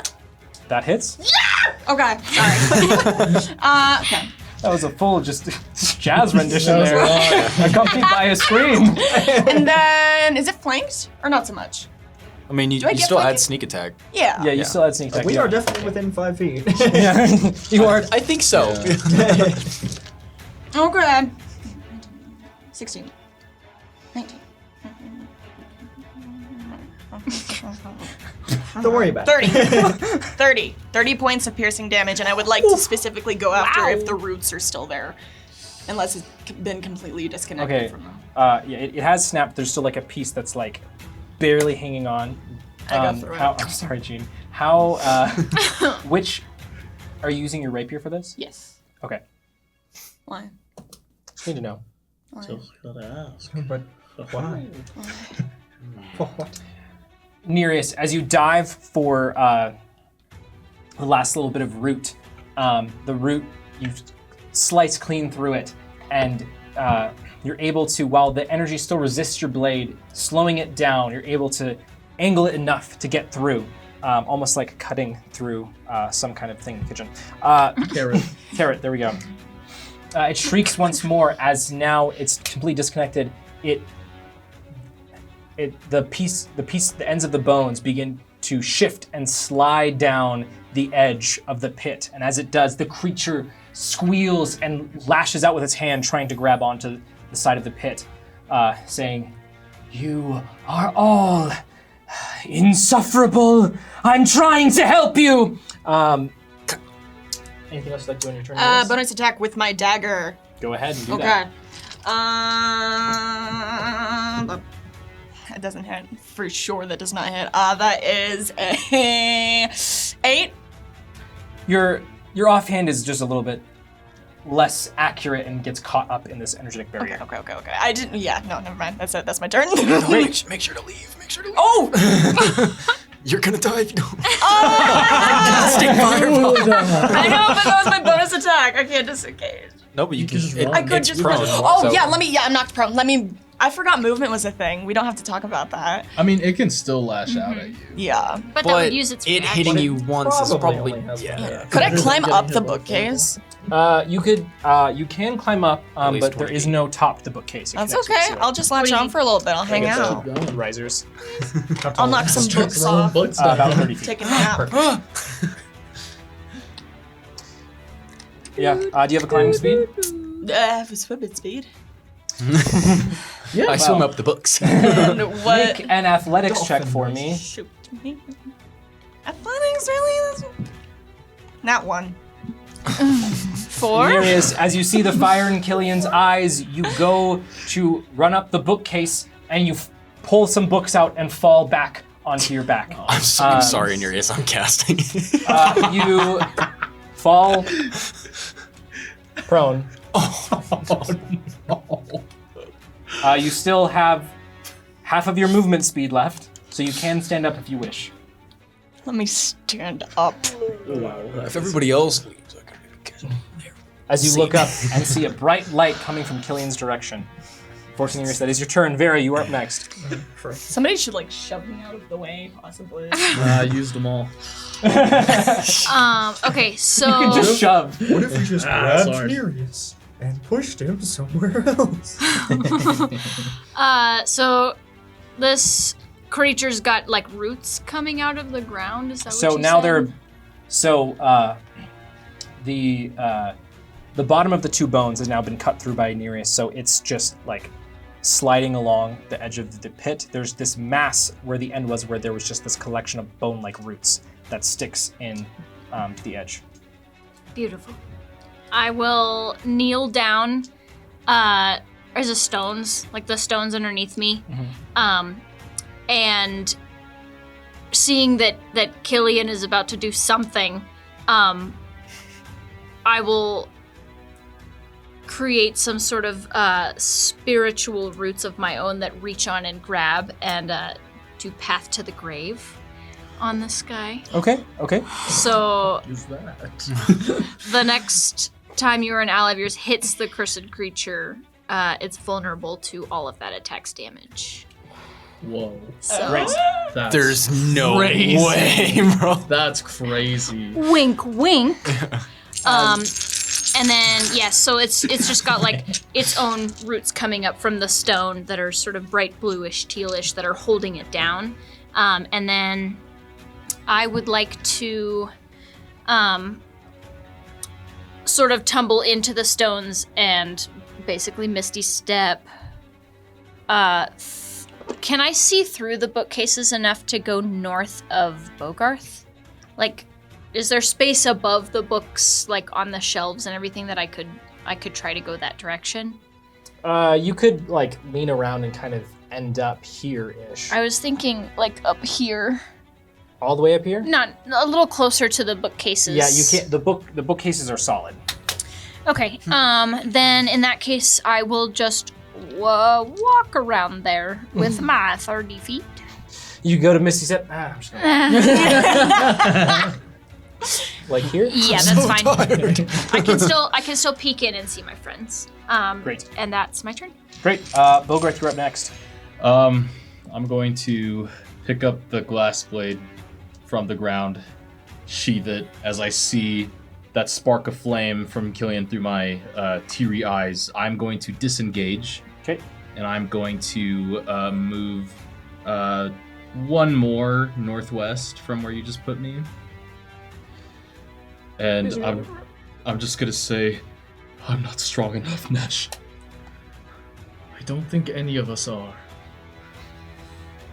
C: That hits.
E: Okay, sorry. Okay.
C: That was a full just jazz rendition
F: That was
C: there,
F: a lot.
C: accompanied by a scream.
E: And then, is it flanked or not so much?
D: I mean, you
E: Do I get
D: still add
E: flanking?
D: sneak attack.
E: Yeah.
C: Yeah, you still had sneak attack.
A: We
C: yeah.
A: are definitely within 5 feet.
C: Yeah, you are.
D: I think so.
E: Okay. 16. 19.
A: Don't worry about it.
E: 30. 30 points of piercing damage, and I would like to specifically go after if the roots are still there. Unless it's been completely disconnected
C: Okay.
E: from them.
C: Yeah, it has snapped. There's still like a piece that's like barely hanging on.
E: I got through it.
C: I'm sorry, Gene. How? Which? Are you using your rapier for this?
E: Yes.
C: Okay.
E: Why?
C: Just need to know.
F: Just gotta ask.
C: But
A: Why?
C: Nereus, as you dive for the last little bit of root, the root, you slice clean through it, and you're able to, while the energy still resists your blade, slowing it down, you're able to angle it enough to get through, almost like cutting through some kind of thing in the kitchen.
F: Carrot.
C: Carrot, there we go. It shrieks once more as now it's completely disconnected. The ends of the bones begin to shift and slide down the edge of the pit. And as it does, the creature squeals and lashes out with its hand, trying to grab onto the side of the pit, saying, "You are all insufferable. I'm trying to help you." Anything else you'd like to do on your turn? Nereus?
E: Bonus attack with my dagger.
C: Go ahead and do that.
E: Okay. It doesn't hit. For sure that does not hit. That is a 8.
C: Your offhand is just a little bit less accurate and gets caught up in this energetic barrier.
E: Okay. I didn't. Yeah, no, never mind. That's it. That's my turn.
D: Make sure to leave. Make sure to leave.
E: Oh!
D: You're gonna die if you don't.
E: I know, but that was my bonus attack. I can't disengage.
D: No, but you can.
F: just run.
E: I could
D: it's
E: just.
D: prone,
E: Oh
D: so-
E: yeah, I'm knocked prone. I forgot movement was a thing. We don't have to talk about that.
G: I mean, it can still lash out at you.
E: Yeah.
B: But that would use its
D: it
B: reaction.
D: hitting you once is probably
A: only has one attack.
E: Could I climb
F: Getting
E: up
F: hit
E: the
F: by
E: bookcase?
C: You can climb up,
D: least
C: but there
D: 20
C: is
D: feet.
C: no top to the bookcase. It
E: That's
C: connects you
E: okay.
C: to
E: I'll just latch on for a little bit. I'll hang
C: guess so.
E: out.
F: Keep going.
C: risers.
E: I'll knock some
F: Start
E: books
F: throwing
E: off.
F: books
C: About
F: down.
C: 30 feet.
E: Take a nap.
C: Yeah. Do you have a climbing speed?
E: I have a swimming speed.
F: Yeah,
D: I swim up the books.
E: And what?
C: Make an athletics check for me.
E: Shoot me. Athletics, really? Not one.
B: 4?
C: Nereus, as you see the fire in Killian's eyes, you go to run up the bookcase and you pull some books out and fall back onto your back.
D: I'm sorry, Nereus. I'm casting.
C: You fall prone. You still have half of your movement speed left, so you can stand up if you wish.
E: Let me stand up.
D: If everybody else leaves, I can.
C: As you look up and see a bright light coming from Killian's direction. Fortunately, Nereus, that is your turn. Vera, you are up next.
E: Somebody should like shove me out of the way, possibly.
F: I used them all.
B: Okay, so
C: Just shove.
A: What if we just
F: grabbed sorry.
A: Nereus and pushed him somewhere else?
B: so this creature's got like roots coming out of the ground. Is that what
C: So
B: you
C: now
B: said?
C: they're the bottom of the two bones has now been cut through by Nereus, so it's just like sliding along the edge of the pit. There's this mass where the end was, where there was just this collection of bone-like roots that sticks in the edge.
B: Beautiful. I will kneel down. There's the stones, like the stones underneath me. And seeing that Killian is about to do something, I will create some sort of spiritual roots of my own that reach on and grab and do Path to the Grave on this guy.
C: Okay.
B: So
F: Is that?
B: the next time you're an ally of yours hits the cursed creature, it's vulnerable to all of that attack's damage.
F: Whoa.
B: So
C: Great.
F: That's
D: There's no
F: crazy.
D: way, bro.
F: That's crazy.
B: wink, wink. And then so it's just got like its own roots coming up from the stone that are sort of bright bluish, tealish that are holding it down. And then I would like to sort of tumble into the stones and basically Misty Step. Can I see through the bookcases enough to go north of Bogarth? Like, is there space above the books, like on the shelves and everything, that I could try to go that direction?
C: You could like lean around and kind of end up here-ish.
B: I was thinking like up here,
C: All the way up here?
B: not a little closer to the bookcases.
C: Yeah, you can't. The bookcases are solid.
B: Okay. Then in that case, I will just walk around there with my 30 feet.
C: You go to Misty Step. I'm just gonna like here.
B: Yeah, that's fine. I can still peek in and see my friends.
C: Great.
B: And that's my turn.
C: Great. Bogarth, you're up next.
G: I'm going to pick up the glass blade from the ground, sheath it as I see that spark of flame from Killian through my teary eyes. I'm going to disengage.
C: Okay.
G: And I'm going to move one more northwest from where you just put me. And I'm just gonna say, I'm not strong enough, Nesh.
F: I don't think any of us are.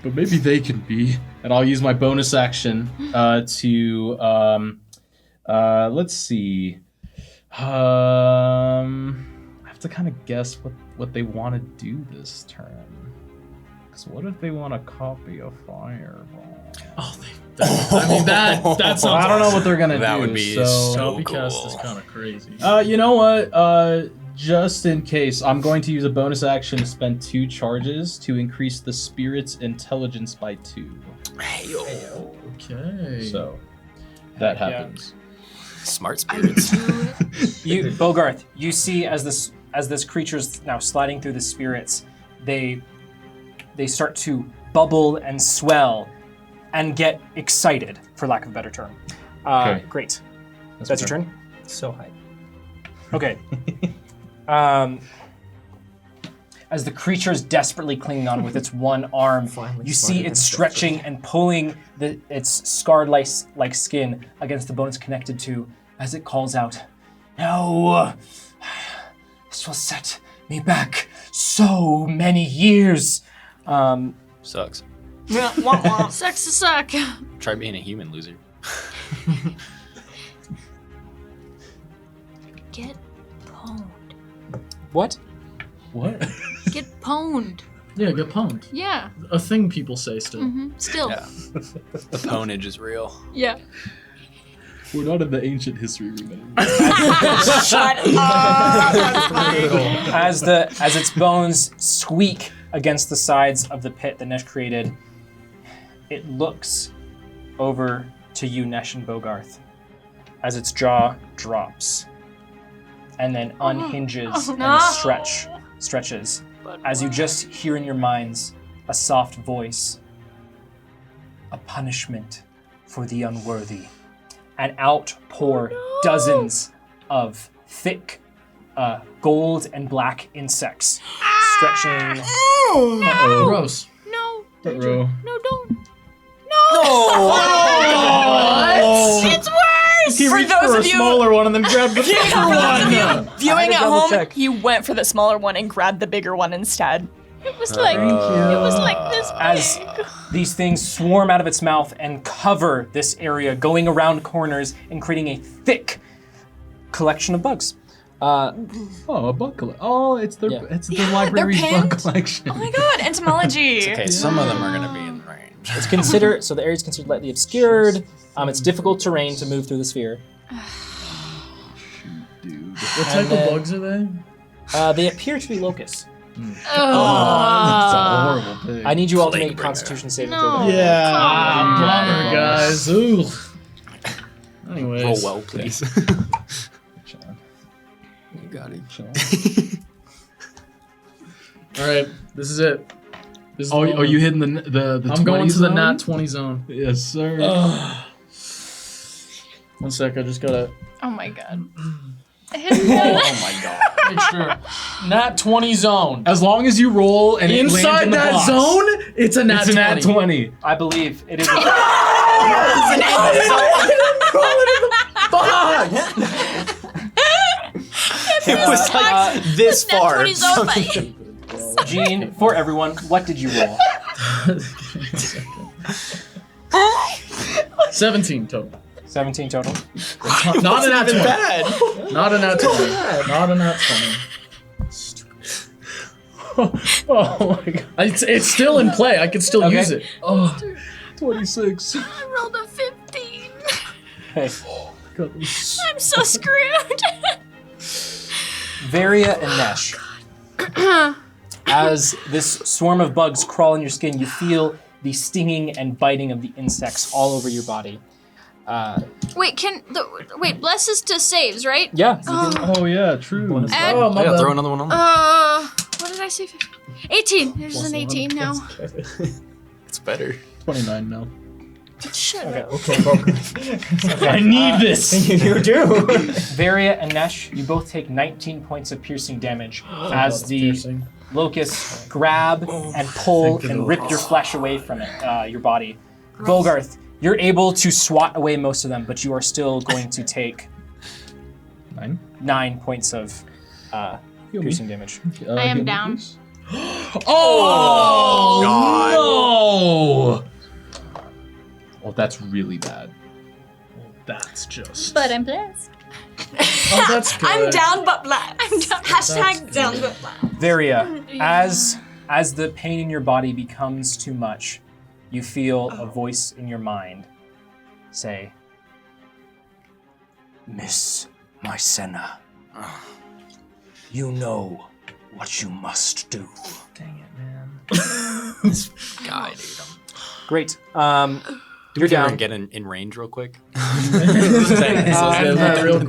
G: But maybe they can be. And I'll use my bonus action to let's see. I have to kind of guess what they want to do this turn. Because what if they want to copy a fireball?
F: Oh, I mean, that sounds
G: I don't know
F: awesome.
G: what they're gonna
D: That
G: do.
D: would be
G: so.
D: so
F: Copycast
D: cool.
F: is kind of crazy.
G: You know what? Just in case, I'm going to use a bonus action to spend 2 charges to increase the spirit's intelligence by 2.
F: Okay.
G: So that
C: Yeah.
G: happens.
D: Smart spirits.
C: You, Bogarth, you see as this creature's now sliding through the spirits, they start to bubble and swell and get excited, for lack of a better term.
G: Okay.
C: Great. That's your turn?
A: So hype.
C: Okay. As the creature is desperately clinging on with its one arm,
A: Finally
C: you
A: smarter
C: see
A: than
C: it
A: a
C: stretching and pulling its scarred like skin against the bone it's connected to as it calls out, "No! This will set me back so many years."
D: Sucks.
E: Womp womp.
B: Sucks to suck.
D: Try being a human, loser.
B: Get pwned.
C: What?
F: What?
B: Get pwned.
F: Yeah, get pwned.
B: Yeah.
F: A thing people say still.
B: Still.
D: Yeah. The ponage is real.
B: Yeah.
G: We're not in the ancient history room.
E: Shut up. That's funny.
C: As its bones squeak against the sides of the pit that Nesh created, it looks over to you, Nesh and Bogarth, as its jaw drops and then unhinges and stretches as you just hear in your minds a soft voice, "A punishment for the unworthy." And out pour dozens of thick gold and black insects stretching.
F: Gross.
B: No.
G: Bro.
B: No, don't.
F: It's
B: worse!
G: He
E: For
G: reached
E: those
G: for a
E: of you-
G: smaller one and then grabbed the bigger one.
E: Viewing at
C: double
E: home,
C: check.
E: he went for the smaller one and grabbed the bigger one instead.
B: It was like this
C: As
B: big.
C: these things swarm out of its mouth and cover this area, going around corners and creating a thick collection of bugs.
G: Oh, a bug collection. Oh, it's the
C: Yeah.
G: it's the
E: Yeah,
G: library's
E: they're
G: bug
E: pinned.
G: collection.
E: Oh my god, entomology.
D: Okay, some of them are gonna be in range.
C: It's considered so the area is considered lightly obscured. It's difficult terrain to move through the sphere.
G: Dude.
F: What type of bugs are they?
C: They appear to be locusts.
G: That's a horrible thing.
C: I need you all to
D: Plague
C: make a
D: bringer.
C: Constitution saving
B: No.
C: throw.
F: Yeah, bummer, guys. Ooh. Anyways.
D: Roll well, please.
G: Sean.
D: You got it.
F: All right, this is it. This is
G: Oh,
F: the
G: are you hitting the
F: I'm going
G: 20
F: to the
G: zone?
F: nat 20 zone.
G: Yes, sir.
F: One sec, I just gotta
B: Oh my god.
D: Oh my god.
F: make sure. Nat 20 zone.
G: As long as you roll and it lands
F: Inside
G: in the
F: that
G: box,
F: zone, it's a nat
G: it's a
F: 20.
G: nat 20.
C: I believe it is.
D: It was like this
B: Nat
D: far.
B: 20 zone by-
C: Gene, for everyone, what did you roll?
F: 17 total.
C: 17 total.
F: Not a nat 20.
D: bad.
F: Not a nat 20. Not a nat 20.
G: Oh my god.
F: It's still in play. I can still
C: Okay.
F: use it.
G: Oh, 26.
B: I rolled a 15.
C: Okay.
G: God,
B: I'm so screwed.
C: Varia and Nesh. As this swarm of bugs crawl in your skin, you feel the stinging and biting of the insects all over your body.
B: Wait, bless is to saves, right?
C: Yeah.
G: Oh yeah, true.
B: And,
F: Oh, my
D: Yeah,
F: bad.
D: throw another one on there.
B: what did I say? 18. There's an 18 now.
D: It's better.
G: 29 now.
B: Shut up.
F: I need this.
A: You do.
C: Varia and Nesh, you both take 19 points of piercing damage as the locusts grab and pull and rip your flesh away from it, your body. Bogarth, you're able to swat away most of them, but you are still going to take 9 points of piercing damage.
B: I am down.
F: Oh,
D: God.
F: no.
G: Oh, that's really bad.
F: That's just.
B: But I'm blessed.
F: Oh, that's good.
E: I'm down but black.
B: I'm down.
E: Hashtag down but black.
C: Varia, as the pain in your body becomes too much, you feel a voice in your mind say, Miss Mycena, you know what you must do.
A: Dang it, man.
D: Guy, dude.
C: Great.
D: You're
C: You're down.
D: Get in range real quick.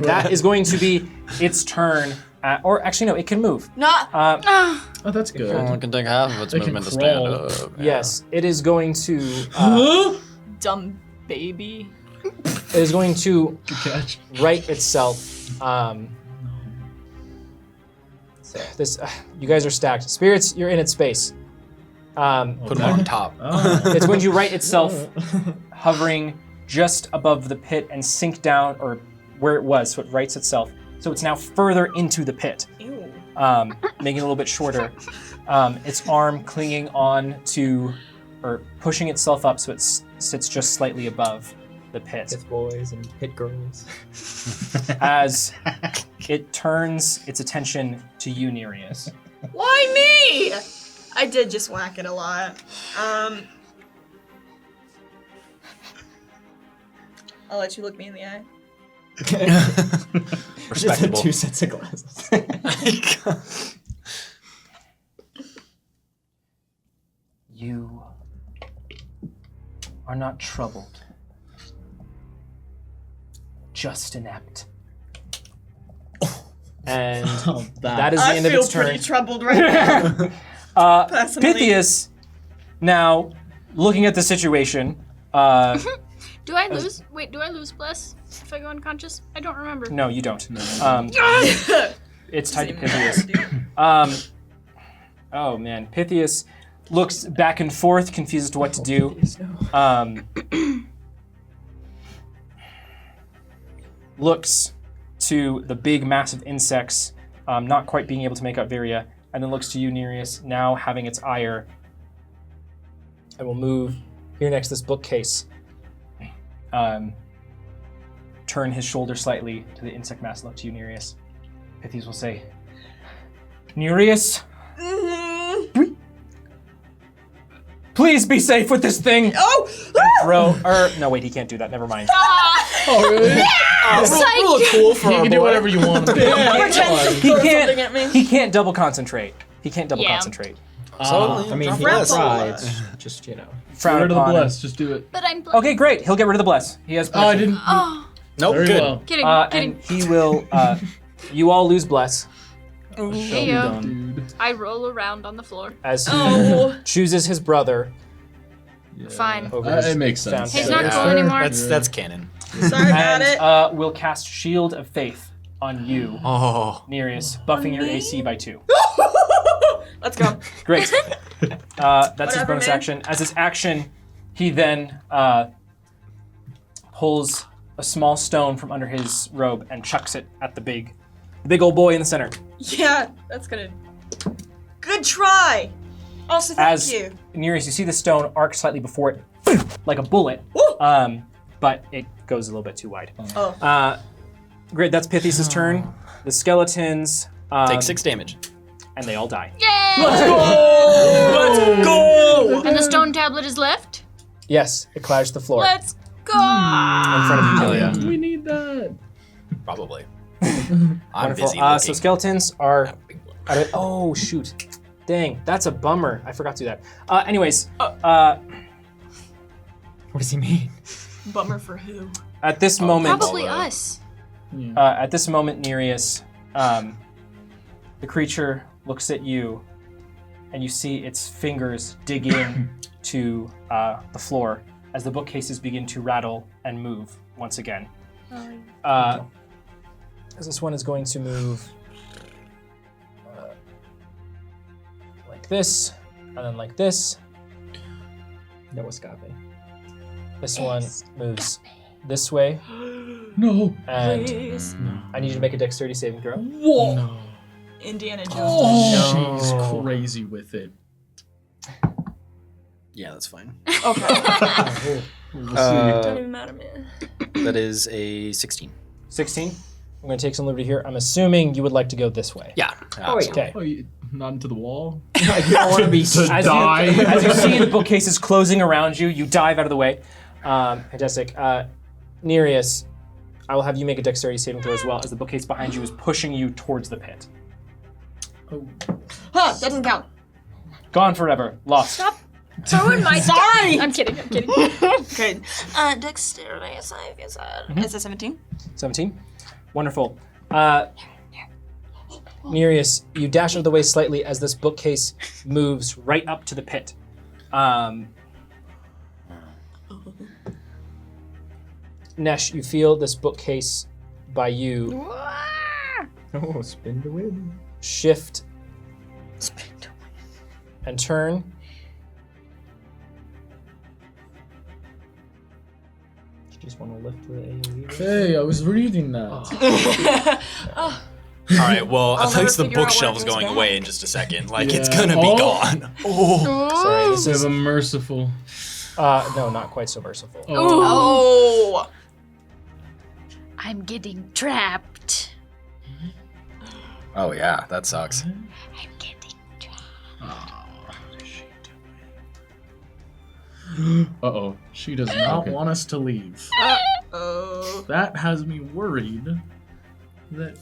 C: That is going to be its turn. Or actually, no, it can move.
E: Not.
F: Oh, that's good.
D: I can take half of its
F: It can
D: movement to stand
F: crawl.
D: up.
C: Yes, it is going to.
E: Dumb baby.
C: It is going to
F: Catch.
C: right itself. This, you guys are stacked. Spirits, you're in its space.
D: Put it on top.
C: It's going to right itself, hovering just above the pit and sink down, or where it was, so it rights itself. So it's now further into the pit,
E: Ew.
C: making it a little bit shorter. Its arm clinging on to, or pushing itself up so it sits just slightly above the pit.
A: Pit boys and pit girls.
C: As it turns its attention to you, Nereus.
E: Why me? I did just whack it a lot. I'll let you look me in the eye.
D: Respectable.
A: 2 sets of glasses.
C: You are not troubled, just inept. And that is the
E: I
C: end of
E: feel
C: its turn.
E: pretty troubled right now. Personally.
C: Pythias, now looking at the situation,
B: Do I lose? Wait, do I lose bless if I go unconscious? I don't remember.
C: no, you don't. It's tied to
E: Same
C: Pythias.
E: dude.
C: Oh man, Pythias looks back and forth, confused as to what to do. Looks to the big, massive insects, not quite being able to make out Viria, and then looks to you, Nereus, now having its ire. And will move here next to this bookcase. Turn his shoulder slightly to the insect mass, look to you, Nereus. Pythias will say, Nereus, please be safe with this thing.
E: Oh!
C: No, wait, he can't do that. Never mind.
F: Oh, really?
D: Real cool for
F: You can do whatever you want.
C: He
E: Throw something at me.
C: can't. He can't double concentrate.
B: Yeah.
A: I mean, he
E: Bless.
A: tried. Just, you know.
C: Frown
F: Get rid of the
C: upon him.
F: bless. Just do it.
B: But I'm
C: Okay, great. He'll get rid of the bless. He has.
F: Oh, I
C: permission.
F: didn't.
B: Oh,
D: Nope,
F: Very
D: good.
F: well.
B: kidding, kidding.
C: And he will. You all lose bless
B: Hey, yo.
F: Dude.
B: I roll around on the floor.
C: as he
E: Oh.
C: chooses his brother
B: Fine.
C: over his
F: It makes sense.
C: found
B: He's
C: family.
B: not cool anymore.
D: That's canon.
E: Sorry about it.
C: And will cast Shield of Faith on you,
D: Oh.
C: Nereus, buffing your
E: me?
C: AC by 2.
E: Let's go.
C: Great. That's his
E: Whatever,
C: bonus
E: man.
C: action. As his action, he then pulls a small stone from under his robe and chucks it at the big old boy in the center.
E: Yeah, that's gonna. Good try. Also, thank
C: As
E: you.
C: Nereus, you see the stone arc slightly before it, like a bullet,
E: Woo!
C: but it goes a little bit too wide.
E: Oh.
C: Great, that's Pythias' turn. The skeletons
D: Take 6 damage.
C: and they all die.
B: Yay!
E: Let's go!
B: And the stone tablet is left.
C: Yes, it clatters to the floor
B: Let's go!
C: in front of you,
D: Hell
C: Killian.
D: yeah.
F: We need that.
D: Probably. I'm
C: Wonderful.
D: busy looking.
C: So skeletons are.
D: That big one.
C: Oh shoot! Dang, that's a bummer. I forgot to do that. Anyways,
A: What does he mean?
E: Bummer for who?
C: at this moment,
B: Probably us.
C: Nereus, the creature looks at you, and you see its fingers dig in to the floor as the bookcases begin to rattle and move once again. As this one is going to move like this, and then like this.
A: No escape.
C: This one moves this way,
F: No.
C: and
E: Please.
C: I need you to make a dexterity saving throw.
F: Whoa. No.
E: Indiana Jones.
F: Oh,
A: No.
F: she's crazy with it.
D: Yeah, that's fine.
E: Okay.
F: We'll
E: Don't even matter, man.
D: That is a 16.
C: 16. I'm going to take some liberty here. I'm assuming you would like to go this way.
D: Yeah.
A: Oh, yeah.
C: Okay.
F: Oh, not into the wall?
A: You don't want to be
F: To
C: As
F: die.
C: you see the bookcases closing around you, you dive out of the way. Fantastic. Nereus, I will have you make a dexterity saving throw as well, as the bookcase behind you is pushing you towards the pit.
F: Oh.
E: Huh, that doesn't count.
C: Gone forever. Lost.
B: Stop throwing my
E: Sorry!
B: I'm kidding.
E: Good. Dexterity save is a 17.
C: 17. Wonderful. Nereus, you dash out of the way slightly as this bookcase moves right up to the pit. Nesh, you feel this bookcase by you
A: Oh, spin to win.
C: shift and turn.
A: You just want to lift the AoE.
F: Hey, I was reading that.
D: All right, well,
E: I'll
D: at least the
E: never figure out where it
D: bookshelf's
E: goes
D: going
E: back.
D: away in just a second. Like, it's
F: Yeah.
D: gonna be
F: Oh.
D: gone. Oh.
C: Sorry, this
F: We have
C: is
F: a merciful.
C: no, not quite so merciful.
E: Oh.
B: I'm getting trapped.
D: Oh, yeah, that sucks.
B: I'm getting trapped.
F: Uh-oh. She does not
G: Okay.
F: want us to leave.
E: Oh.
F: That has me worried that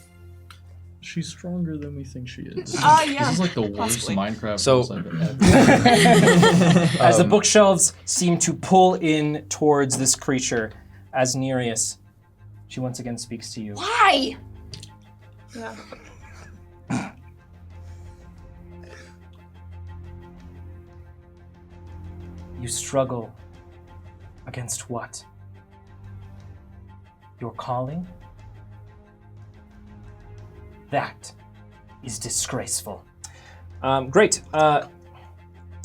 F: she's stronger than we think she is.
E: Yeah.
G: This is like the worst
E: possibly.
G: Minecraft
D: So-
G: boss I've ever had.
C: As the bookshelves seem to pull in towards this creature, as Nereus, she once again speaks to you.
E: Why? Yeah.
C: You struggle against what? Your calling? That is disgraceful. Great.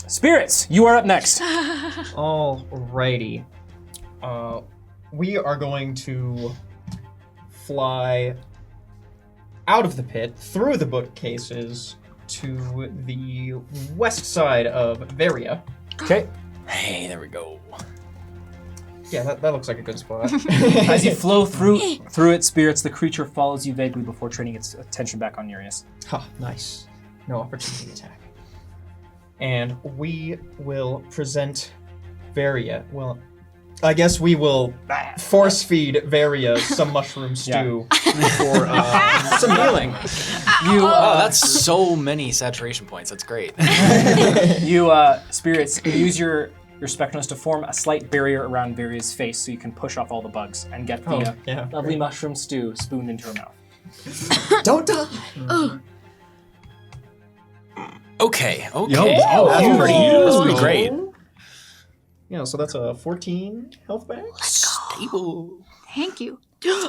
C: Spirits, you are up next.
A: Alrighty. We are going to fly out of the pit, through the bookcases, to the west side of Varia.
C: Okay.
D: Hey, there we go.
A: Yeah, that looks like a good spot.
C: As you flow through it, Spirits, the creature follows you vaguely before turning its attention back on Nereus.
A: Nice. No opportunity attack. And we will present Varia. Well, I guess we will force feed Varia some mushroom stew for some healing.
D: Oh, that's so many saturation points. That's great.
C: You, Spirits, use your spectrums to form a slight barrier around Varia's face so you can push off all the bugs and get the
A: yeah.
C: lovely mushroom stew spooned into her mouth.
A: Don't die!
D: Okay.
G: Yo,
D: That's
G: huge.
D: pretty great.
A: Yeah, so that's a 14 health back.
D: Stable.
B: Thank you.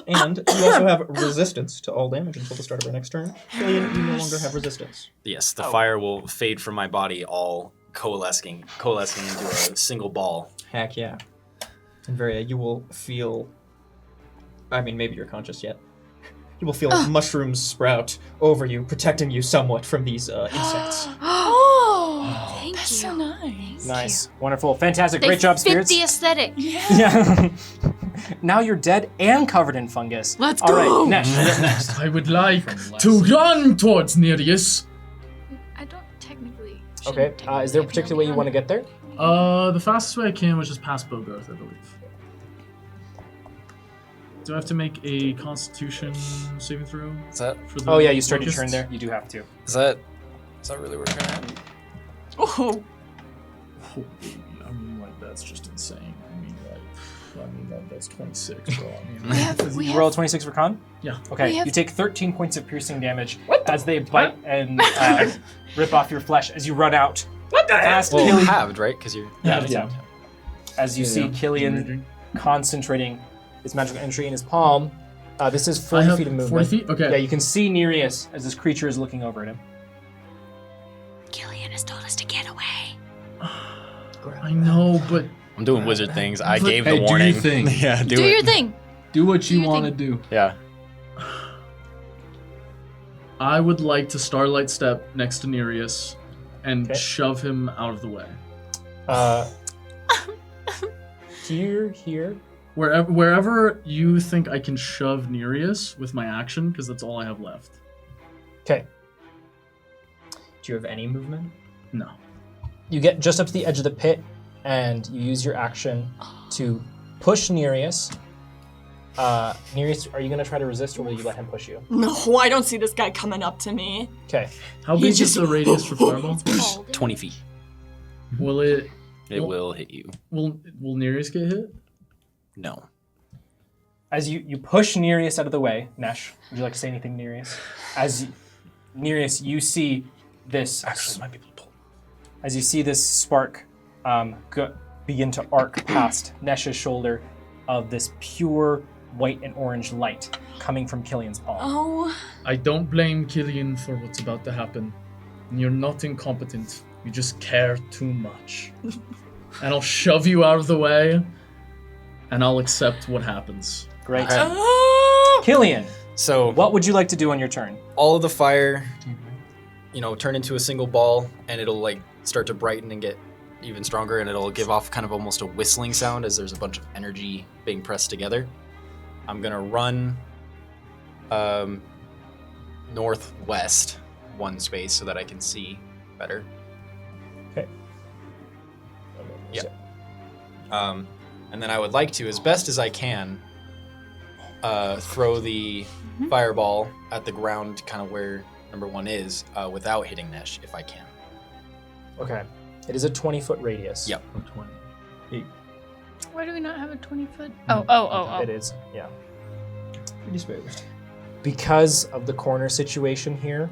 A: And you also have resistance to all damage until the start of our next turn. Killian, you no longer have resistance.
D: Yes, the fire will fade from my body, all coalescing into a single ball.
A: Heck yeah. And Varia, you will feel... I mean, maybe you're conscious yet. You will feel mushrooms sprout over you, protecting you somewhat from these insects.
B: Oh, thank
E: That's
B: you.
E: so nice.
C: Nice. Wonderful. Fantastic.
B: They
C: Great job,
B: fit
C: Spirits.
B: the aesthetic.
C: Yeah. Now you're dead and covered in fungus.
E: Let's
C: All
E: go.
C: right, Nesh, you're up next.
F: I would like to run towards Nereus.
B: I don't technically.
C: Okay. Is there a particular way you want to get there?
F: The fastest way I can was just past Bogarth, I believe. Do I have to make a Constitution saving throw?
D: Is that
F: For the
C: Oh yeah, you started your
F: locusts?
C: turn there. You do have to.
D: is that really where we're going?
E: Oh.
F: Oh, baby. I mean, like, that's just insane. That's 26, bro. I mean,
C: You roll a 26 for con?
F: Yeah.
C: Okay,
B: We have-
C: you take 13 points of piercing damage as they bite and rip off your flesh as you run out. Fast
D: Well,
C: Killian.
D: halved, right? Because you're.
C: Yeah. As you see Killian concentrating his magical entry in his palm. This is 40 feet of movement.
F: 40 feet? Okay.
C: Yeah, you can see Nereus as this creature is looking over at him.
B: Killian has told us to get away.
F: I know, but
D: I'm doing wizard things. I
F: But-
D: gave
G: Hey,
D: the
G: do your
D: warning.
G: thing.
D: Yeah,
B: Do your thing.
G: Do what you
B: your
G: want to
B: thing.
G: do.
D: Yeah.
F: I would like to Starlight Step next to Nereus and
C: Okay.
F: shove him out of the way.
C: Here.
F: Wherever you think I can shove Nereus with my action, because that's all I have left.
C: Okay.
A: Do you have any movement?
F: No.
C: You get just up to the edge of the pit, and you use your action to push Nereus Nereus, are you gonna try to resist, or will you let him push you?
E: No, I don't see this guy coming up to me.
C: Okay.
F: How big is the radius for fireball?
D: 20 feet.
F: Will it?
D: It will hit you.
F: Will Nereus get hit?
D: No.
C: As you push Nereus out of the way, Nesh, would you like to say anything, Nereus? Nereus, you see this.
D: Actually, might be able to pull.
C: As you see this spark begin to arc past Nesh's shoulder of this pure white and orange light coming from Killian's palm.
E: Oh.
F: I don't blame Killian for what's about to happen. You're not incompetent. You just care too much. And I'll shove you out of the way, and I'll accept what happens.
C: Great.
D: Okay.
C: Killian,
D: So
C: what would you like to do on your turn?
D: all of the fire, turn into a single ball, and it'll like start to brighten and get even stronger, and it'll give off kind of almost a whistling sound as there's a bunch of energy being pressed together. I'm gonna run northwest one space so that I can see better.
C: Okay.
D: Yeah. And then I would like to, as best as I can, throw the fireball at the ground, kind of where number 1 is, without hitting Nesh, if I can.
C: Okay. It is a 20-foot radius.
D: Yep.
F: 20.
B: Why do we not have a 20-foot? Oh.
C: It is, yeah.
A: Pretty spare.
C: Because of the corner situation here,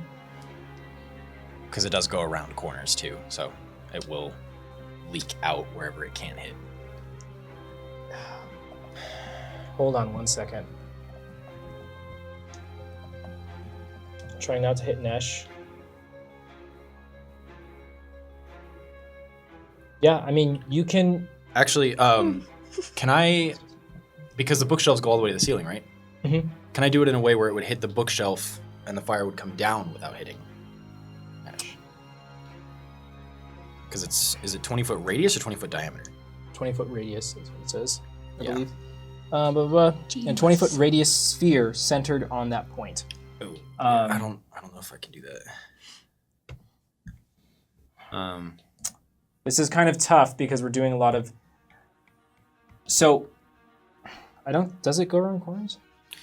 D: Because it does go around corners too, so it will leak out wherever it can hit.
C: hold on one second. Trying not to hit Nesh. Yeah, I mean, you can...
D: Actually, can I... Because the bookshelves go all the way to the ceiling, right?
C: Mhm.
D: Can I do it in a way where it would hit the bookshelf and the fire would come down without hitting Nesh? Because is it 20-foot radius or 20-foot diameter?
C: 20-foot radius is what it says, I
D: Yeah.
C: believe. And 20-foot radius sphere centered on that point.
D: Oh,
C: Um,
D: I don't know if I can do that.
C: This is kind of tough because we're doing a lot of... So, does it go around corners?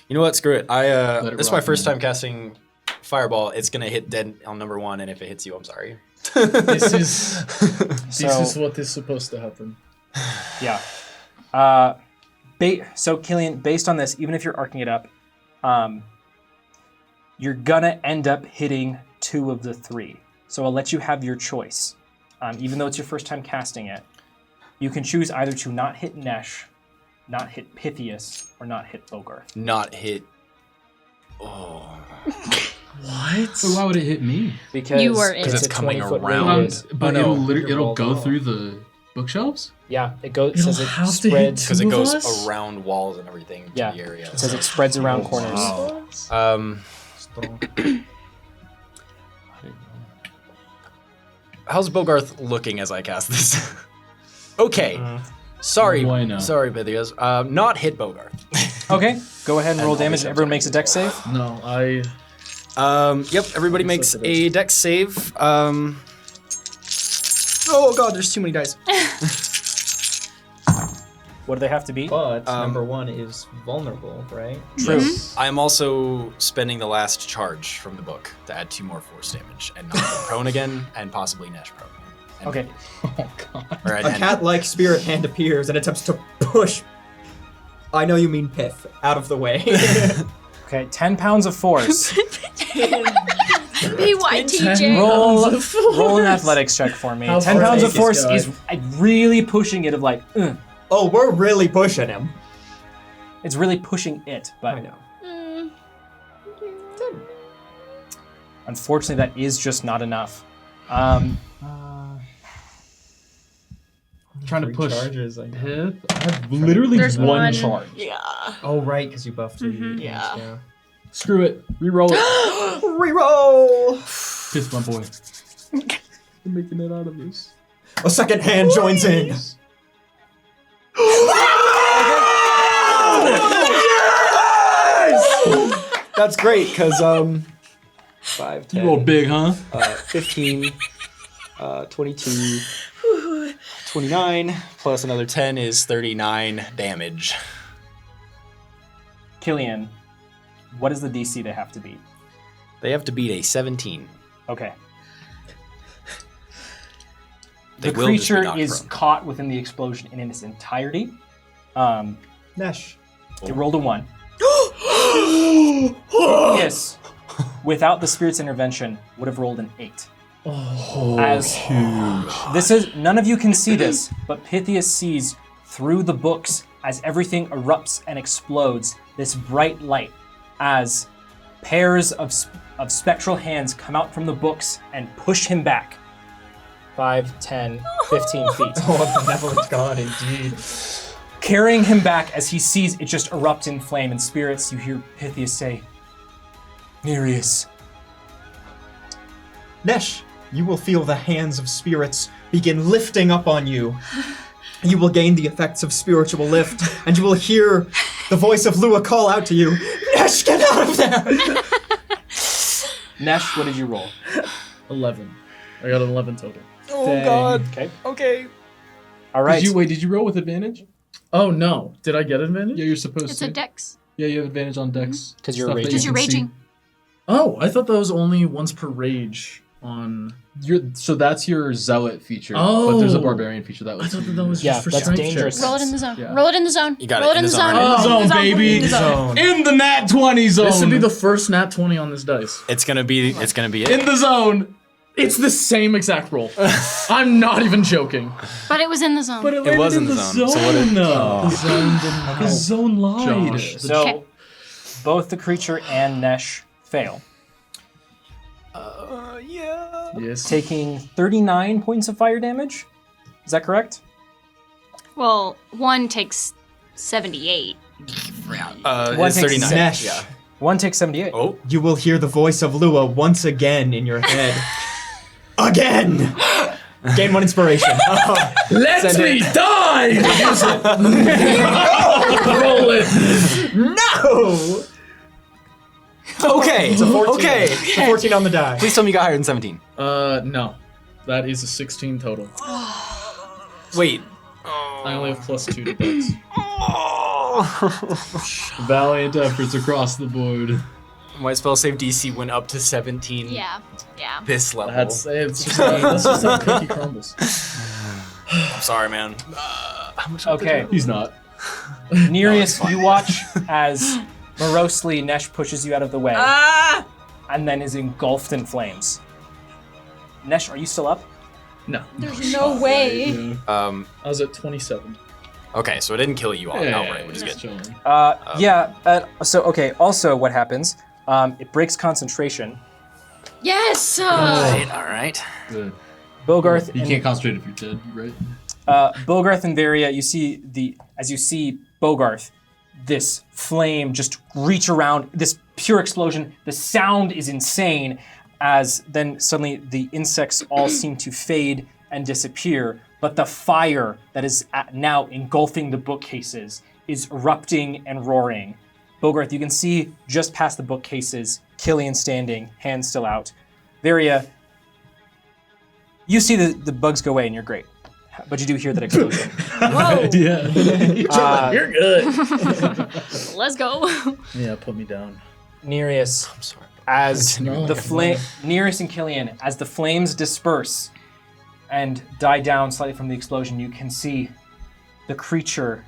D: You know what? Screw it.
G: it
D: This is my
G: rock,
D: first
G: man.
D: time casting Fireball. It's gonna hit dead on number 1, and if it hits you, I'm sorry.
F: This is
C: So-
F: this is what is supposed to happen.
C: Yeah. So, Killian, based on this, even if you're arcing it up, you're gonna end up hitting 2 of the 3. So I'll let you have your choice. Even though it's your first time casting it, you can choose either to not hit Nesh, not hit Pythias, or not hit Bogarth.
D: Not hit. Oh.
F: What?
G: So why would it hit me?
C: Because
B: You were in. 'Cause
D: it's
C: a
D: coming
C: 20-foot
D: around.
C: radius.
G: But
F: Oh, no.
G: it'll go through the bookshelves?
C: Yeah, it goes. It
F: You
C: says
F: don't
C: it
F: have to hit
C: spreads.
D: Because it
F: Two of
D: goes
F: us?
D: around walls and everything to
C: Yeah,
D: the area.
C: it says it spreads around corners.
D: Wow. How's Bogarth looking as I cast this? Okay. Sorry.
G: Bueno.
D: Sorry, Pythias. Not hit Bogarth.
C: Okay, go ahead and roll
D: And
C: damage.
D: obviously
C: Everyone
D: I'm
C: makes a dex save.
F: No, I
D: Yep, everybody makes a dex save. Oh god, there's too many dice.
C: What do they have to be?
A: But
D: Um,
A: number 1 is vulnerable, right?
C: True.
D: I am also spending the last charge from the book to add 2 more force damage and knock him prone again, and possibly Nesh prone. And-
C: Okay.
G: Oh god.
D: Or
A: A cat-like spirit hand appears and attempts to push. I know you mean Pith out of the way.
C: Okay, 10 pounds of force.
B: PYTJ.
C: Roll an athletics check for me.
F: How
C: 10
F: far
C: pounds
F: away
C: of force
F: is
C: is really pushing it of like,
A: Oh, we're really pushing him.
C: it's really pushing it,
A: I
C: but
A: know.
C: unfortunately that is just not enough.
G: Trying to push
A: Charges, I know.
G: Pith. I have literally
B: There's
G: one
B: one.
G: charge.
E: Yeah.
A: Oh, right, because you buffed it.
E: Yeah.
G: Screw it. Reroll it.
A: Reroll!
G: Pith, my boy. I'm making it out of this.
A: A second hand joins in. That's great, because 5, 10,
G: You rolled big, huh?
D: 15, 22, 29, plus another 10 is 39 damage.
C: Killian, what is the DC they have to beat?
D: They have to beat a 17.
C: Okay.
D: They
C: The
D: will just be
C: creature
D: knocked
C: is
D: prone.
C: caught within the explosion in its entirety.
A: Nesh.
C: It rolled a 1. Yes. Without the spirit's intervention, would have rolled an 8. As this is none of you can see this, but Pythias sees through the books as everything erupts and explodes. This bright light, as pairs of spectral hands come out from the books and push him back 5, 10, 15 feet.
A: Oh, a benevolent god indeed.
C: Carrying him back as he sees it just erupt in flame. And spirits, you hear Pythias say, Nereus.
A: Nesh, you will feel the hands of spirits begin lifting up on you. You will gain the effects of spiritual lift, and you will hear the voice of Lua call out to you, Nesh, get out of there!
C: Nesh, what did you roll?
F: 11. I got an 11 total.
D: Oh
G: Dang.
D: god.
C: Okay.
D: Okay.
C: All right.
G: Did you roll with advantage?
F: Oh no. Did I get advantage?
G: Yeah, you're supposed
B: It's
G: to.
B: a dex.
G: Yeah, you have advantage on dex.
C: Because you're
G: Stuff that
C: raging.
G: you
B: Because you're
G: can see.
B: raging.
F: Oh, I thought that was only once per rage on...
G: So that's your zealot feature. But there's a
F: Oh.
G: barbarian feature that
F: I
G: was.
F: thought that was
C: Yeah,
F: just for
C: that's
F: strength
C: dangerous.
F: checks.
B: Roll it in the zone.
G: Yeah.
B: Roll it in the zone.
D: You got
B: Roll
D: it,
B: it in the zone.
F: Oh.
B: Roll it in the
F: Zone,
B: baby.
A: Zone.
G: In the nat 20 zone.
F: This would be the first nat 20 on this dice.
D: It's gonna be it.
G: in the zone.
F: It's the same exact roll. I'm not even joking.
B: But it was in the zone.
G: But it landed
D: was
G: in the zone.
D: So what did-
G: though.
F: The zone didn't
G: The zone lied.
F: Josh.
C: So
B: Okay.
C: both the creature and Nesh fail,
D: Yeah.
F: Yes.
C: taking 39 points of fire damage. Is that correct?
B: Well, one takes 78.
C: One
D: It's
C: takes
D: 39.
A: Nesh,
D: Yeah.
C: One takes 78.
D: Oh.
A: you will hear the voice of Lua once again in your head. Again! Gain 1 inspiration.
F: Let me die! Roll it.
A: No!
D: Okay. It's a 14. Okay.
A: It's a 14 on the die.
D: Please tell me you got higher than 17.
F: No. That is a 16 total.
D: Wait.
F: I only have +2 to dex.
G: Valiant efforts across the board.
D: My spell save DC went up to 17.
B: Yeah.
D: This level.
F: That's just how cookie crumbles.
D: I'm sorry, man.
C: Okay.
G: He's not.
C: Nereus, you watch as morosely Nesh pushes you out of the way
E: Ah!
C: and then is engulfed in flames. Nesh, are you still up?
F: No.
B: There's no way.
F: I was at 27.
D: Okay, so it didn't kill you outright, which is good.
C: Chilling. Also what happens, it breaks concentration.
B: Yes!
D: Alright.
G: Good.
C: Bogarth
G: You
C: and,
G: can't concentrate if you're dead, right?
C: Bogarth and Varia, as you see Bogarth, this flame just reach around, this pure explosion. The sound is insane as then suddenly the insects all seem to fade and disappear, but the fire that is now engulfing the bookcases is erupting and roaring. Bogarth, you can see just past the bookcases, Killian standing, hands still out. Varia, you see the bugs go away and you're great, but you do hear that explosion.
G: Yeah.
F: You're good.
B: Let's go.
F: Yeah, put me down.
C: Nereus,
D: I'm sorry.
C: as
F: No.
C: the flame, Nereus and Killian, as the flames disperse and die down slightly from the explosion, you can see the creature,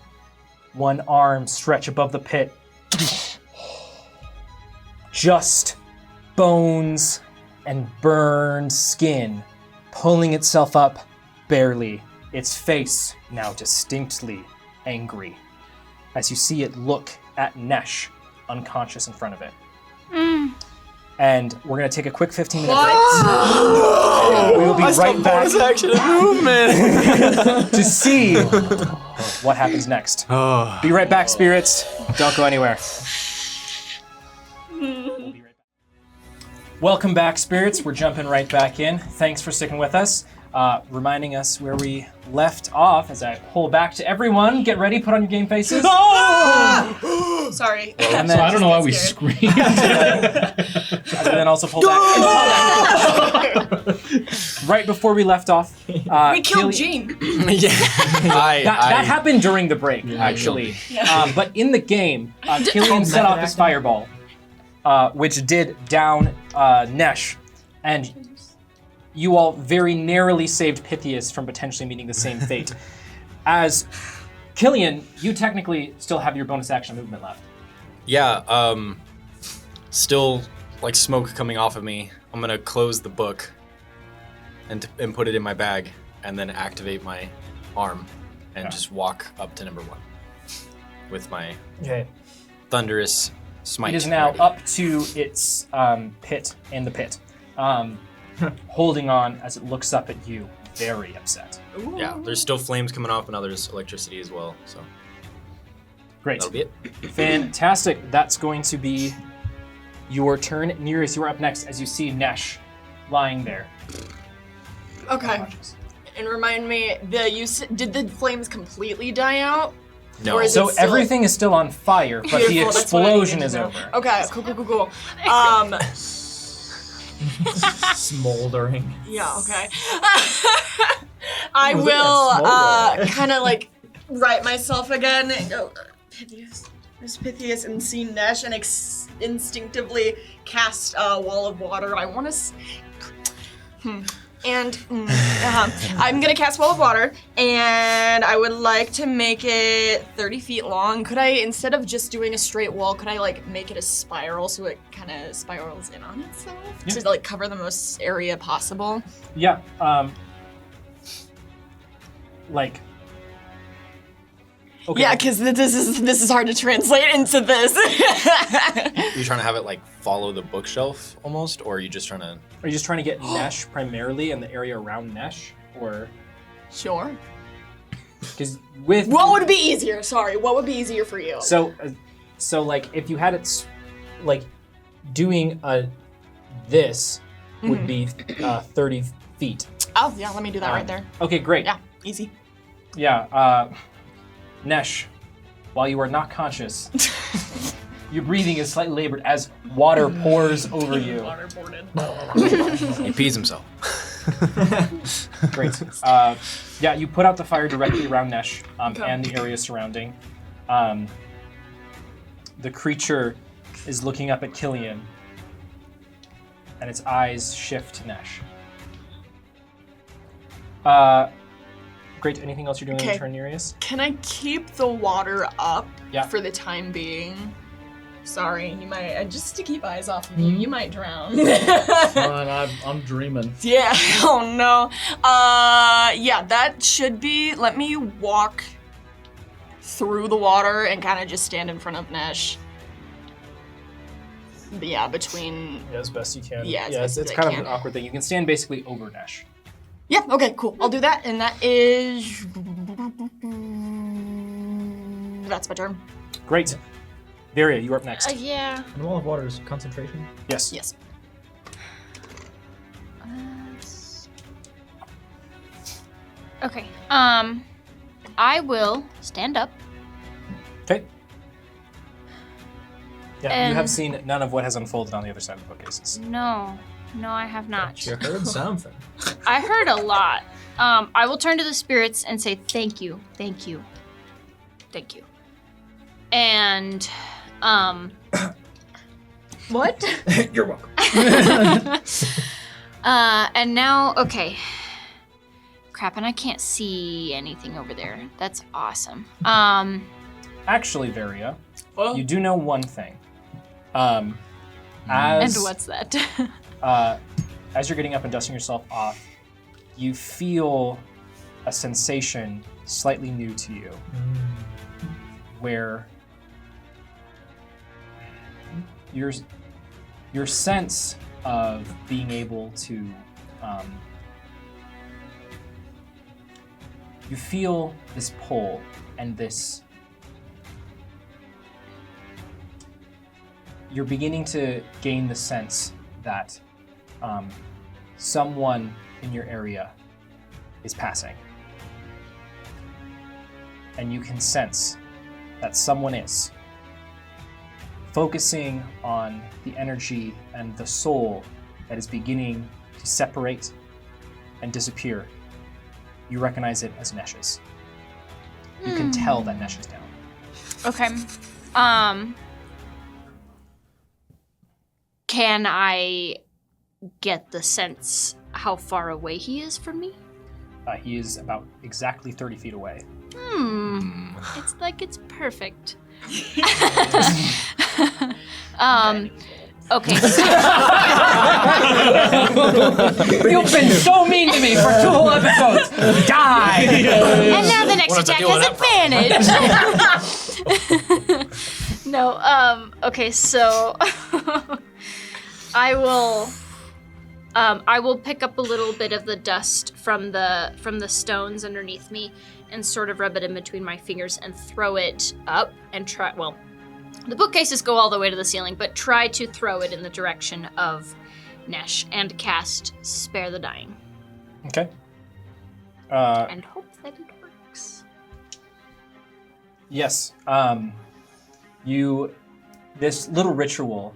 C: one arm stretch above the pit. Just bones and burned skin, pulling itself up barely, its face now distinctly angry, as you see it look at Nesh, unconscious in front of it. And we're gonna take a quick 15-minute break. We will be right back
D: action and movement.
C: to see what happens next. Be right back, spirits. Don't go anywhere. We'll be right back. Welcome back, spirits. We're jumping right back in. Thanks for sticking with us. reminding us where we left off as I pull back to everyone. Get ready, put on your game faces.
E: Sorry.
C: And
G: So
C: then,
G: I don't know why we
E: Scared.
G: screamed.
C: and then also pull back. Right before we left off,
E: We killed
C: Keely-
E: Gene.
D: Yeah.
C: That happened during the break,
G: Yeah,
C: actually. But in the game, Killian set off his fireball, which did down Nesh, and you all very narrowly saved Pythias from potentially meeting the same fate. As Killian, you technically still have your bonus action movement left.
D: Yeah, still like smoke coming off of me. I'm gonna close the book and put it in my bag, and then activate my arm and just walk up to number 1 with my
C: Okay.
D: thunderous smite.
C: It is now
D: ready.
C: up to its pit in the pit, holding on as it looks up at you, very upset.
D: Yeah, there's still flames coming off, and now there's electricity as well. So
C: Great.
D: that'll be it.
C: Fantastic. That's going to be your turn. Nearest, you're up next as you see Nesh lying there.
E: Okay. And remind me, did the flames completely die out?
D: No.
E: Or is
C: So
E: it still-
C: everything is still on fire, but the
E: Beautiful, that's what I
C: explosion
E: needed
C: is
E: to know.
C: over.
E: Okay, cool.
A: Smoldering.
E: Yeah, okay. I
A: Was it that
E: will
A: small
E: kind of like right myself again and go, Pythias. There's Pythias and see Nesh and instinctively cast a wall of water. I want to. I'm gonna cast wall of water, and I would like to make it 30 feet long. Could I, instead of just doing a straight wall, could I like make it a spiral so it kind of spirals in on itself to like cover the most area possible?
C: Yeah. Like. Okay.
E: Yeah, because this is hard to translate into this.
D: Are you trying to have it like follow the bookshelf almost, or are you just trying to?
C: Are you just trying to get Nesh primarily and the area around Nesh, or
E: Sure.
C: because with
E: What would be easier? Sorry, what would be easier for you?
C: so like if you had it like doing this would be 30 feet.
E: Oh yeah, let me do that right there.
C: Okay, great.
E: Yeah, easy.
C: Yeah, Nesh, while you are not conscious, your breathing is slightly labored as water pours over you.
D: He pees himself.
C: Great. Yeah, you put out the fire directly around Nesh and the area surrounding. The creature is looking up at Killian, and its eyes shift to Nesh. Great. Anything else you're doing in
E: Okay.
C: turn, Nereus?
E: Can I keep the water up
C: Yeah.
E: for the time being? Sorry, you might just to keep eyes off of you. You might drown.
F: Fine, I'm dreaming.
E: Yeah. Oh no. Yeah, that should be. Let me walk through the water and kind of just stand in front of Nesh. Yeah, between.
C: Yeah, as best you can.
E: Yeah, as
C: yeah,
E: best
C: it's
E: as I
C: kind of
E: can.
C: an awkward thing. You can stand basically over Nesh.
E: Yeah. Okay. Cool. I'll do that, and that is. That's my turn.
C: Great. Varia, you are up next.
B: Yeah.
A: And wall of water is concentration.
C: Yes.
E: Yes.
B: Okay. I will stand up.
C: Okay. Yeah, you have
B: And-
C: seen none of what has unfolded on the other side of the bookcases.
B: No, I have not.
A: You heard something.
B: I heard a lot. I will turn to the spirits and say thank you, thank you, thank you. And, what?
A: You're welcome.
B: And now, okay. Crap, and I can't see anything over there. That's awesome.
C: Actually, Varia,
E: Well,
C: you do know one thing.
B: And
C: As
B: what's that?
C: as you're getting up and dusting yourself off, you feel a sensation slightly new to you, where your sense of being able to you feel this pull and this you're beginning to gain the sense that someone in your area is passing. And you can sense that someone is focusing on the energy and the soul that is beginning to separate and disappear. You recognize it as Nesh's. You can tell that Nesh is down.
B: Okay. Can I get the sense how far away he is from me?
C: He is about exactly 30 feet away.
B: It's like it's perfect. Okay.
C: You've been so mean to me for 2 whole episodes. Die!
B: And now the next
D: We'll have to
B: attack
D: deal
B: has
D: with
B: advantage. No, okay, so I will pick up a little bit of the dust from the stones underneath me and sort of rub it in between my fingers and throw it up and try, well, the bookcases go all the way to the ceiling, but try to throw it in the direction of Nesh and cast Spare the Dying.
C: Okay.
B: And hope that it works.
C: Yes. This little ritual,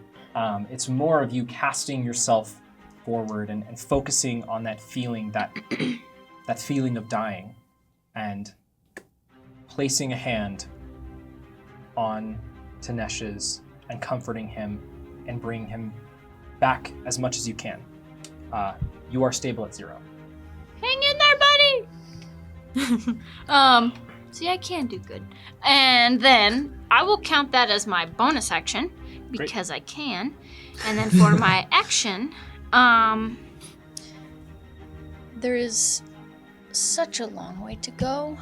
C: it's more of you casting yourself forward and focusing on that feeling, that feeling of dying, and placing a hand on Tanesh's and comforting him and bringing him back as much as you can. You are stable at 0.
B: Hang in there, buddy! See, I can do good. And then I will count that as my bonus action, because I can. And then for my action, there is such a long way to go.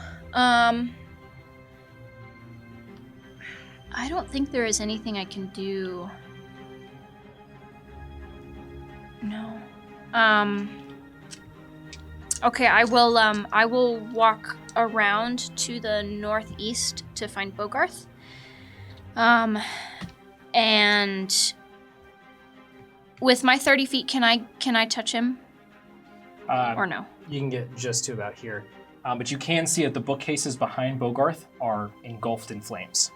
B: I don't think there is anything I can do. No. Okay, I will walk around to the northeast to find Bogarth. And with my 30 feet, can I touch him? Or no?
C: You can get just to about here. But you can see that the bookcases behind Bogarth are engulfed in flames.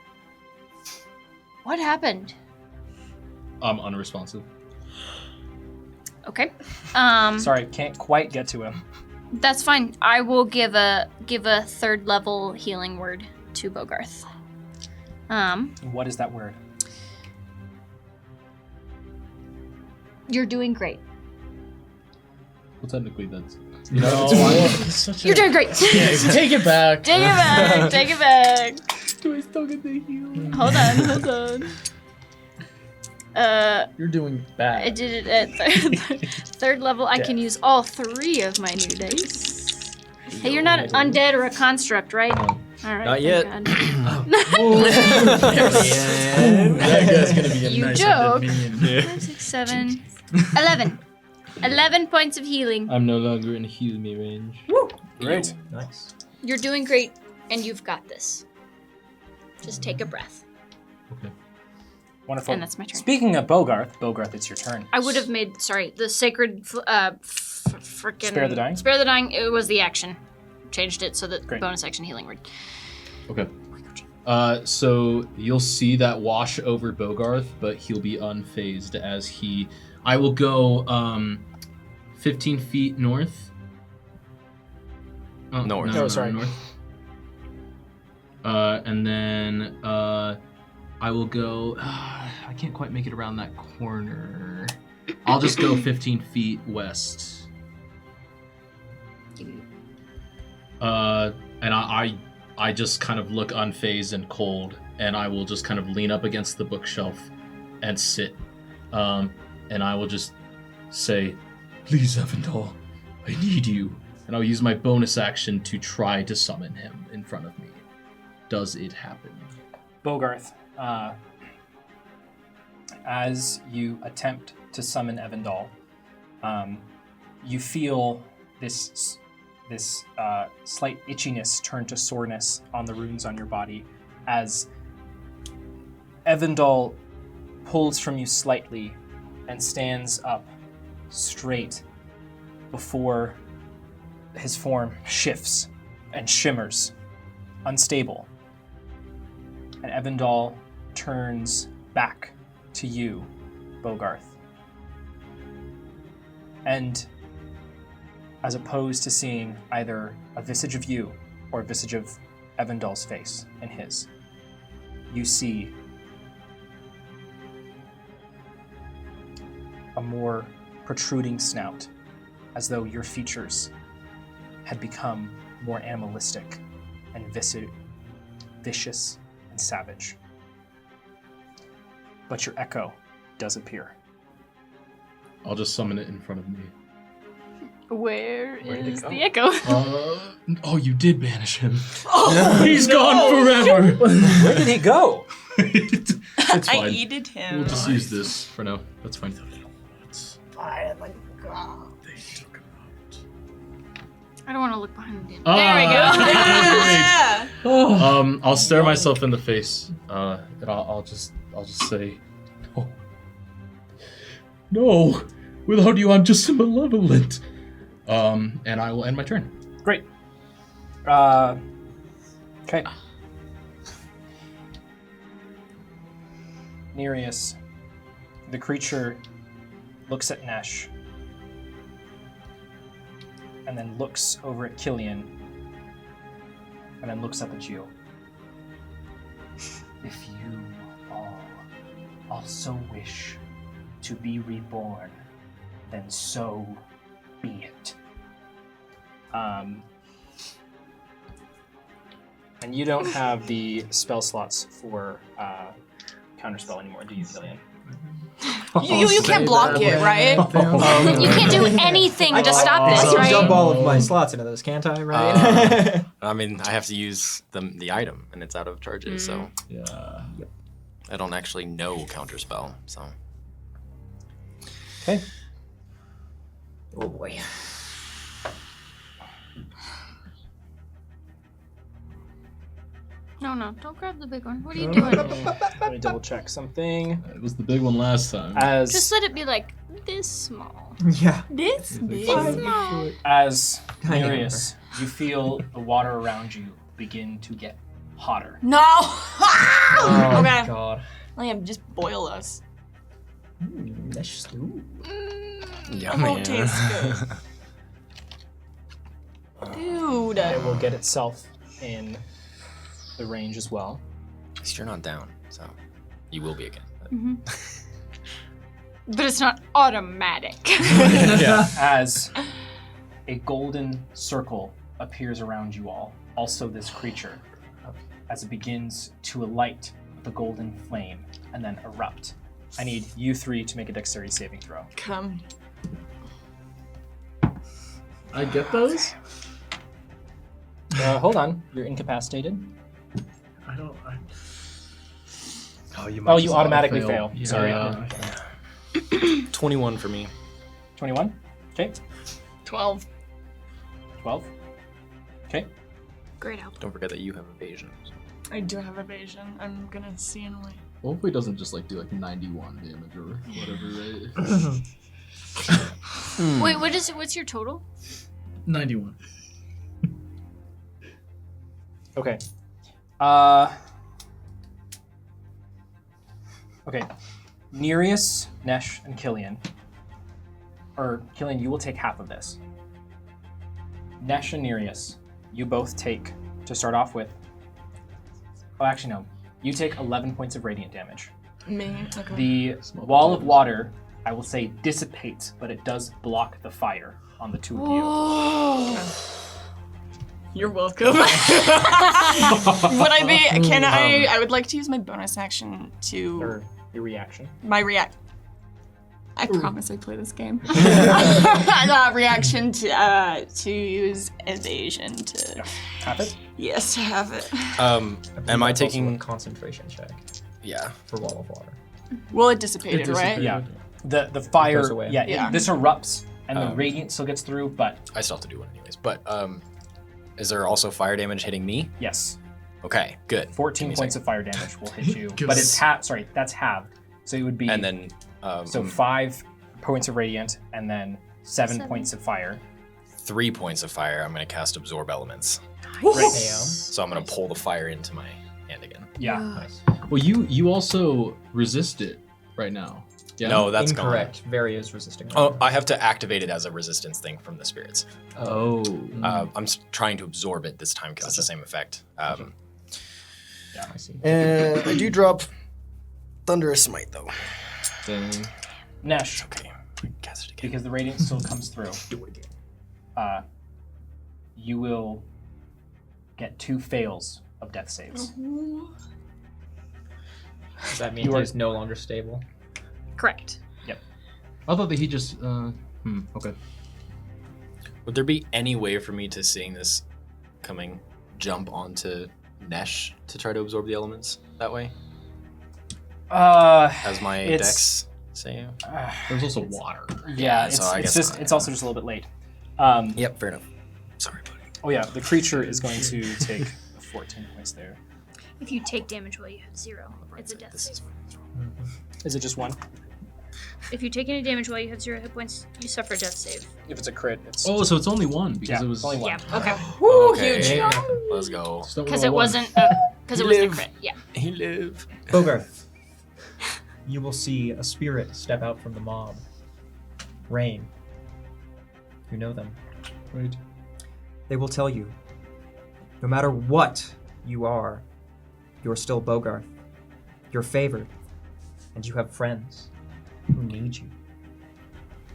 B: What happened?
G: I'm unresponsive.
B: Okay.
C: Sorry, can't quite get to him.
B: That's fine. I will give a 3rd level healing word to Bogarth.
C: What is that word?
B: You're doing great.
G: Well, technically, that's.
F: No, it's such
B: You're doing great.
F: Take it back.
B: Take it back. Take it back.
F: Do I still get the heal?
B: Hold on.
F: You're doing bad.
B: I did it at 3rd level. I can use all 3 of my new dice. Hey, you're not an undead or a construct, right?
G: No.
B: All right.
D: Not
B: thank
D: yet.
B: God.
F: That guy's gonna be a
B: You
F: nice
B: joke.
F: minion.
B: 5, 6, 7, 11. 11 points of healing.
G: I'm no longer in heal me range.
C: Great.
A: Nice.
B: You're doing great, and you've got this. Just take a breath.
G: Okay.
C: Wonderful.
B: And that's my turn.
C: Speaking of Bogarth, it's your turn.
B: I would have made, the sacred, frickin'
C: Spare the Dying?
B: Spare the Dying, it was the action. Changed it so that
C: Great.
B: bonus action healing word.
G: Okay. So you'll see that wash over Bogarth, but he'll be unfazed as I will go 15 feet north. Oh,
D: North.
C: Oh, sorry.
G: North. And then I will go. I can't quite make it around that corner. I'll just go 15 feet west. And I just kind of look unfazed and cold, and I will just kind of lean up against the bookshelf and sit. And I will just say, "Please, Evandal, I need you." And I'll use my bonus action to try to summon him in front of me. Does it happen?
C: Bogarth, as you attempt to summon Evandal, you feel this slight itchiness turn to soreness on the runes on your body as Evandal pulls from you slightly and stands up straight before his form shifts and shimmers, unstable. And Evandal turns back to you, Bogarth. And as opposed to seeing either a visage of you or a visage of Evandal's face in his, you see a more protruding snout, as though your features had become more animalistic and vicious and savage. But your echo does appear.
G: I'll just summon it in front of me.
B: Where
C: Where'd it
B: is
C: go?
B: the echo?
G: Oh, you did banish him.
F: He's gone forever.
C: Where did he go?
G: It's
E: I
G: fine.
E: eated him.
G: We'll just use this for now. That's fine.
B: I don't want to look behind him.
G: Ah,
B: There we go.
E: Yeah.
G: I'll stare myself in the face, and I'll just say, no. Without you, I'm just malevolent. And I will end my turn.
C: Great. Okay. Nereus, the creature looks at Nesh and then looks over at Killian and then looks up at you. If you all also wish to be reborn, then so be it. And you don't have the spell slots for counterspell anymore, do you, Killian?
E: You can't block it, right?
B: You can't do anything to stop
A: I
B: this,
A: can
B: right?
A: dump all of my slots into those, can't I? Right?
D: I mean, I have to use the item, and it's out of charges, so
G: Yeah.
D: I don't actually know counterspell. So
C: Okay.
A: Oh boy.
B: No, don't grab the big one. What are you doing?
C: Let me double check something.
G: It was the big one last time.
C: As
B: Just let it be like this small.
A: Yeah.
E: This
B: This small.
C: as
A: I know.
C: Nereus, you feel the water around you begin to get hotter.
E: No.
A: Oh
E: Okay.
A: God.
E: Liam, just boil us.
A: That's just ooh.
E: It won't taste good. Dude.
C: It will get itself in the range as well.
D: at least you're not down, so you will be again.
B: But it's not automatic.
C: Yeah. As a golden circle appears around you all, also this creature, as it begins to alight with a golden flame and then erupt. I need you three to make a dexterity saving throw.
E: Come.
F: I get those?
C: Hold on, you're incapacitated.
F: I don't.
G: Oh, you
C: Oh, you automatically fail.
G: Yeah.
C: Sorry.
D: 21 for me.
C: 21. Okay.
E: 12.
C: 12. Okay.
B: Great help.
D: Don't forget that you have evasion.
E: I do have evasion. I'm gonna see in a way.
G: Hopefully it doesn't just like do like 91 damage or whatever, right?
B: Wait, what is it? What's your total?
F: 91.
C: Okay. Okay. Nereus, Nesh, and Killian. Or Killian, you will take half of this. Nesh and Nereus, you both take, to start off with. Oh, actually, no. You take 11 points of radiant damage.
E: Me? Okay.
C: The wall of water, I will say, dissipates, but it does block the fire on the two of you.
E: You're welcome. Would I be? Can I? I would like to use my bonus action to
C: Or your reaction.
E: my react. I promise I play this game. Reaction to use evasion to.
C: Yeah. Have it?
E: Yes, to have it.
D: Am I
A: Also a
D: taking?
A: concentration check
D: Yeah.
A: for wall of water?
E: Well, it dissipated, right?
C: Yeah. The fire,
A: goes away.
C: yeah,
E: Yeah.
C: this erupts, and the radiant still gets through, but
D: I still have to do one anyways. But is there also fire damage hitting me?
C: yes,
D: Okay, good.
C: 14 points of fire damage will hit you. But it's sorry, that's halved. So it would be
D: And then
C: so 5 points of radiant, and then 7
B: 7.
C: points of fire.
D: 3 points of fire, I'm going to cast Absorb Elements.
C: Great.
D: So I'm going to pull the fire into my hand again.
C: Yeah.
G: Well, you also resist it right now. Yeah.
D: No, that's
A: Incorrect. Varia is resisting.
D: gone. Oh, I have to activate it as a resistance thing from the spirits.
G: Oh.
D: I'm trying to absorb it this time because it's the same effect.
A: I see.
H: And I do drop Thunderous Smite, though.
G: Then
C: Nesh,
D: Okay, cast it again.
C: because the radiance still comes through.
A: Do it again.
C: You will get 2 fails of death saves.
A: Does that mean
C: You are-
A: he's no longer stable?
B: Correct.
G: I thought that he just. Okay.
D: Would there be any way for me to, seeing this coming, jump onto Nesh to try to absorb the elements that way? As my
C: It's-
D: dex save?
G: There's also water.
C: Yeah,
D: so I guess
C: it's also just a little bit late.
D: Yep, fair enough. Sorry, buddy.
C: Oh yeah, the creature is going to take 14 points there.
B: If you take damage while you have 0, it's a death
D: This
B: save.
D: is wrong.
C: Is it just 1?
B: If you take any damage while you have 0 hit points, you suffer a death save.
C: If it's a crit, it's
G: Oh, so it's only one because
C: yeah,
G: it was
C: only 1.
B: Yeah. Okay.
E: Woo,
D: Okay,
E: huge.
D: let's go.
G: Just don't
B: Because
G: roll
B: it
G: one.
B: wasn't. Because it
D: You
B: wasn't a
D: live.
B: crit. Yeah.
D: He live.
A: Bogarth, you will see a spirit step out from the mob. Rain. You know them.
G: Right.
A: They will tell you, no matter what you are, you're still Bogarth. You're favored, and you have friends who need you.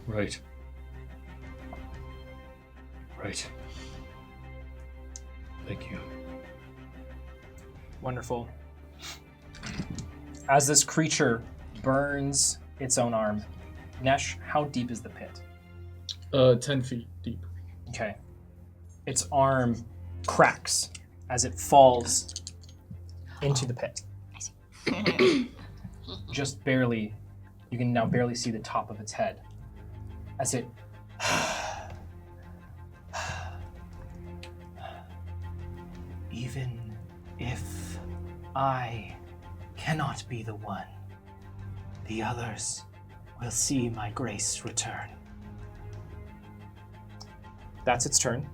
G: Right. Right. Thank you.
C: Wonderful. As this creature burns its own arm, Nesh, how deep is the pit?
F: 10 feet deep.
C: Okay. Its arm cracks as it falls into the pit. Just barely, you can now barely see the top of its head as it even if I cannot be the one, the others will see my grace return. That's its turn.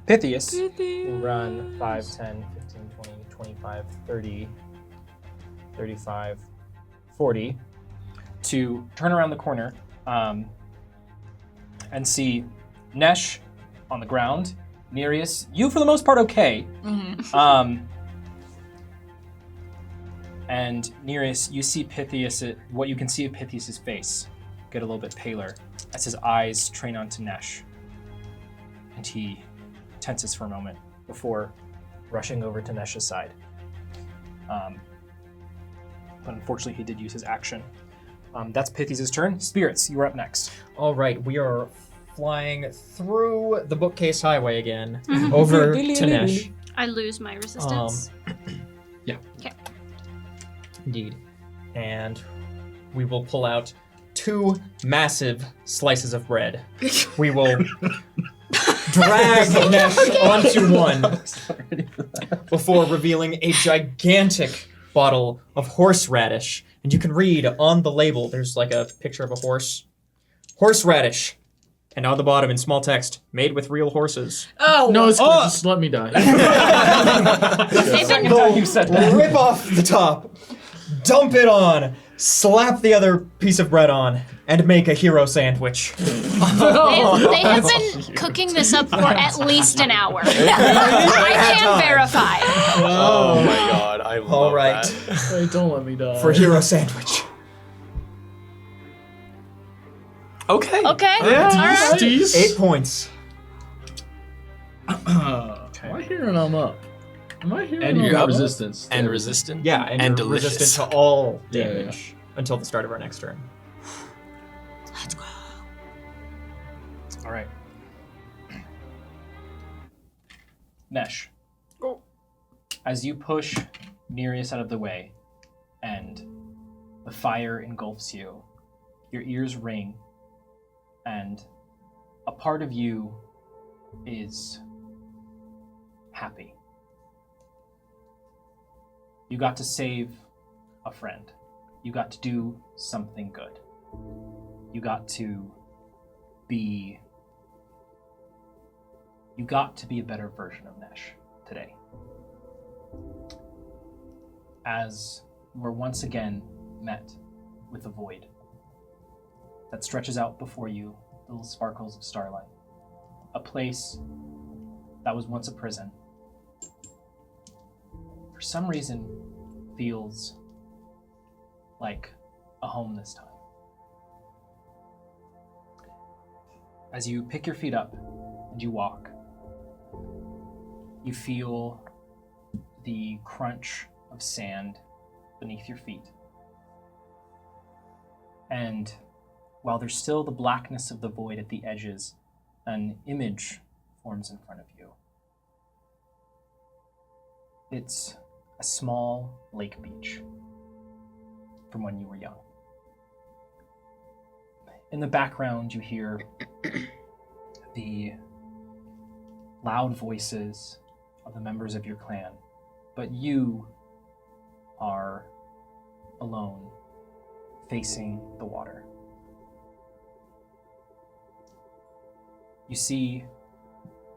C: Pythias will run 5, 10, 15, 20, 25, 30, 35, 40 to turn around the corner and see Nesh on the ground. Nereus, you for the most part okay. And Nereus, you see Pythias, what you can see of Pythias' face get a little bit paler as his eyes train onto Nesh. And he tenses for a moment before rushing over to Nesh's side. But unfortunately, he did use his action. That's Pythias' turn. Spirits, you are up next.
A: All right, we are flying through the bookcase highway again, over to Nesh.
B: I lose my resistance.
A: Indeed. And we will pull out 2 massive slices of bread. We will drag Nesh onto one before revealing a gigantic bottle of horseradish. And you can read on the label, there's like a picture of a horse. Horseradish. And on the bottom in small text, made with real horses.
E: Oh,
F: No, it's good. Just let me die.
C: Second time you said that.
A: Rip off the top, dump it on, slap the other piece of bread on, and make a hero sandwich.
B: They have been cooking this up for at least an hour. I can verify.
D: Oh my god, I love
A: All right,
D: that.
F: Wait, don't let me die.
A: for hero sandwich.
D: Okay.
B: Okay. All
F: Yeah.
B: right.
A: 8 points.
F: Am I hearing I'm up? Am I hearing
G: And
F: I'm
G: you
F: up?
G: got resistance.
D: And resistant.
A: Yeah, and you're
D: delicious.
A: resistant to all
G: Yeah, yeah.
A: damage until the start of our next turn.
C: All right. Nesh. As you push Nereus out of the way and the fire engulfs you, your ears ring, and a part of you is happy. You got to save a friend. You got to do something good. You got to be You got to be a better version of Nesh today. As you are once again met with a void that stretches out before you, little sparkles of starlight. A place that was once a prison, for some reason, feels like a home this time. As you pick your feet up and you walk, you feel the crunch of sand beneath your feet. And while there's still the blackness of the void at the edges, an image forms in front of you. It's a small lake beach from when you were young. In the background, you hear the loud voices of the members of your clan, but you are alone, facing the water. You see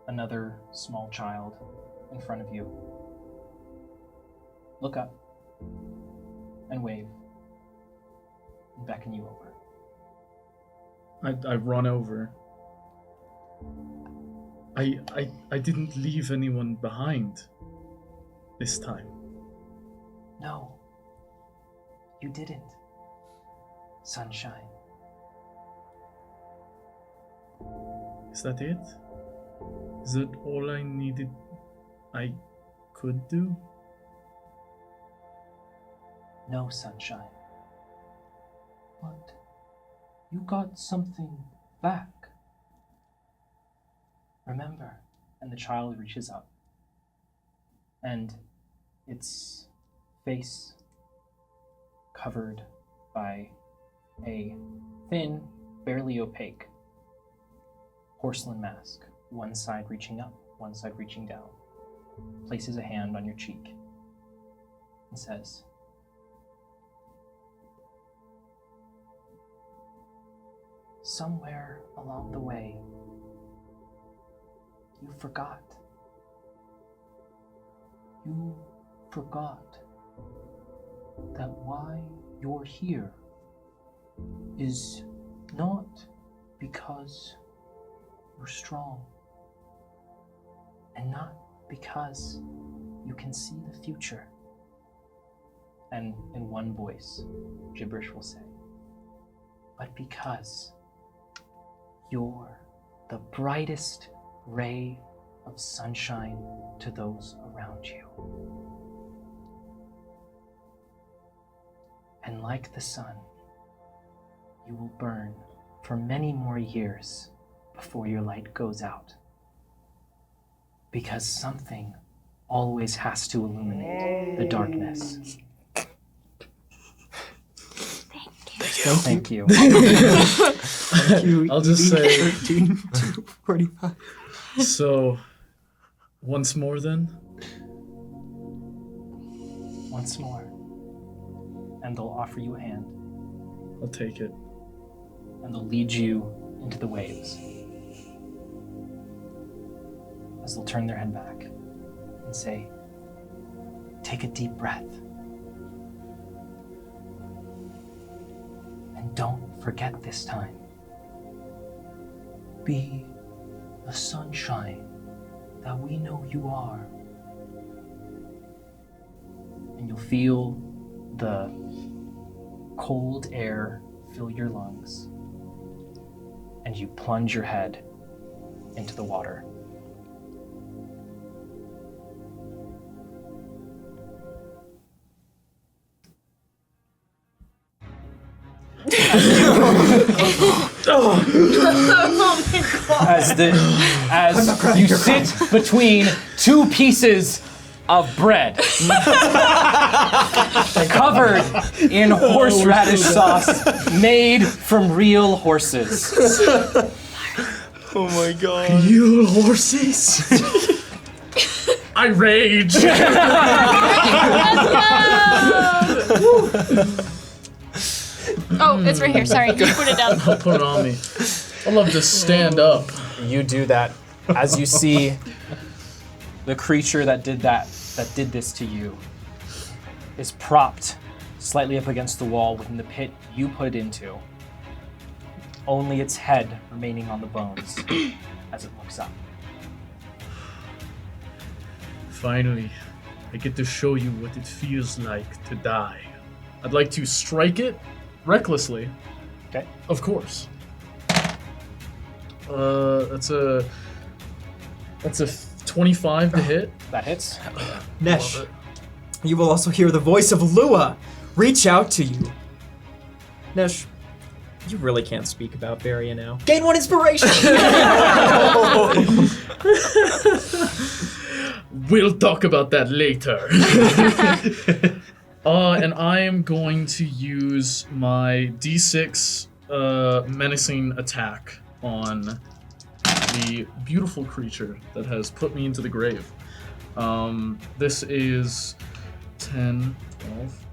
C: another small child in front of you. Look up and wave and beckon you over.
F: I run over. I didn't leave anyone behind this time.
C: No, you didn't, Sunshine.
F: Is that it? Is that all I needed? I could do?
C: No, Sunshine. But you got something back. Remember? And the child reaches up, and its face covered by a thin, barely opaque porcelain mask, one side reaching up, one side reaching down, places a hand on your cheek and says, somewhere along the way, you forgot. You forgot that why you're here is not because you're strong, and not because you can see the future. And in one voice, gibberish will say, but because you're the brightest ray of sunshine to those around you. And like the sun, you will burn for many more years before your light goes out. Because something always has to illuminate the darkness. Thank you.
F: I'll just say
D: 13 to 45.
F: so. Once more, then.
C: Once more. And they'll offer you a hand.
F: I'll take it.
C: And they'll lead you into the waves. As they'll turn their head back and say, take a deep breath. And don't forget this time. Be the sunshine that we know you are. And you'll feel the cold air fill your lungs. And you plunge your head into the water. As you sit between two pieces of bread covered in horseradish sauce made from real horses.
D: Oh my god.
F: You horses! I rage!
B: Oh, it's right here. Sorry, you put it down.
F: I'll put it on me. I love to stand up.
D: You do that
C: as you see the creature that did this to you is propped slightly up against the wall within the pit you put it into. Only its head remaining on the bones as it looks up.
F: Finally, I get to show you what it feels like to die. I'd like to strike it recklessly.
C: Okay.
F: Of course. That's a 25 to hit.
C: That hits.
A: Nesh,
F: Love
A: you will also hear the voice of Lua reach out to you. Nesh, you really can't speak about Varia now. Gain 1 inspiration!
F: We'll talk about that later. And I am going to use my D6 menacing attack on the beautiful creature that has put me into the grave. This is 10, 12,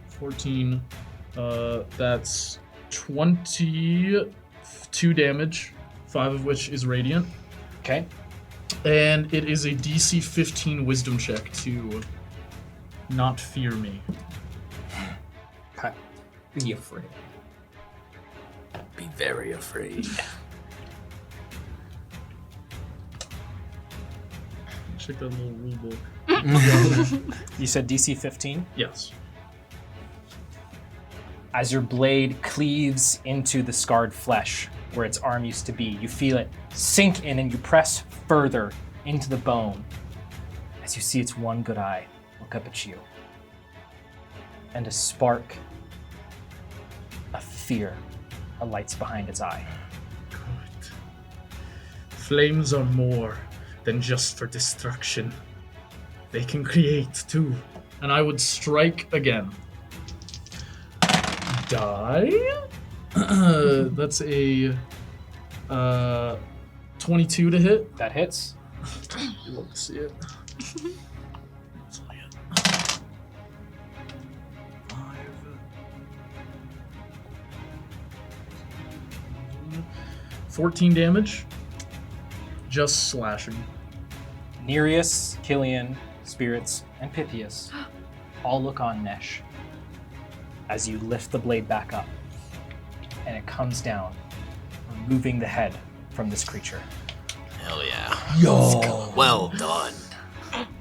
F: 14. That's 22 damage, 5 of which is radiant.
C: Okay.
F: And it is a DC 15 wisdom check to not fear me.
A: Be afraid.
D: Be very afraid.
F: Check that little rule book.
C: You said DC 15?
F: Yes.
C: As your blade cleaves into the scarred flesh where its arm used to be, you feel it sink in and you press further into the bone as you see its one good eye look up at you. And a spark of fear alights behind its eye.
F: Good. Flames are more than just for destruction. They can create too. And I would strike again. Die? That's a 22 to hit.
C: That hits.
F: You love to see it. 14 damage. Just slashing.
C: Nereus, Killian, Spirits, and Pythias all look on Nesh as you lift the blade back up and it comes down, removing the head from this creature.
D: Hell yeah. Yo. Well done.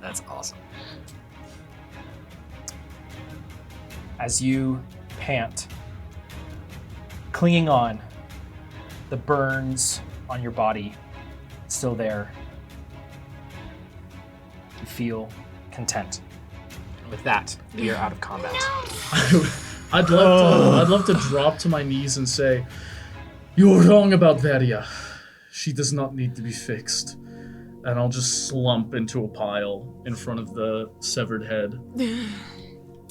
D: That's awesome.
C: As you pant, clinging on, the burns on your body still there. You feel content. And with that, we are out of combat.
F: I'd love to drop to my knees and say, "You're wrong about Varia. She does not need to be fixed." And I'll just slump into a pile in front of the severed head.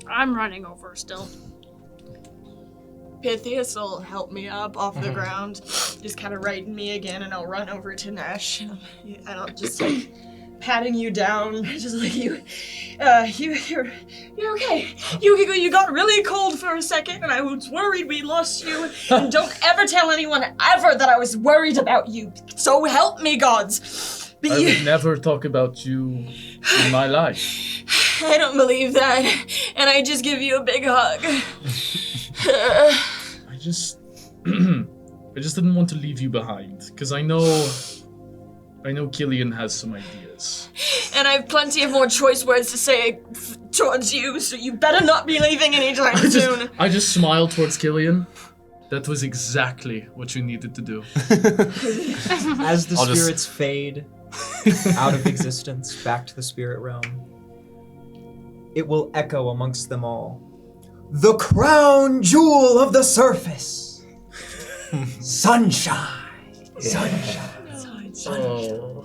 B: I'm running over still.
E: Pythias will help me up off the ground, just kind of righting me again, and I'll run over to Nesh, and I'll just like patting you down, just like you're okay. You got really cold for a second, and I was worried we lost you. And don't ever tell anyone ever that I was worried about you. So help me, gods.
F: I would never talk about you in my life.
E: I don't believe that, and I just give you a big hug.
F: I just didn't want to leave you behind, because I know Killian has some ideas.
E: And I have plenty of more choice words to say towards you, so you better not be leaving anytime soon.
F: I just smiled towards Killian. That was exactly what you needed to do.
A: As the spirits fade out of existence back to the spirit realm, it will echo amongst them all. The crown jewel of the surface. Sunshine. Sunshine.
F: Oh.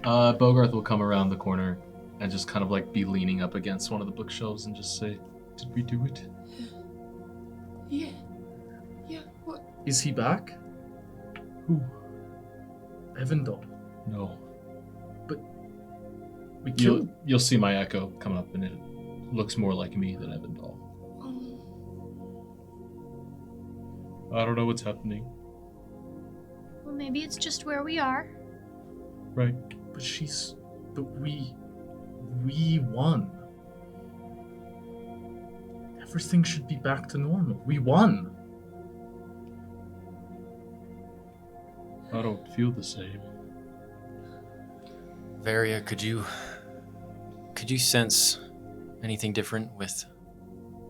G: Bogarth will come around the corner and just kind of like be leaning up against one of the bookshelves and just say, "Did we do it?"
E: Yeah. What?
F: Is he back?
G: Who?
F: Evandel.
G: No.
F: We killed.
G: You'll see my echo come up, and it looks more like me than Evandel. I don't know what's happening.
B: Well, maybe it's just where we are.
G: Right.
F: But we won. Everything should be back to normal. We won.
G: I don't feel the same.
D: Varia, could you sense anything different with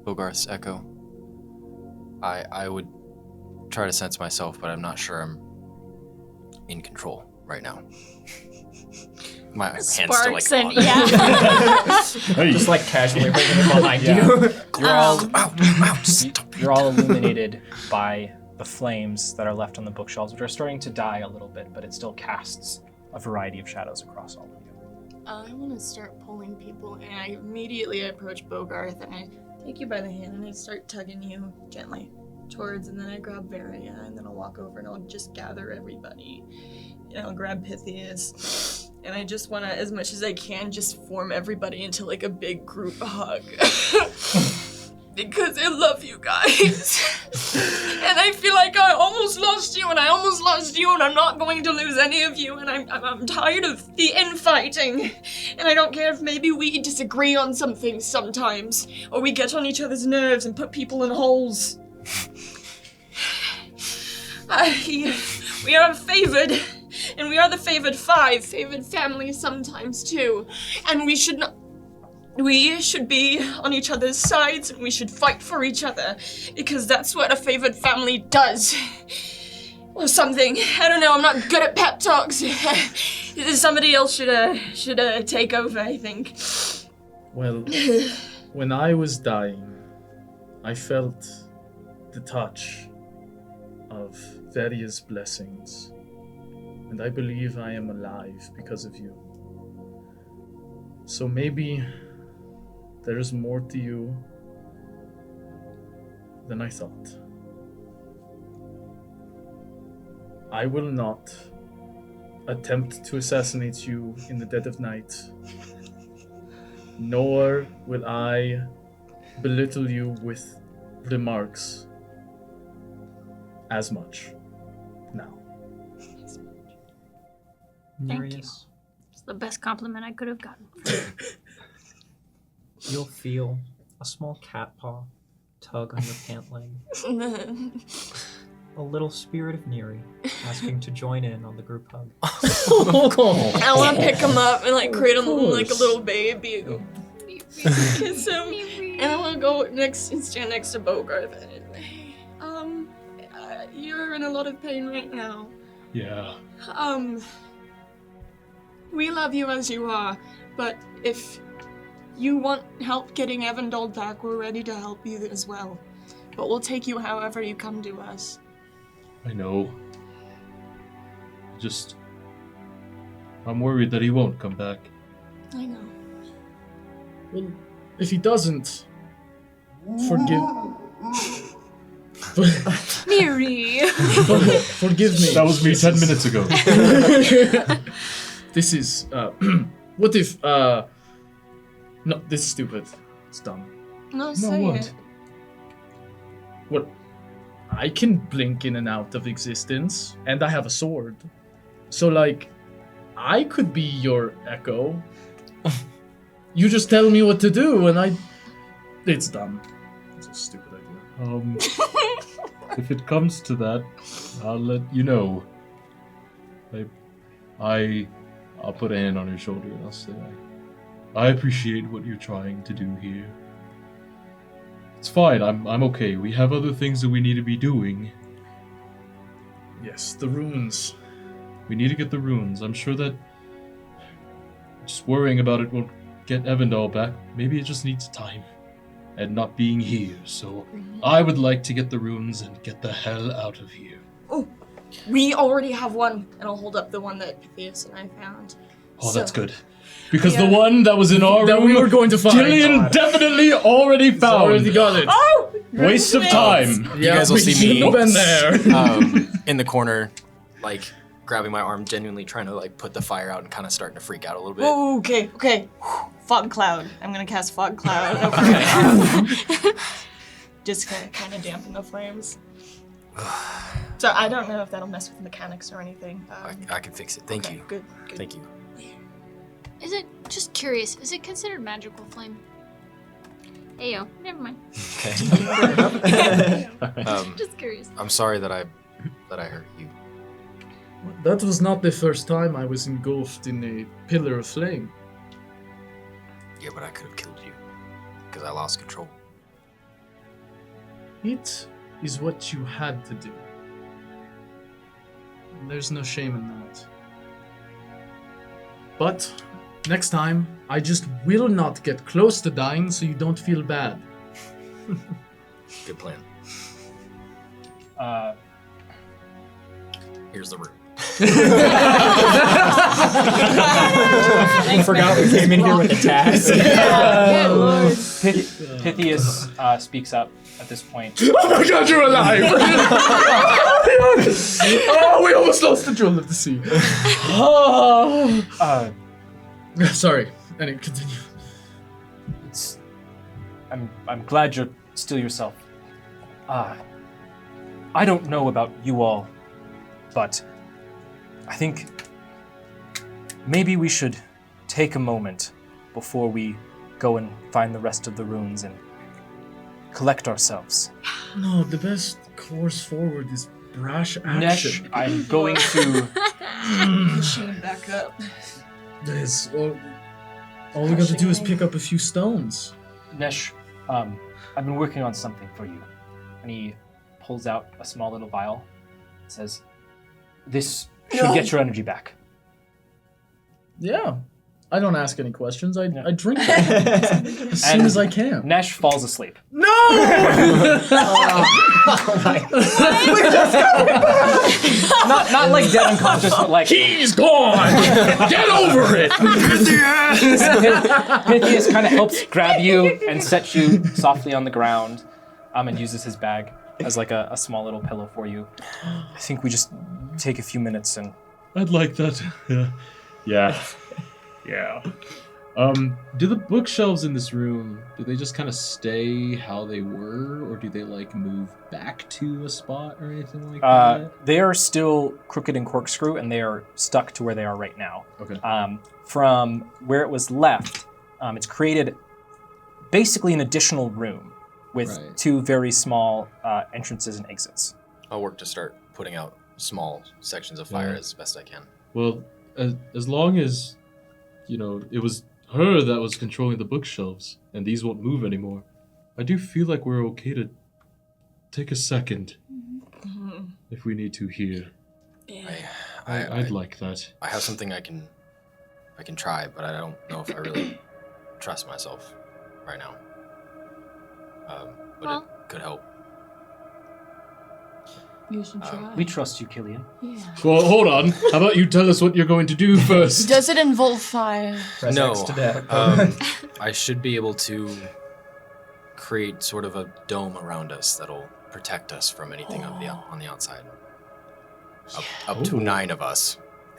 D: Bogarth's echo? I would try to sense myself, but I'm not sure I'm in control right now. My hand's still like
B: Sparks and
D: on.
B: yeah.
A: Just like casually bringing it behind
C: Yeah.
A: you.
C: You're all
D: Stop.
C: you're all illuminated by the flames that are left on the bookshelves, which are starting to die a little bit, but it still casts a variety of shadows across all of you.
E: I want to start pulling people, and I immediately approach Bogarth, and I take you by the hand, and I start tugging you gently towards, and then I grab Varia, and then I'll walk over, and I'll just gather everybody, and I'll grab Pythias, and I just want to, as much as I can, just form everybody into like a big group hug. Because I love you guys. And I feel like I almost lost you, and I almost lost you, and I'm not going to lose any of you, and I'm tired of the infighting. And I don't care if maybe we disagree on some things sometimes, or we get on each other's nerves and put people in holes. We are favored, and we are the favored 5, favored family sometimes too. And we should not. We should be on each other's sides, and we should fight for each other, because that's what a favored family does. Or something. I don't know, I'm not good at pep talks. Somebody else should take over, I think.
F: Well, when I was dying, I felt the touch of various blessings, and I believe I am alive because of you. So maybe there is more to you than I thought. I will not attempt to assassinate you in the dead of night, nor will I belittle you with remarks as much now.
B: Nereus. It's the best compliment I could have gotten.
A: You'll feel a small cat paw tug on your pant leg. A little spirit of Neri asking to join in on the group hug.
E: I want to pick him up and like cradle him like a little baby and go kiss him. And I want to go next and stand next to Bogarth. And, you're in a lot of pain right now.
G: Yeah.
E: We love you as you are, but if you want help getting Evandol back, we're ready to help you as well. But we'll take you however you come to us.
G: I know. I'm worried that he won't come back.
E: I know.
F: Well, if he doesn't, forgive
B: Neri!
F: forgive me.
G: That was me 10 minutes ago.
F: This is, what if, no, this is stupid. It's dumb.
E: No, say
G: what?
E: it.
F: What? I can blink in and out of existence, and I have a sword. So, like, I could be your echo. You just tell me what to do, and it's dumb. It's a stupid idea.
G: If it comes to that, I'll let you know. I'll put a hand on your shoulder and I'll say, I appreciate what you're trying to do here. It's fine, I'm okay. We have other things that we need to be doing.
F: Yes, the runes.
G: We need to get the runes. I'm sure that just worrying about it won't get Evandol back. Maybe it just needs time. And not being here, so I would like to get the runes and get the hell out of here.
E: Oh, we already have one, and I'll hold up the one that Pythias and I found.
G: Oh,
E: So-
G: that's good. Because
E: Yeah.
G: the one that was in our
F: That
G: room,
F: we were going to find.
G: Gillian definitely already found.
F: Already got it.
E: Oh!
G: Waste of time.
D: You guys will
F: we
D: see
F: shouldn't
D: me
F: have been there.
D: in the corner, like grabbing my arm, genuinely trying to like put the fire out and kind of starting to freak out a little bit.
E: Oh, okay. Fog cloud. I'm gonna cast fog cloud over my arm. Just kind of dampen the flames. So I don't know if that'll mess with the mechanics or anything.
D: I can fix it. Thank
E: okay,
D: you.
E: Good.
D: Thank you.
B: Is it, just curious, is it considered magical flame? Ayo, never mind.
D: Okay.
B: Just curious.
D: I'm sorry that I hurt you.
F: That was not the first time I was engulfed in a pillar of flame.
D: Yeah, but I could have killed you because I lost control.
F: It is what you had to do. There's no shame in that. But next time, I just will not get close to dying so you don't feel bad.
D: Good plan. Here's the room.
A: I forgot we came in here with a task.
E: Good lord.
C: Pythias speaks up at this point.
F: Oh my god, you're alive! Oh, we almost lost the drill of the sea. Sorry, and continue.
C: I'm glad you're still yourself. I don't know about you all, but I think maybe we should take a moment before we go and find the rest of the runes and collect ourselves.
F: No, the best course forward is brash
C: Nesh,
F: action.
C: I'm going to...
E: Machine back up.
F: This, all we got to do is pick up a few stones.
C: Nesh, I've been working on something for you. And he pulls out a small little vial. Says, this should get your energy back.
F: Yeah. I don't ask any questions. I drink them as soon
C: And
F: as I can.
C: Nesh falls asleep.
F: No!
C: Not like dead unconscious, but like...
F: He's gone! Get over it!
C: Pythias kind of helps grab you and set you softly on the ground, and uses his bag as like a small little pillow for you. I think we just take a few minutes and...
G: I'd like that. Yeah. Do the bookshelves in this room, do they just kind of stay how they were, or do they like move back to a spot or anything like that?
C: They are still crooked and corkscrew, and they are stuck to where they are right now.
G: Okay.
C: From where it was left, it's created basically an additional room with
G: Right.
C: two very small entrances and exits.
D: I'll work to start putting out small sections of fire as best I can.
G: Well, as long as, it was her that was controlling the bookshelves, and these won't move anymore, I do feel like we're okay to take a second if we need to here. I'd like that.
D: I have something I can try, but I don't know if I really trust myself right now. But
B: Well-
D: it could help.
E: You should try.
C: We trust you, Killian.
E: Yeah.
G: Well, hold on. How about you tell us what you're going to do first?
E: Does it involve fire?
A: Press
D: No,
A: X to death.
D: I should be able to create sort of a dome around us that'll protect us from anything on the outside. Up to 9 of us.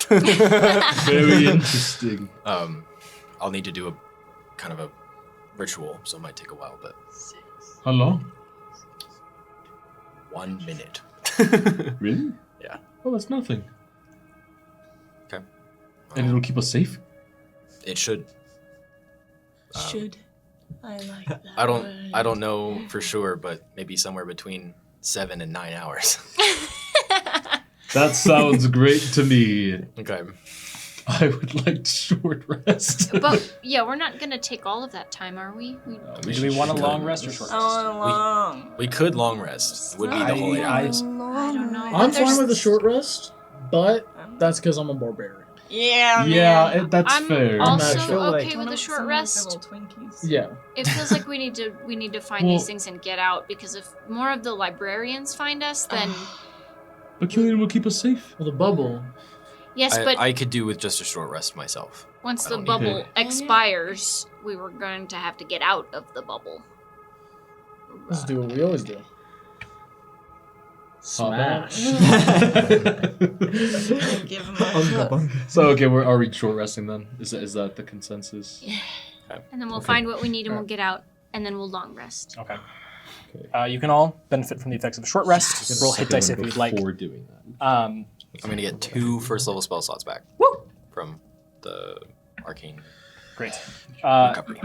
G: Very interesting.
D: I'll need to do a kind of a ritual, so it might take a while, but
G: How long?
D: 1 minute.
G: Really?
D: Yeah.
G: Well, that's nothing.
D: Okay.
G: And it'll keep us safe?
D: It should.
E: Should. I like that.
D: I don't know for sure, but maybe somewhere between 7 and 9 hours.
G: That sounds great to me.
D: Okay.
G: I would like to short rest.
B: But yeah, we're not gonna take all of that time, are we?
C: Do we want a long rest or short rest?
E: long.
D: We could long rest. It would be the whole 8 hours.
B: I don't know.
F: I'm
B: There's-
F: fine with a short rest, but that's because I'm a barbarian.
E: Yeah,
G: Yeah, that's
B: I'm
G: fair.
B: also
A: actually like-
B: okay with a short rest.
E: Twinkies.
F: Yeah.
B: It feels like we need to find
G: Well-
B: these things and get out, because if more of the librarians find us, then
G: But Killian will keep us safe.
F: Well, the bubble.
B: yes, but
D: I could do with just a short rest myself.
B: once
D: I
B: the
D: don't need
B: bubble
G: it.
B: expires, we were going to have to get out of the bubble.
F: Let's do what we always do. Smash.
E: Give him a
G: So okay, are we short resting then? Is that the consensus?
B: And then we'll
G: Okay.
B: find what we need and we'll get out, and then we'll long rest.
C: Okay.
G: Okay.
C: You can all benefit from the effects of a short rest. Roll hit dice if you'd like.
G: Before doing that.
D: I'm gonna get 2 first level spell slots back.
C: Woo!
D: From the arcane
C: Great.
D: recovery.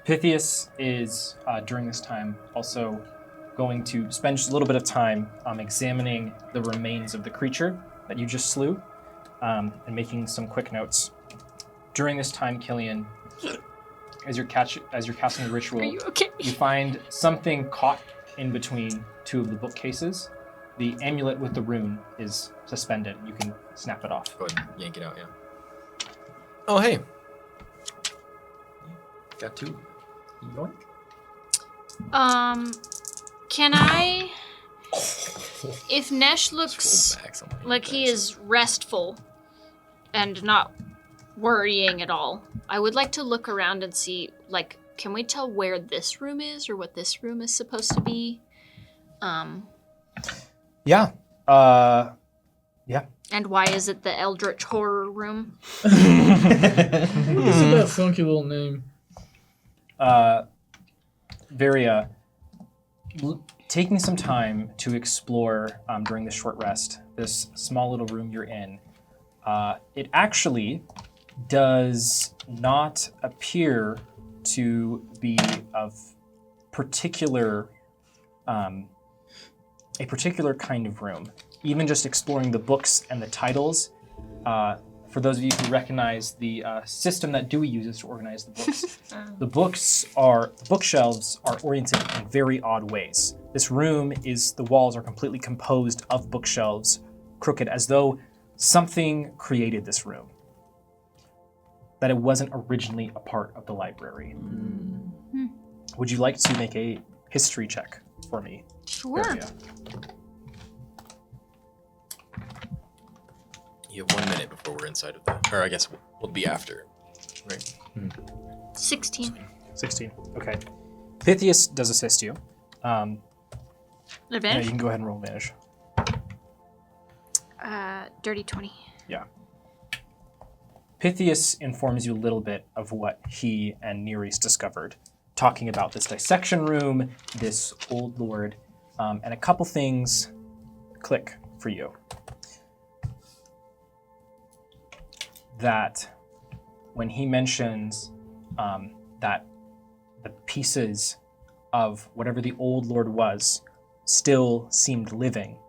C: Pythias is, during this time, also going to spend just a little bit of time examining the remains of the creature that you just slew and making some quick notes. During this time, Killian, as you're casting the ritual,
B: Are you okay?
C: you find something caught in between 2 of the bookcases. The amulet with the rune is suspended. You can snap it off.
D: Go ahead and yank it out, yeah. Oh, hey. Got 2. Yoink.
B: Can I... If Nesh looks
D: Roll back something
B: like he
D: that.
B: is restful and not worrying at all, I would like to look around and see, like, can we tell where this room is or what this room is supposed to be?
C: Yeah. Yeah.
B: And why is it the Eldritch Horror Room?
F: Isn't that a funky little name?
C: Varia, taking some time to explore during this short rest, this small little room you're in, it actually does not appear to be of particular, a particular kind of room. Even just exploring the books and the titles, for those of you who recognize the system that Dewey uses to organize the books, the bookshelves are oriented in very odd ways. This room the walls are completely composed of bookshelves, crooked, as though something created this room. That it wasn't originally a part of the library. Would you like to make a history check for me?
B: Sure.
C: Varia?
D: You have 1 minute before we're inside of that. Or I guess we'll be after. Right?
B: 16.
C: 16. Okay. Pythias does assist you. Yeah,
B: Advantage?
C: you can go ahead and roll advantage.
B: Dirty 20.
C: Yeah. Pythias informs you a little bit of what he and Nereus discovered, talking about this dissection room, this old lord, and a couple things click for you. That when he mentions that the pieces of whatever the old lord was still seemed living,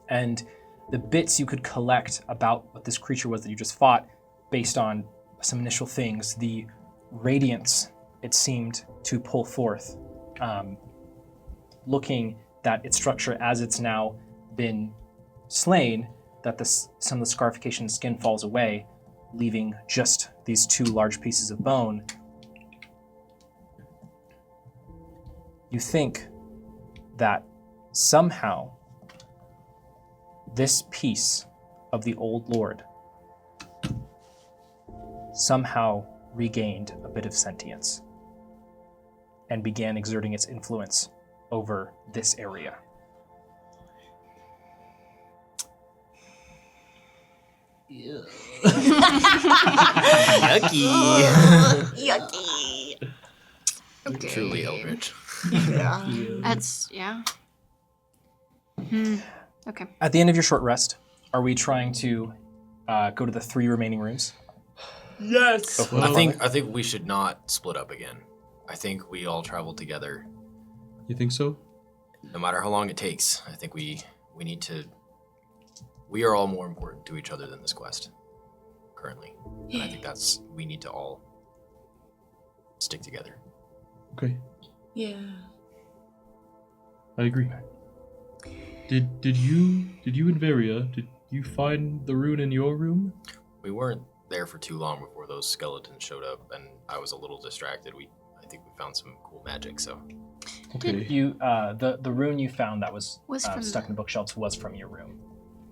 C: and the bits you could collect about what this creature was that you just fought based on some initial things, the radiance it seemed to pull forth, looking that its structure as it's now been slain, that some of the scarification skin falls away, leaving just these 2 large pieces of bone. You think that somehow this piece of the old lord somehow regained a bit of sentience and began exerting its influence over this area.
D: Yucky.
E: Yucky.
B: Okay.
D: Truly eldritch.
B: That's, yeah. Okay.
C: At the end of your short rest, are we trying to go to the 3 remaining rooms?
F: Yes.
C: Go for it.
D: I think we should not split up again. I think we all travel together.
G: You think so?
D: No matter how long it takes, I think we need to. We are all more important to each other than this quest currently. And I think we need to all stick together.
G: Okay.
E: Yeah.
G: I agree. Did you and Varia, did you find the rune in your room?
D: We weren't there for too long before those skeletons showed up, and I was a little distracted. I think we found some cool magic, so.
G: Okay.
C: You, the rune you found that was
B: from
C: stuck in the bookshelves was from your room.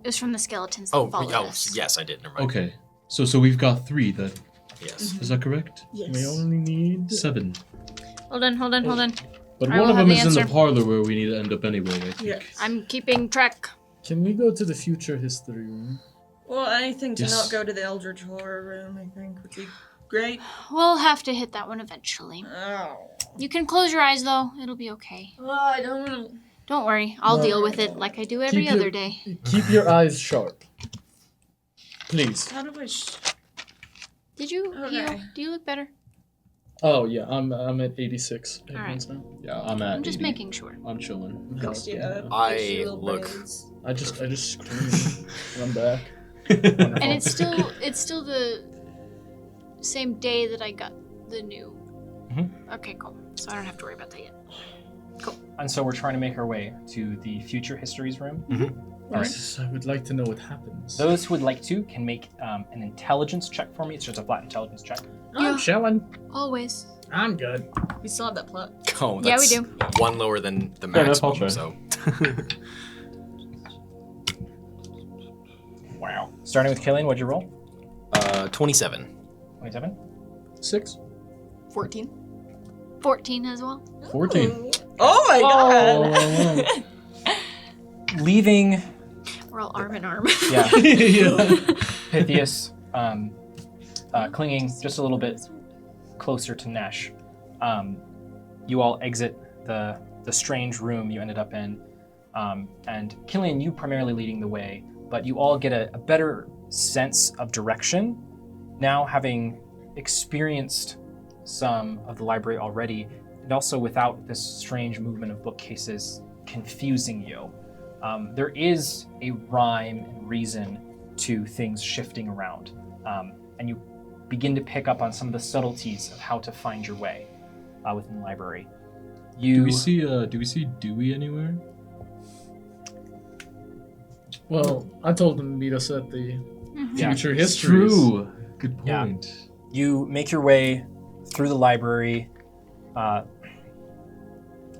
B: It was from the skeletons that followed us.
D: Yes, I did. Never mind.
G: Okay. So we've got 3 then.
D: Yes.
G: Is that correct?
F: We
E: Yes.
F: only need
G: 7.
B: Hold on.
G: But
B: I
G: one
B: will
G: of
B: have
G: them
B: the
G: is in the
B: answer.
G: parlor where we need to end up anyway, I think.
E: Yes.
B: I'm keeping track.
F: Can we go to the future history room?
E: Well, anything to
G: Yes.
E: not go to the Eldritch Horror Room, I think, would be great.
B: We'll have to hit that one eventually.
E: Oh.
B: You can close your eyes though. It'll be okay.
E: I don't.
B: Don't worry. I'll deal with it like I do every
F: Keep
B: other
F: your-
B: day.
F: Keep your eyes sharp. Please.
E: How do I?
B: Did you heal?
E: Okay.
B: Do you look better?
F: Oh yeah, I'm at 86 hit
B: All
F: points now.
G: Yeah, I'm at.
B: I'm just
G: 80.
B: making sure.
G: I'm chilling.
D: I look.
F: I just scream. I'm back.
B: And it's still the same day that I got the new. Okay, cool. So I don't have to worry about that yet.
C: And so we're trying to make our way to the future histories room. All right.
F: Yes, I would like to know what happens.
C: Those who would like to can make an intelligence check for me. It's just a flat intelligence check.
F: I'm chilling.
B: Always.
F: I'm good.
E: We still have that plot.
D: Oh,
B: Yeah, we
D: that's
B: do.
D: one lower than the
G: Fair enough, I'll
D: maximum.
G: try.
D: So
C: Wow. Starting with Killian, what'd you roll?
D: 27.
C: 27?
F: 6.
E: 14.
B: 14 as well.
G: 14.
E: Oh my god.
C: Leaving,
B: We're all arm in arm.
C: yeah,
F: Yeah.
C: Pythias, clinging just a little bit closer to Nesh. You all exit the strange room you ended up in, and Killian, you primarily leading the way, but you all get a better sense of direction now, having experienced some of the library already, and also without this strange movement of bookcases confusing you. There is a rhyme and reason to things shifting around, and you begin to pick up on some of the subtleties of how to find your way within the library.
G: Do we see Dewey anywhere?
F: Well, I told them to meet us at the
C: Yeah,
F: future
G: It's
F: histories.
G: true. Good
C: Yeah.
G: point.
C: You make your way through the library,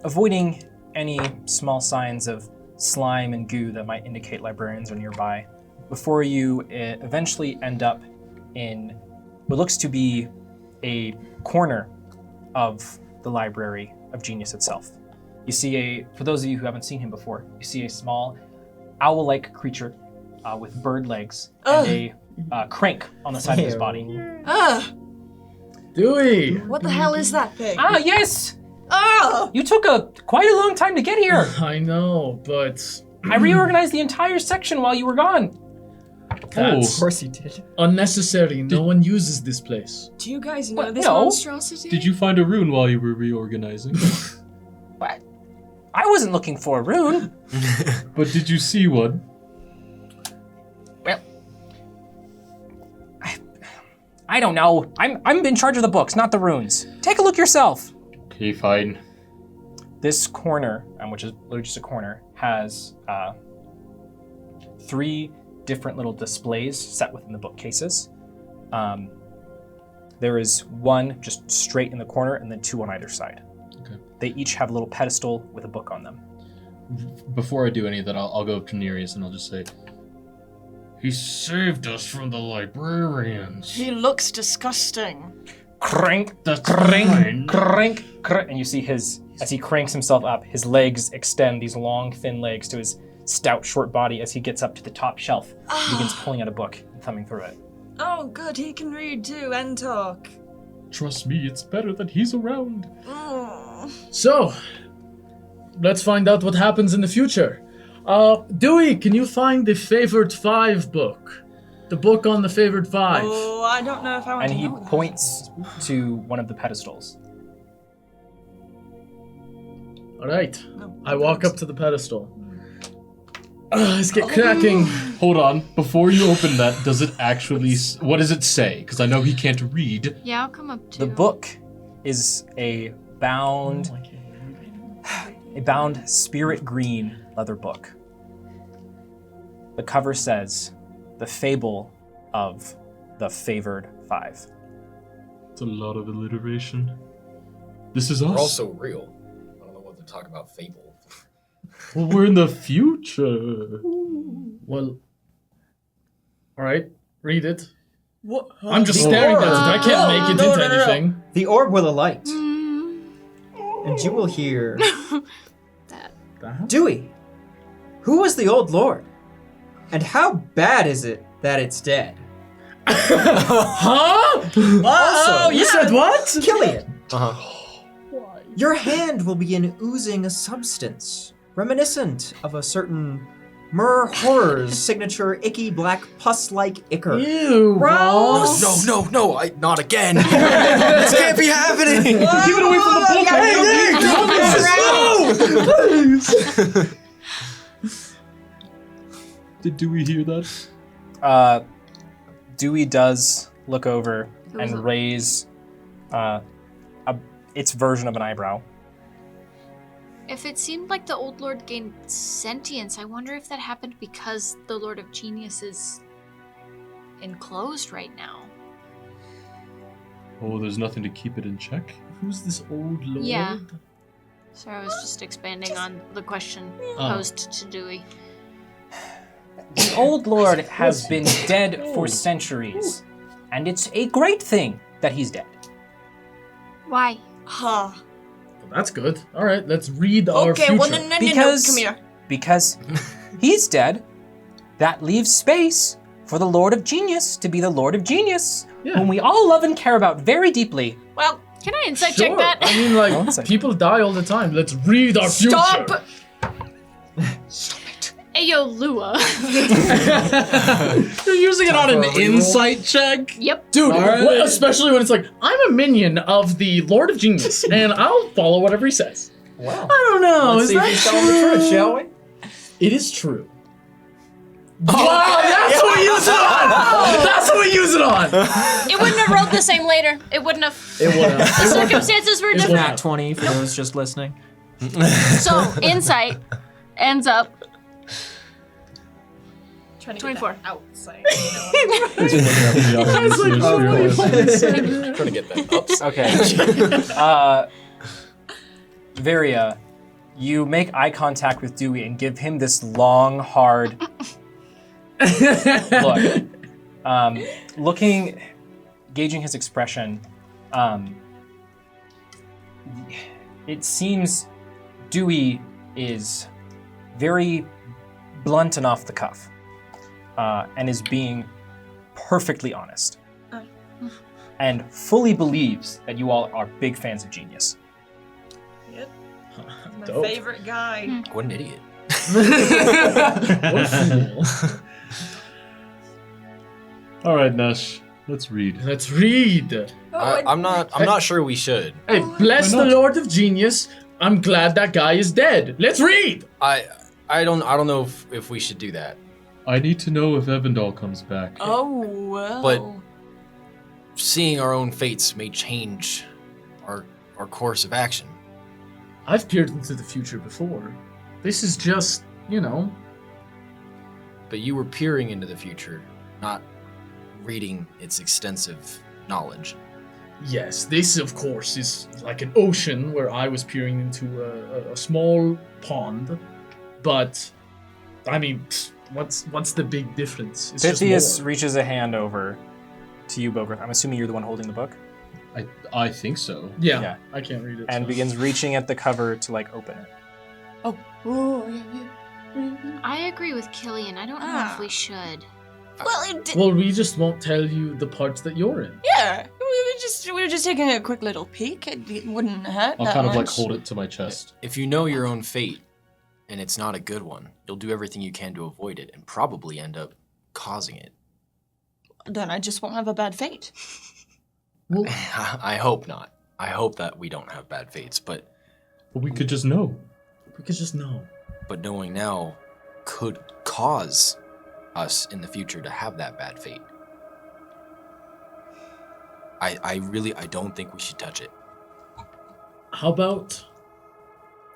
C: avoiding any small signs of slime and goo that might indicate librarians are nearby, before you eventually end up in what looks to be a corner of the library of Genius itself. You see for those of you who haven't seen him before, you see a small owl-like creature with bird legs and a crank on the side of his body.
E: Ugh.
F: Dewey!
E: What the hell is that thing?
C: Ah, yes!
E: Oh!
C: You took quite a long time to get here.
F: I know, but
C: I reorganized the entire section while you were gone.
F: that's
A: course you did.
F: unnecessary. No one uses this place.
E: Do you guys know
C: What?
E: this
C: No.
E: monstrosity?
G: Did you find a rune while you were reorganizing?
C: What? I wasn't looking for a rune.
G: But did you see one?
C: Well, I don't know. I'm in charge of the books, not the runes. Take a look yourself.
G: Okay, fine.
C: This corner, which is literally just a corner, has 3 different little displays set within the bookcases. There is one just straight in the corner, and then 2 on either side.
G: Okay.
C: They each have a little pedestal with a book on them.
G: Before I do any of that, I'll go up to Nereus and I'll just say, "He saved us from the librarians."
E: He looks disgusting.
C: Crank,
G: That's
C: crank,
G: fine.
C: crank, crank, and you see as he cranks himself up, his legs extend, these long, thin legs to his stout, short body as he gets up to the top shelf and begins pulling out a book and thumbing through it.
E: Oh, good. He can read too and talk.
G: Trust me, it's better that he's around.
E: Mm.
F: So, let's find out what happens in the future. Dewey, can you find the Favored 5 book? The book on the Favored 5.
E: Oh, I don't know if I want
C: And
E: to
C: he
E: know that.
C: points to one of the pedestals.
F: Alright,
E: No.
F: I walk up to the pedestal. Let's get cracking.
G: Hold on, before you open that, does it actually, what does it say? Because I know he can't read.
B: Yeah, I'll come up to
C: The book is a bound spirit green leather book. The cover says, "The Fable of the Favored 5."
G: It's a lot of alliteration. This is us.
D: we're also real. I don't know what to talk about fable.
G: Well, we're in the future.
F: Well, alright, read it.
E: What?
F: I'm just
A: The
F: staring at it.
A: orb.
F: I can't make it
E: No,
F: into
E: no, no.
F: anything.
A: The orb will alight,
B: Mm,
A: and you will hear,
B: that.
A: Dewey, who was the old lord? And how bad is it that it's dead?
F: Huh?
A: Also,
F: You said what?
A: Killian,
D: Uh-huh.
F: Why?
A: Your hand will begin oozing a substance reminiscent of a certain Myrrh Horror's signature icky black pus-like ichor.
F: Ew,
A: Gross!
D: No, not again. This can't be happening.
F: Keep it away from the book.
G: Did Dewey hear that?
C: Dewey does look over
B: was
C: and
B: it?
C: raise its version of an eyebrow.
B: If it seemed like the old lord gained sentience, I wonder if that happened because the Lord of Genius is enclosed right now.
G: Oh, there's nothing to keep it in check?
F: Who's this old lord?
B: Yeah. So I was just expanding on the question posed to Dewey.
C: The old lord has been dead for centuries, and it's a great thing that he's dead.
B: Why?
E: Huh.
F: That's good. All right, let's read our
E: Okay,
F: future.
E: well, no,
C: Because-
E: come here.
C: Because he's dead, that leaves space for the Lord of Genius to be the Lord of Genius,
F: Yeah.
C: whom we all love and care about very deeply.
E: Well,
B: Can I insight
F: Sure.
B: check that?
F: I mean, like,
C: One second.
F: people die all the time. Let's read our
E: stop.
F: future.
B: Ayo, Lua.
F: You're using it on an
D: for a reroll.
F: insight check?
B: Yep.
F: Dude,
G: All right.
F: especially when it's like, I'm a minion of the Lord of Genius, and I'll follow whatever he says.
A: Wow.
F: I don't know.
A: Let's
F: is
A: see if
F: that
A: he's telling the truth, shall we?
F: It is true. Wow, that's what we use it on! That's what we use it on!
B: It wouldn't have rolled the same later. It wouldn't have.
F: It would
B: The circumstances were different.
A: Nat 20 for those just listening.
B: So, insight ends up 24.
E: Outside.
D: Trying to get that ups.
C: Okay. Varia, you make eye contact with Dewey and give him this long, hard look. Gauging his expression, it seems Dewey is very blunt and off the cuff, and is being perfectly honest, and fully believes that you all are big fans of Genius.
E: My
F: Dope.
E: favorite guy.
D: What an idiot.
F: What a fool.
G: All right, Nash, let's read.
F: Let's read.
D: I'm not sure we should.
F: Hey, bless the Lord of Genius. I'm glad that guy is dead. Let's read.
D: I don't know if we should do that.
G: I need to know if Evandal comes back.
E: Oh, well.
D: But seeing our own fates may change our course of action.
F: I've peered into the future before. This is just,
D: But you were peering into the future, not reading its extensive knowledge.
F: Yes, this of course is like an ocean where I was peering into a small pond. But, I mean, what's the big difference? It's just
C: Pythias
F: more.
C: reaches a hand over to you, Bogrith. I'm assuming you're the one holding the book,
G: I think so.
F: Yeah,
C: Yeah.
F: I can't read it.
C: and
F: so.
C: begins reaching at the cover to open it.
E: Oh, yeah.
B: I agree with Killian. I don't know if we should.
E: Well, it did.
F: Well, we just won't tell you the parts that you're in.
E: Yeah, we were just taking a quick little peek. It wouldn't hurt
G: I'll
E: that
G: kind of
E: much.
G: hold it to my chest.
D: If you know your own fate, and it's not a good one, you'll do everything you can to avoid it, and probably end up causing it.
E: Then I just won't have a bad fate.
F: Well,
D: I hope not. I hope that we don't have bad fates, but
G: But we could just know.
F: we could just know.
D: knowing now could cause us in the future to have that bad fate. I don't think we should touch it.
F: How about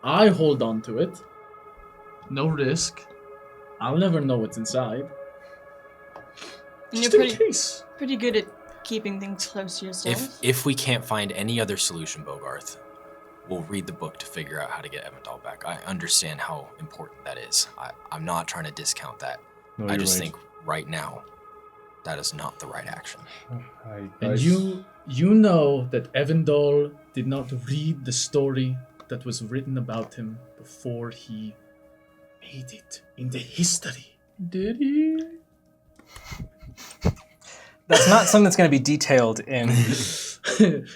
F: I hold on to it? No risk. I'll never know what's inside.
E: And
F: Just
E: you're
F: in case.
E: pretty good at keeping things close to yourself.
D: If we can't find any other solution, Bogarth, we'll read the book to figure out how to get Evandal back. I understand how important that is. I'm not trying to discount that.
G: No,
D: I
G: you're
D: just
G: right.
D: think right now, that is not the right action.
F: And you know that Evandal did not read the story that was written about him before he made it into history. Did he?
C: That's not something that's going to be detailed in.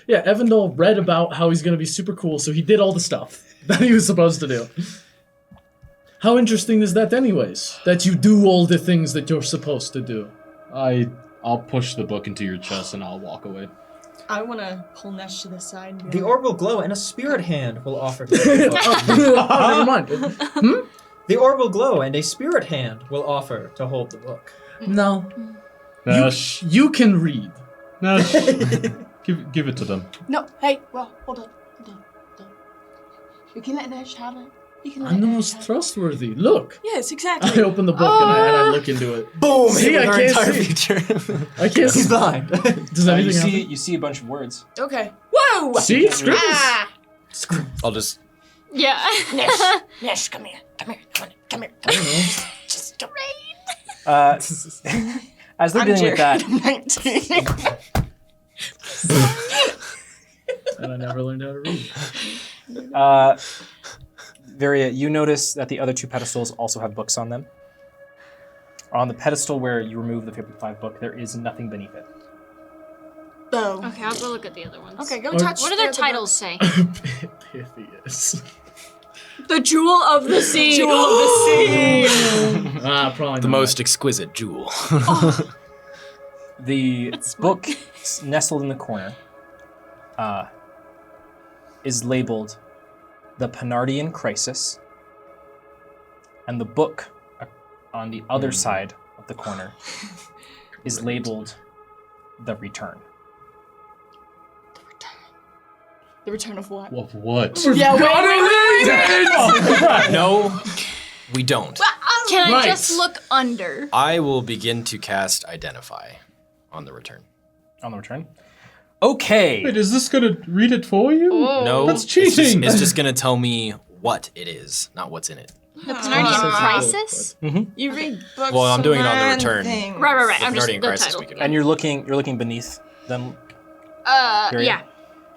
F: Yeah, Evandel read about how he's gonna be super cool, so he did all the stuff that he was supposed to do. How interesting is that anyways? That you do all the things that you're supposed to do.
G: I'll push the book into your chest and I'll walk away.
E: I want to pull Nesh to the side. and be
A: The
E: like,
A: orb will glow, and a spirit hand will offer to hold the book.
F: Oh, never mind.
A: The orb will glow, and a spirit hand will offer to hold the book.
F: No.
G: Nash,
F: You can read.
G: Nash, give it to them.
E: No, hey, well, hold on. You can let Nesh have it. You can let
F: I'm the
E: Nesh
F: most
E: have it.
F: trustworthy. Look.
E: Yes,
F: I
E: exactly.
F: open the book and I look into it.
D: Boom!
F: See,
D: hit
F: I
D: with our
F: can't
D: entire
F: see.
D: future.
F: I can't see.
A: He's blind.
F: Does
C: You
F: anything
C: see,
F: happen?
C: you see a bunch of words.
E: Okay. Whoa!
F: See? Scribbles.
E: Ah!
D: I'll just.
B: Yeah.
E: Nesh, come here. Come here. Just come
C: As they're
E: I'm
C: dealing with
E: Jared.
C: that,
E: I'm 19.
F: And I never learned how to read.
C: Varia, you notice that the other two pedestals also have books on them. On the pedestal where you remove the Fable 5 book, there is nothing beneath it.
E: Oh.
B: Okay, I'll go look at the other ones.
E: Okay, go
F: Or-
E: touch.
B: What do
E: the
B: their
E: other
B: titles say?
F: Pythias.
B: The Jewel of the Sea.
E: Jewel of the Sea.
F: Probably
D: The
F: not.
D: most exquisite jewel.
C: The book nestled in the corner is labeled The Penardian Crisis, and the book on the other side of the corner is labeled The Return.
E: The return of what?
G: Of what?
E: Yeah, wait.
D: No, we don't.
B: Can I
F: Right.
B: just look under?
D: I will begin to cast Identify on the return.
C: On the return? Okay.
G: Wait, is this gonna read it for you?
B: Oh.
D: No,
G: That's
D: it's just-
G: cheating.
D: It's just gonna tell me what it is, not what's in it.
B: The Penardian Crisis?
E: You read books.
D: Well, I'm doing it on the
E: and
D: return.
E: things.
B: Right.
D: The
B: I'm just
D: Penardian
B: the
D: Crisis
B: title.
D: we can-
C: And you're looking beneath them. Period?
B: Yeah.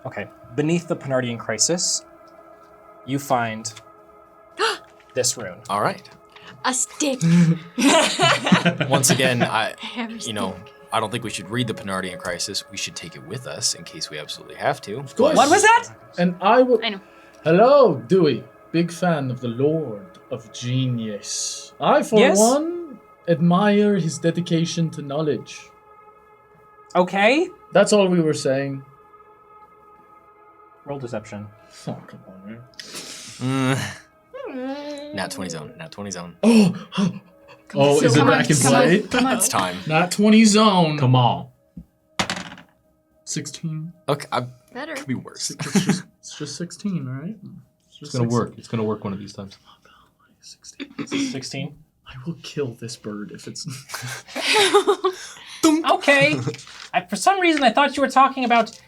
C: Okay. Beneath the Penardian Crisis, you find this rune.
D: All right.
B: A stick.
D: Once again, I
B: Hammer
D: I don't think we should read the Penardian Crisis. We should take it with us in case we absolutely have to.
F: Of course.
C: What was that?
F: And I will.
B: I know.
F: Hello, Dewey. Big fan of the Lord of Genius. I, for
C: Yes?
F: one, admire his dedication to knowledge.
C: Okay.
F: That's all we were saying.
C: Roll deception.
F: Oh, come on, man.
D: Nat 20 zone. Nat 20 zone.
F: Oh, is it
B: Come on,
F: back and
B: come on.
F: play?
D: It's time.
F: Not 20 zone.
G: Come on.
F: 16.
D: Okay,
B: Better.
D: could be worse.
F: It's just 16, right?
G: It's gonna work. It's gonna work one of these times.
F: 16.
C: 16.
F: I will kill this bird if it's.
C: Okay. For some reason, I thought you were talking about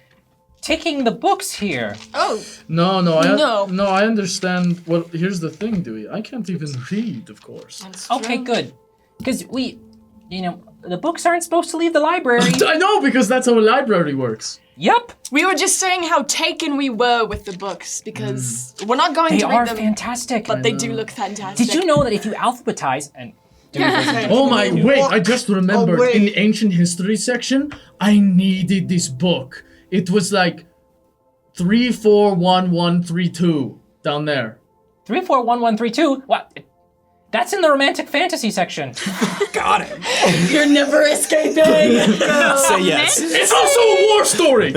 C: taking the books here.
E: Oh,
F: No,
E: No.
F: I understand. Well, here's the thing, Dewey. I can't even read, of course.
E: that's
C: Okay,
E: true.
C: good. Because the books aren't supposed to leave the library.
F: I know, because that's how a library works.
C: Yup.
E: We were just saying how taken we were with the books because we're not going
C: They
E: to
C: are
E: read them,
C: fantastic.
E: but they do look fantastic.
C: Did you know that if you alphabetize and
F: Oh my, wait, I just remembered.
H: away.
F: In the ancient history section, I needed this book. It was like 341132 down there.
C: 341132? What? That's in the romantic fantasy section.
D: Got it.
E: You're never escaping.
D: Say yes.
F: It's also a war story!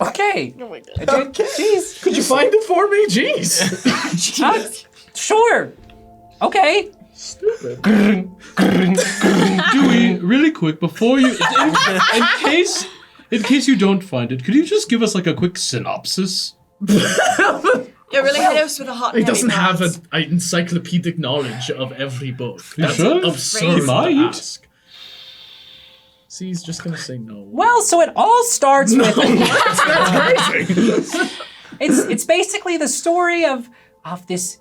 C: Okay.
E: Oh my god.
C: Jeez.
F: Could you find it for me? Jeez.
C: Sure. Okay.
F: Stupid.
G: Dewey, really quick before you, in case you don't find it, could you just give us like a quick synopsis?
E: Yeah, really hit us with a hot.
F: He
E: heavy
F: doesn't have
E: pass.
F: an encyclopedic knowledge of every book.
G: You
F: That's
G: sure?
F: absurd
G: He might.
F: to ask. See, he's just gonna say no.
C: Well, so it all starts with
F: That's crazy!
C: it's basically the story of this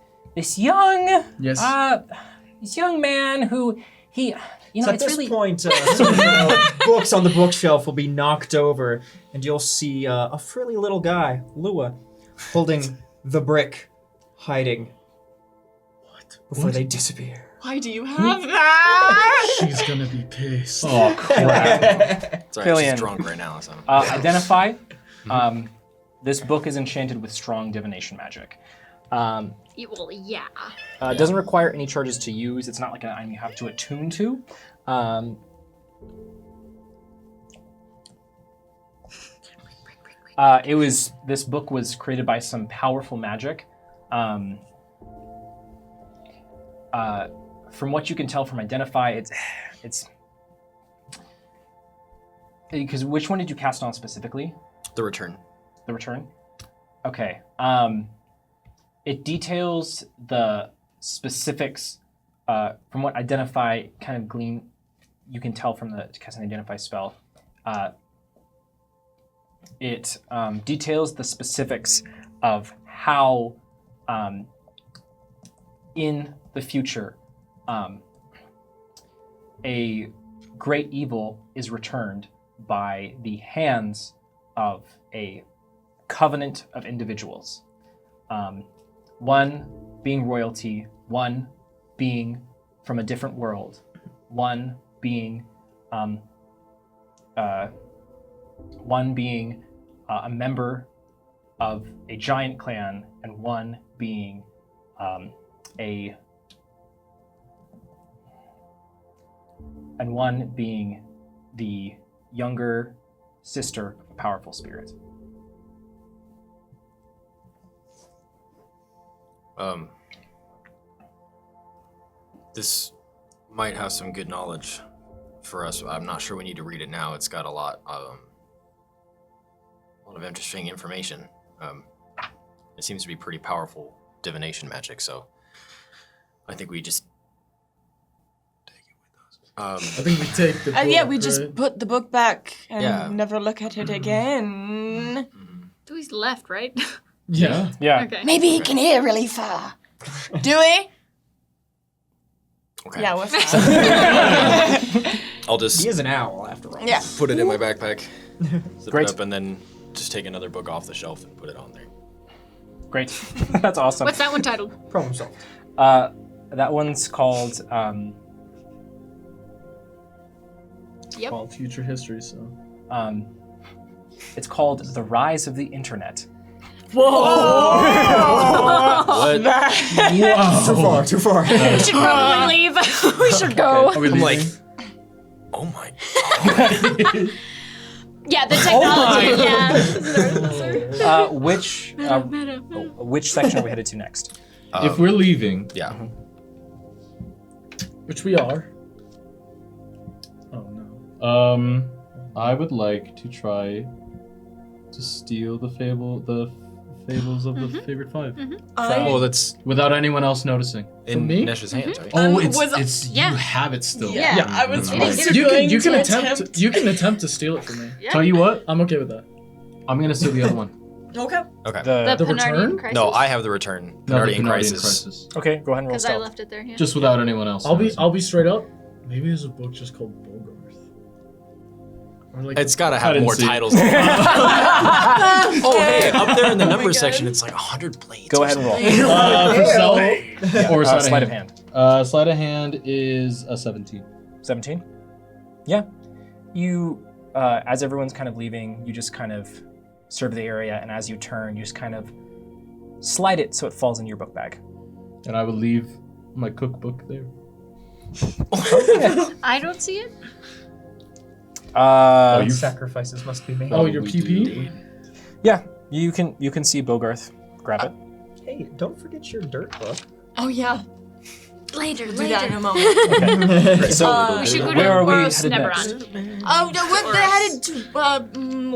C: young
F: Yes.
C: this young man who he
A: So at
C: it's
A: this
C: really
A: point, books on the bookshelf will be knocked over, and you'll see a frilly little guy, Lua, holding the brick, hiding. What? Before they disappear.
E: Why do you have that?
F: She's gonna be pissed.
G: Oh crap!
D: Sorry,
C: Killian.
D: she's drunk right now. So.
C: Identify. This book is enchanted with strong divination magic.
B: Well, yeah.
C: It doesn't require any charges to use. It's not like an item you have to attune to. This book was created by some powerful magic. From what you can tell from Identify, it's because which one did you cast on specifically?
D: The Return.
C: The Return? Okay. It details the specifics from what Identify kind of glean. You can tell from the cast an Identify spell. It details the specifics of how, in the future, a great evil is returned by the hands of a covenant of individuals. One being royalty, one being from a different world, one being a member of a giant clan, and one being the younger sister of a powerful spirit.
D: This might have some good knowledge for us. I'm not sure we need to read it now. It's got a lot of interesting information. It seems to be pretty powerful divination magic, so I think we just take it with us.
F: I think we take the book,
E: Yeah, we
F: right?
E: just put the book back and
D: Yeah.
E: never look at it again.
B: So he's left, right?
F: Yeah.
C: Yeah.
B: Okay.
E: Maybe he can hear really far. Do we?
D: Okay.
E: Yeah, we're fine.
D: I'll just
A: He is an owl, after all.
E: Yeah.
D: put it in my backpack, zip
C: Great.
D: it up, and then just take another book off the shelf and put it on there.
C: Great. That's awesome.
B: What's that one titled?
A: Problem solved.
C: That one's called
B: Yep.
F: Called Future History, so.
C: it's called The Rise of the Internet.
D: What?
A: Too far.
B: We should probably leave. We should go.
F: Are we
D: I'm like,
F: leaving?
D: oh my.
B: Yeah, the technology. Yeah.
C: Which section are we headed to next?
G: If we're leaving,
D: Yeah.
F: Which we are. Oh no.
G: I would like to try to steal the fables of the favorite five
D: Oh, that's
G: without anyone else noticing.
D: in
F: me?
D: Nesh's hands, right?
G: Oh,
E: was-
G: it's
B: Yeah.
G: you have it still.
E: Yeah, I was
B: It is.
E: also
F: You can
E: going
F: you can
E: to
F: attempt to steal it from me.
G: Tell you what,
F: I'm okay with that.
G: I'm gonna steal the other one.
E: Okay.
D: Okay.
B: The
F: The
B: Penardian
F: return?
B: Crisis.
D: No, I have the Return.
G: No, the
D: Penardian
G: Penardian
D: Crisis.
C: Okay, go ahead and roll
B: Because I
C: stealth.
B: left it there. Yeah.
G: Just without anyone else.
F: I'll be
G: noticing.
F: straight up. Maybe there's a book just called Bogarth. Or like
D: It's got to
G: I
D: have
G: didn't
D: more
G: see it.
D: titles. Oh, hey, up there in the number section, it's like 100 blades.
C: Go
D: or
C: ahead and roll.
F: for stealth.
G: or
C: Sleight of hand.
G: Sleight of hand is a 17.
C: 17? Yeah. You, as everyone's kind of leaving, you just kind of serve the area, and as you turn, you just kind of slide it so it falls in your book bag.
G: And I would leave my cookbook there.
B: I don't see it.
C: Oh,
A: Sacrifices must be made.
F: Oh, your
G: Probably
F: PP?
G: do.
C: Yeah, you can see Bogarth. Grab it.
A: Hey, don't forget your dirt book.
E: Oh yeah.
B: Later,
E: Do that in a
B: later.
E: moment.
C: Okay. So
B: We should go to
C: where are we
B: Boros
C: headed
B: Neberon.
C: next?
E: Oh, no, they're headed to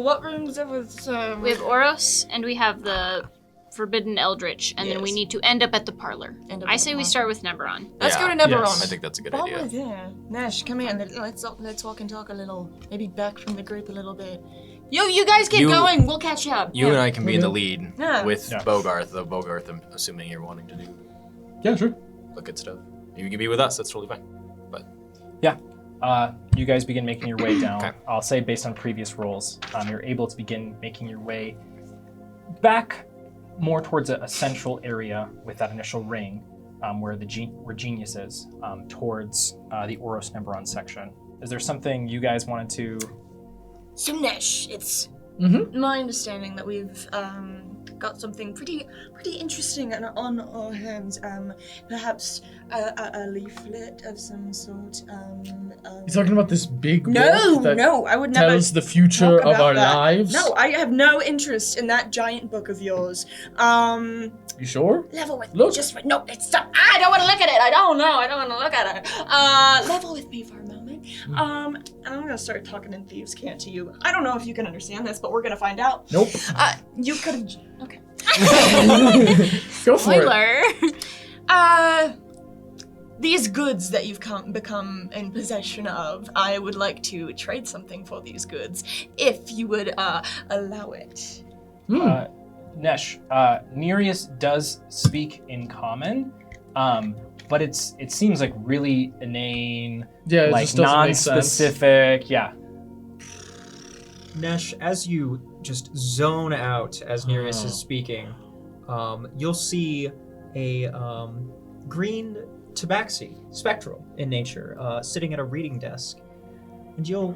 E: what rooms? There was.
B: We have Oros and we have the Forbidden Eldritch, and then we
E: Yes.
B: need to end up at the parlor.
E: End up
B: I
E: at
B: say
E: the
B: we
E: parlor.
B: start with Neberon.
E: Let's go to
F: Yes.
E: Neberon.
D: I think that's a good
E: While
D: idea.
E: we're there, Nash, come here. Let's walk and talk a little. Maybe back from the group a little bit. You guys keep
D: You-
E: going. We'll catch up.
D: You and I can be in the lead
E: Yeah.
D: with
C: Yeah.
D: Bogarth, though Bogarth, I'm assuming you're wanting to do
G: Yeah, sure.
D: the good stuff. You can be with us, that's totally fine.
C: You guys begin making your way down.
D: Okay.
C: I'll say based on previous rolls, you're able to begin making your way back more towards a central area with that initial ring. where genius is, towards the Oros Neberon section. Is there something you guys wanted to?
E: So Nesh, it's my understanding that we've got something pretty interesting on our hands. Perhaps a leaflet of some sort.
F: You're talking about this big book that
E: no, I would never
F: tells the future
E: talk
F: of
E: about
F: our
E: that.
F: lives?
E: No, I have no interest in that giant book of yours.
F: You sure?
E: Level with
F: Look.
E: me. Just no, it's stop. I don't want to look at it. I don't know. I don't want to look at it. Level with me for a moment. And I'm gonna start talking in thieves' cant to you. I don't know if you can understand this, but we're gonna find out.
F: Nope.
E: You could have. Okay.
F: Go for it.
B: Spoiler.
E: These goods that you've become in possession of, I would like to trade something for these goods, if you would allow it.
C: Nesh, Nereus does speak in common, but it seems like really inane,
F: Yeah, it
C: like
F: just doesn't make sense.
C: non-specific. Yeah.
A: Nesh, as you just zone out as Nereus is speaking, you'll see a green tabaxi, spectral in nature, sitting at a reading desk, and you'll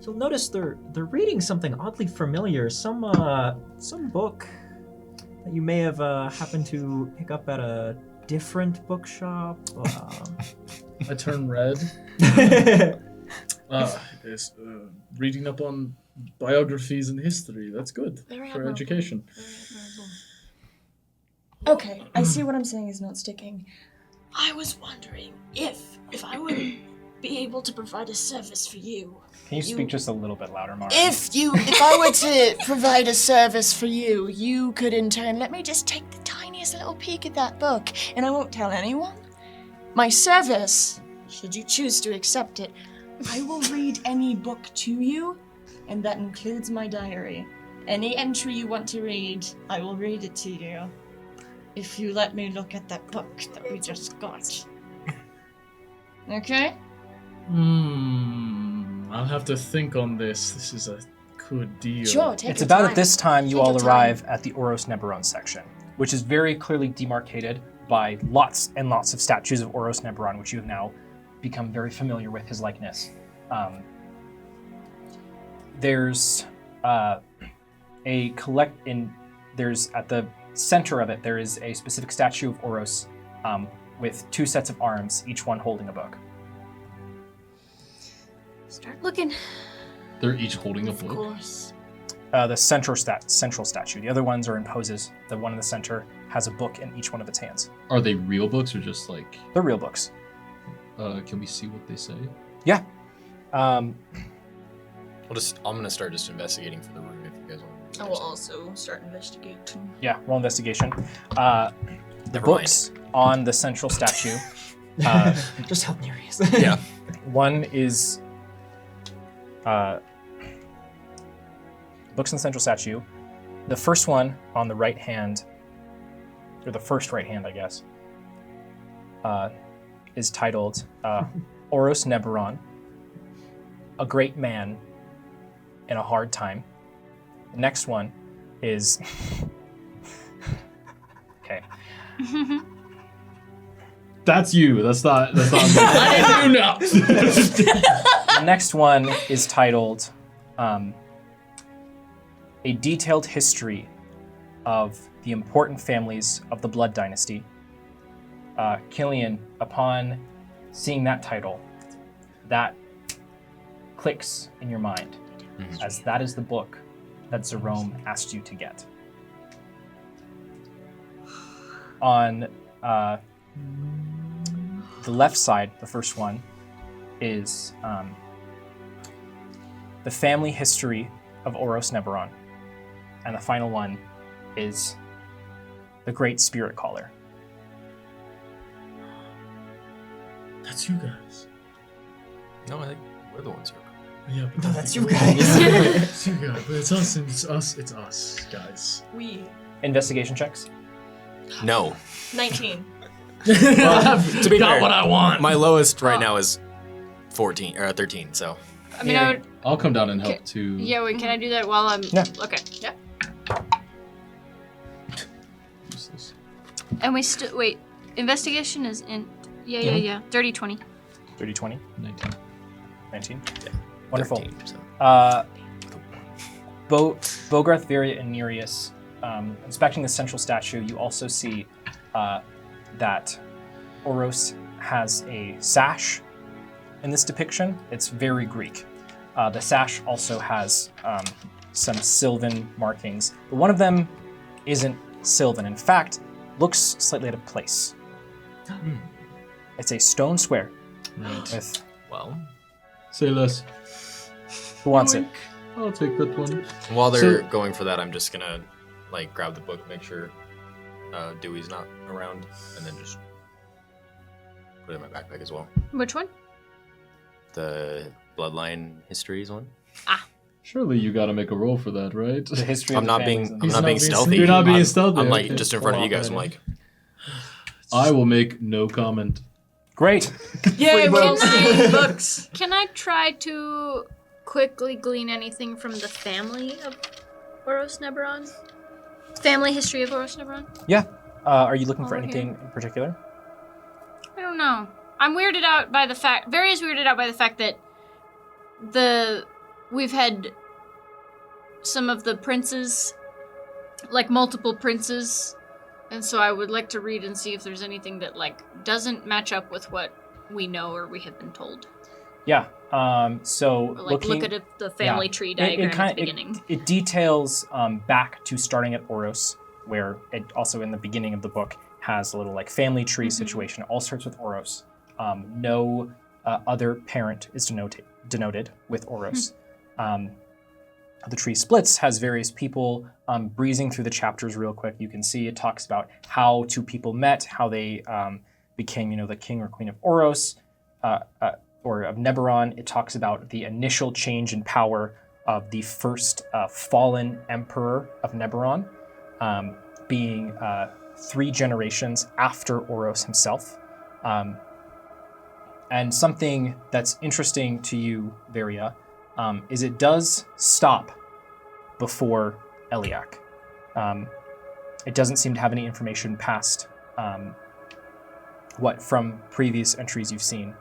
A: notice they're reading something oddly familiar, some book that you may have happened to pick up at a different bookshop.
F: I turn red. It's reading up on biographies and history. That's good
E: Very
F: for
E: admirable.
F: education.
E: Okay, I see what I'm saying is not sticking. I was wondering if I would be able to provide a service for you.
C: Can you speak just a little bit louder, Mark?
E: If I were to provide a service for you, you could in turn let me just take the tiniest little peek at that book, and I won't tell anyone. My service, should you choose to accept it, I will read any book to you, and that includes my diary. Any entry you want to read, I will read it to you. If you let me look at that book that we just got. Okay?
F: I'll have to think on this. This is a good deal.
E: Sure, take
C: It's
E: your
C: about
E: time.
C: at this time you
E: Take
C: all
E: your time.
C: arrive at the Oros Neberon section, which is very clearly demarcated by lots and lots of statues of Oros Neberon, which you have now become very familiar with his likeness. There's there's at the center of it, there is a specific statue of Oros with two sets of arms, each one holding a book.
B: Start looking.
G: They're each holding a
E: Of
G: book.
E: course.
C: The central statue. The other ones are in poses. The one in the center has a book in each one of its hands.
G: Are they real books or just like?
C: They're real books.
G: Can we see what they say?
C: Yeah.
D: I'm gonna start just investigating for the room if you guys want.
E: I will also start investigating.
C: Yeah, roll investigation. The
D: Never
C: books on the central statue.
A: Just help Nereus.
D: Yeah.
C: One is books in the central statue. The first one on the right hand, or the first right hand, I guess, is titled Oros Neberon, a great man in a hard time. The next one is okay.
G: That's you. That's not. That's not.
F: I do not.
C: The next one is titled A Detailed History of the Important Families of the Blood Dynasty. Killian, upon seeing that title, that clicks in your mind, as that is the book that Zerome asked you to get. On the left side, the first one, is the family history of Oros Neberon. And the final one is the Great Spirit Caller.
F: That's you guys.
D: No, I think we're the ones who are.
F: Yeah, but
A: No, that's you guys.
F: It's you guys. But it's us. It's us. It's us, guys.
E: We.
C: Investigation checks.
D: No.
E: 19.
D: To be
F: Got
D: fair,
F: what I want.
D: my lowest right now is 14 or 13. So
B: I mean, I would,
G: I'll come down and help
B: Okay.
G: too.
B: yeah, wait, can I do that while I'm...
C: Yeah.
B: Okay, yeah.
G: Useless.
B: And we still... Wait, Investigation is in. Yeah. Dirty 20.
C: Dirty 20.
G: 19.
C: 19.
D: Yeah.
C: Wonderful.
D: 13, so.
C: Bogarth, Varia, and Nereus, inspecting the central statue, you also see that Oros has a sash in this depiction. It's very Greek. The sash also has some Sylvan markings, but one of them isn't Sylvan. In fact, looks slightly out of place. It's a stone square with
D: Well,
G: Say less.
C: who wants it?
G: I'll take that one.
D: while they're going for that, I'm just gonna like grab the book, make sure Dewey's not around, and then just put it in my backpack as well.
B: Which one?
D: The Bloodline Histories one.
G: Surely you gotta make a roll for that, right?
C: The history
D: I'm
C: of the
D: not
C: families
D: being.
C: and-
D: I'm not being stealthy.
G: You're not being
D: I'm-
G: stealthy,
D: I'm like
G: okay.
D: just in front of you guys. I'm like,
G: I will make no comment.
C: Great.
E: Yay,
B: books.
E: books.
B: Can I try to quickly glean anything from the family of Oros Neberon? Family history of Oros Neberon?
C: Yeah. Are you looking for
B: Over
C: anything in particular?
B: I don't know. I'm weirded out by the fact. Various weirded out by the fact that we've had some of the princes, like multiple princes, and so I would like to read and see if there's anything that like doesn't match up with what we know or we have been told.
C: Yeah. So
B: Or, like
C: looking,
B: look at the family
C: yeah.
B: tree diagram at the beginning.
C: It details back to starting at Oros, where it also in the beginning of the book has a little like family tree situation. It all starts with Oros. No other parent is denoted with Oros. The tree splits, has various people. Breezing through the chapters real quick, you can see it talks about how two people met, how they became, the king or queen of Oros, or of Neberon. It talks about the initial change in power of the first fallen emperor of Neberon, being 3 generations after Oros himself. And something that's interesting to you, Varia, is it does stop before Eliak. It doesn't seem to have any information past what from previous entries you've seen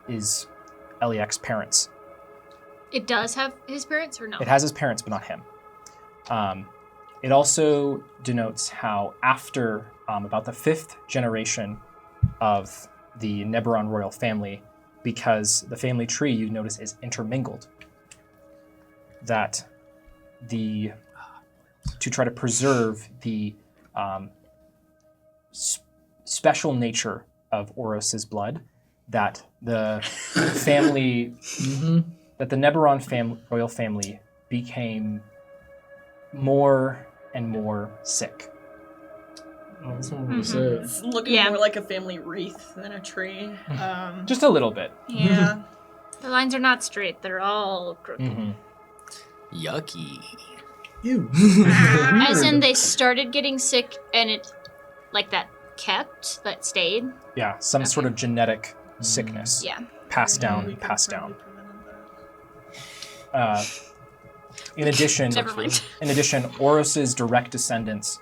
C: is Eliak's parents.
B: It does have his parents or no?
C: It has his parents, but not him. It also denotes how after about the 5th generation of the Neberon royal family, because the family tree, you notice, is intermingled, that to try to preserve the special nature of Oros's blood, that the family, that the Neberon royal family became more and more sick.
F: That's what I'm gonna say.
E: It's looking
B: Yeah.
E: more like a family wreath than a tree.
C: Just a little bit.
E: Yeah.
B: The lines are not straight. They're all crooked.
D: yucky.
F: Ew.
B: As in, they started getting sick, and it, like that stayed.
C: Yeah, some sort of genetic sickness.
B: Yeah.
C: Passed down. In addition,
B: Never mind.
C: Oros's direct descendants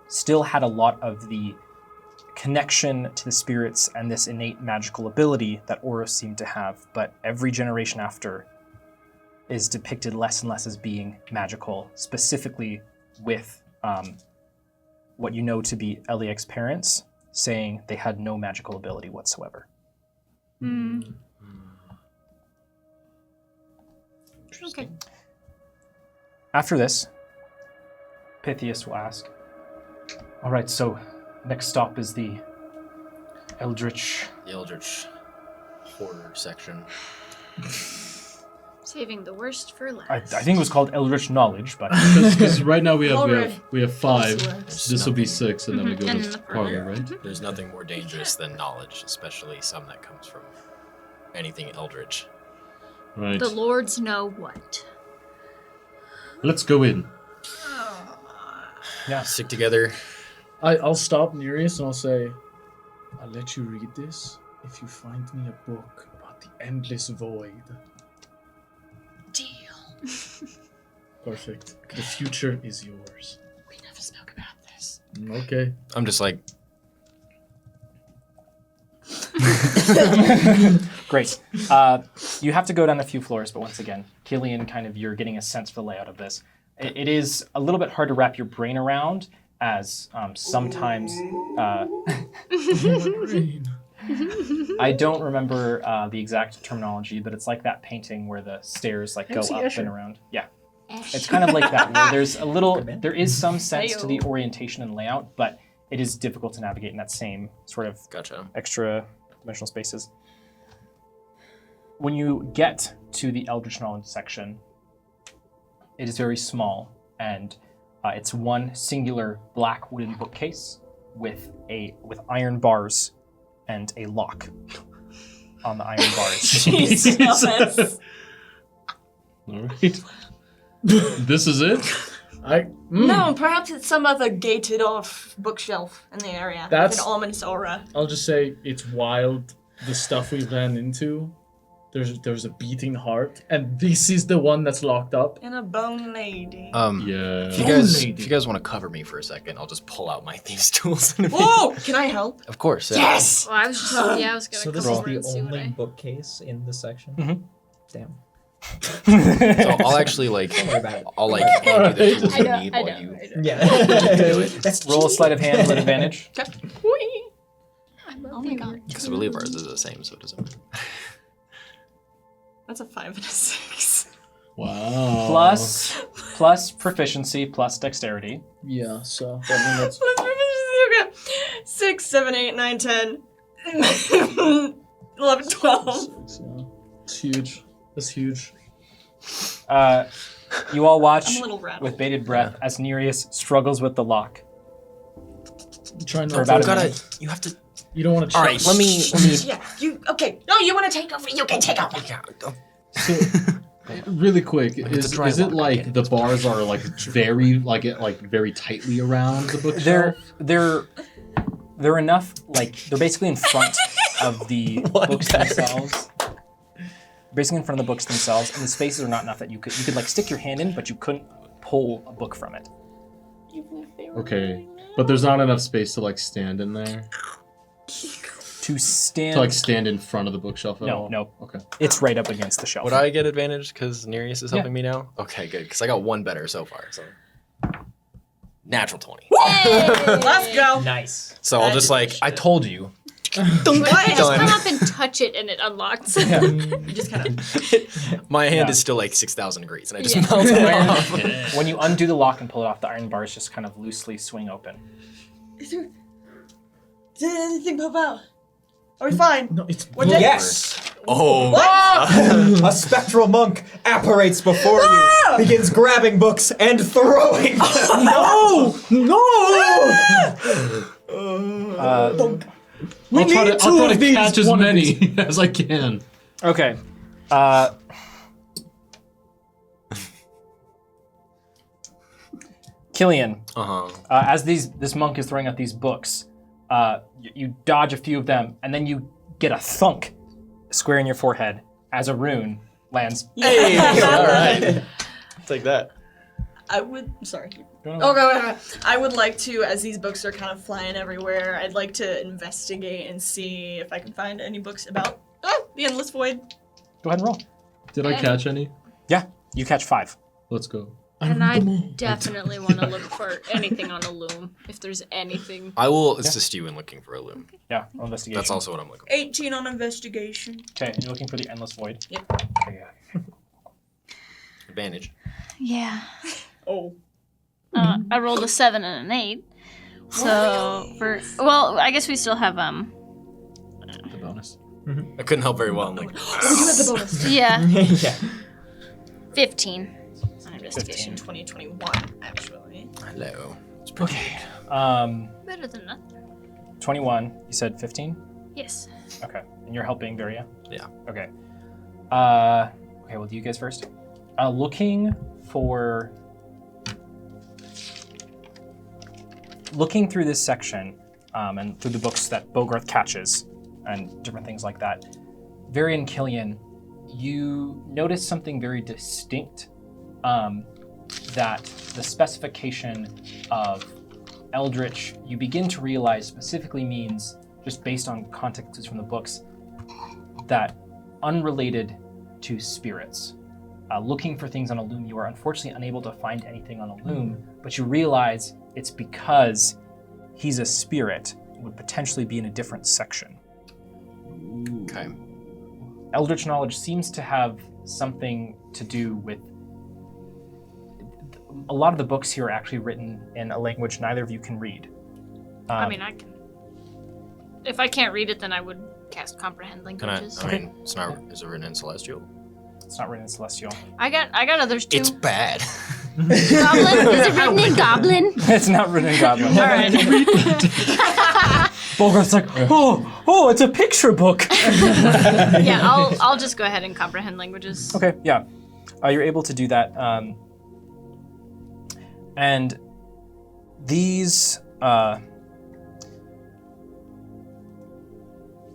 C: still had a lot of the connection to the spirits and this innate magical ability that Oros seemed to have, but every generation after is depicted less and less as being magical, specifically with what you know to be Eliak's parents saying they had no magical ability whatsoever.
B: Okay.
C: After this, Pythias will ask, all right, so next stop is the Eldritch.
D: The Eldritch horror section.
B: Saving the worst for
C: I
B: last.
C: think it was called Eldritch Knowledge, but
G: Because right now we
E: Alright.
G: have 5.
D: There's
G: This will be
D: nothing-
G: 6, and then we go
B: And
G: to
B: the
G: parlor,
B: parlor.
G: right?
D: There's nothing more dangerous than knowledge, especially some that comes from anything eldritch.
G: Right.
B: The lords know what.
G: Let's go in.
C: yeah.
D: Stick together.
F: I'll stop Nereus and I'll say, I'll let you read this if you find me a book about the endless void.
B: Deal.
F: Perfect. The future is yours.
E: We never spoke about this.
F: Okay.
D: I'm just like
C: Great. You have to go down a few floors, but once again, Killian, you're getting a sense for the layout of this. It is a little bit hard to wrap your brain around, as sometimes... I don't remember the exact terminology, but it's like that painting where the stairs go up and around. Yeah. It's kind of like that, where there is some sense to the orientation and layout, but it is difficult to navigate in that same sort of extra dimensional spaces. When you get to the Eldritch Knowledge section, it is very small, and it's one singular black wooden bookcase with iron bars and a lock on the iron bars.
E: Jesus.
G: All right. This is it?
E: No, perhaps it's some other gated off bookshelf in the area.
F: That's-
E: with an ominous aura.
F: I'll just say it's wild, the stuff we ran into. There's a beating heart, and this is the one that's locked up.
E: And a bone lady.
G: Yeah.
D: If you guys want to cover me for a second, I'll just pull out my thieves' tools.
E: Whoa! Can I help?
D: Of course.
E: Yes!
B: Well, I was gonna
A: So this
B: come
A: is
B: over and
A: the
B: see what
A: only
B: I...
A: bookcase in the section?
C: Mhm.
A: Damn.
D: So I'll actually
A: Don't worry about it.
D: I'll hand you the tools
B: I
D: you
B: know,
D: need
B: I
D: while
B: know,
D: you.
B: I know.
A: Yeah.
C: Roll a sleight of hand with advantage.
E: Whee!
B: I love you.
D: Because I believe ours is the same, so it doesn't matter.
E: That's a 5 and a 6.
G: Wow.
C: Plus proficiency, plus dexterity.
F: Yeah, so that means
E: Okay. 6, 7, 8, 9, 10. 11, 12.
F: it's huge. That's huge.
C: You all watch
E: I'm a little rattled.
C: with bated breath as Nereus struggles with the lock.
F: Try
C: For
F: not
C: about
F: to.
C: a minute.
D: You have to.
F: You don't want to.
D: All right, let me.
E: Yeah, okay. No, you want to take over? You can take over.
G: Really quick,
D: it's a dry
G: is it
D: lock, I
G: like
D: get it.
G: the bars are very tightly around the bookshelf?
C: They're enough, they're basically in front of the books themselves. Basically in front of the books themselves, and the spaces are not enough that you could stick your hand in, but you couldn't pull a book from it.
G: Okay, but there's not enough space to stand in there.
C: To stand.
G: To stand in front of the bookshelf at all?
C: No.
G: Okay.
C: It's right up against the shelf.
D: Would I get advantage because Nereus is
C: Yeah.
D: helping me now? Okay, good. Because I got one better so far. So natural 20.
E: Let's go.
A: Nice.
D: So I'll just I told you.
B: Just
D: Done.
B: come up and touch it and it unlocks.
E: You just kind of.
D: My hand
C: Yeah.
D: is still 6,000 degrees, and I just
B: Yeah.
D: melted it off.
C: When you undo the lock and pull it off, the iron bars just kind of loosely swing open.
E: Did anything pop out? Are we fine?
F: No, it's
E: What did-
A: Yes!
D: Oh.
A: A spectral monk apparates before you, begins grabbing books and throwing them.
F: No! No!
G: I'll try
F: need two
G: to
F: of these,
G: catch as
F: one of
G: many as I can.
C: Okay. Killian, as this monk is throwing out these books, you dodge a few of them, and then you get a thunk square in your forehead as a rune lands.
D: Hey, all right. Take that.
E: I would. Sorry. Okay. I would like to, as these books are kind of flying everywhere, I'd like to investigate and see if I can find any books about the Endless Void.
C: Go ahead and roll.
G: Did I catch any?
C: Yeah, you catch 5.
G: Let's go.
B: And I definitely want to look for anything on a loom, if there's anything.
D: I will assist you in looking for a loom.
C: Yeah, roll investigation.
D: That's also what I'm looking for.
E: 18 on investigation.
C: Okay, you're looking for the endless void.
E: Yep.
C: Okay, yeah.
D: Advantage.
B: Yeah.
E: Oh.
B: I rolled a 7 and an 8. So I guess we still have
G: The bonus.
D: I couldn't help very well. I'm like,
E: Oh, you have the bonus.
B: yeah,
A: Yeah.
B: 15 on investigation.
E: 2021, actually.
D: hello.
C: Okay.
B: Better than nothing.
C: 21. You said 15.
B: Yes.
C: Okay, and you're helping Varia.
D: Yeah.
C: Okay. Okay. We'll do you guys first. Looking through this section, and through the books that Bogarth catches, and different things like that, Varia and Killian, you notice something very distinct. That the specification of Eldritch, you begin to realize, specifically means just based on context from the books, that unrelated to spirits, looking for things on a loom, you are unfortunately unable to find anything on a loom, but you realize it's because he's a spirit and would potentially be in a different section.
D: Okay.
C: Eldritch knowledge seems to have something to do with... A lot of the books here are actually written in a language neither of you can read.
B: I mean, I can. If I can't read it, then I would cast comprehend
D: Can I?
B: languages.
D: I mean, it's not. Is it written in Celestial?
C: It's not written in Celestial.
B: I got others too.
D: It's bad.
B: Goblin? Is it written in Goblin?
C: It's not written in Goblin.
B: All right.
C: Bolgarth's like, oh, it's a picture book.
B: Yeah, I'll just go ahead and comprehend languages.
C: Okay, yeah. You're able to do that. And these...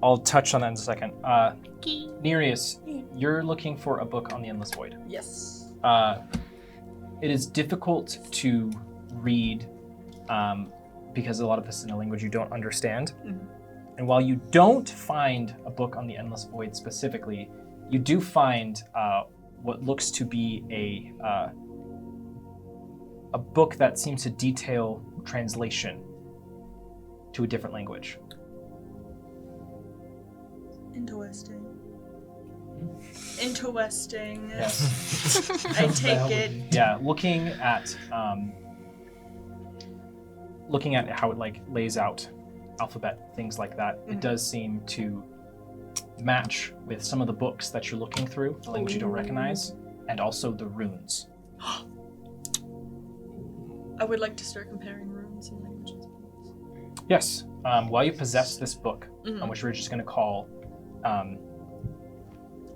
C: I'll touch on that in a second. Nereus, you're looking for a book on the Endless Void.
E: Yes.
C: It is difficult to read because a lot of this is in a language you don't understand.
E: Mhm.
C: And while you don't find a book on the Endless Void specifically, you do find what looks to be a book that seems to detail translation to a different language.
E: Interesting. Interesting.
C: Yes.
E: I take it.
C: Yeah, looking at how it like lays out alphabet, things like that, it does seem to match with some of the books that you're looking through, the language you don't recognize, and also the runes.
E: I would like to start comparing runes and languages.
C: Yes. While you possess this book,
E: Mhm.
C: which we're just going to call,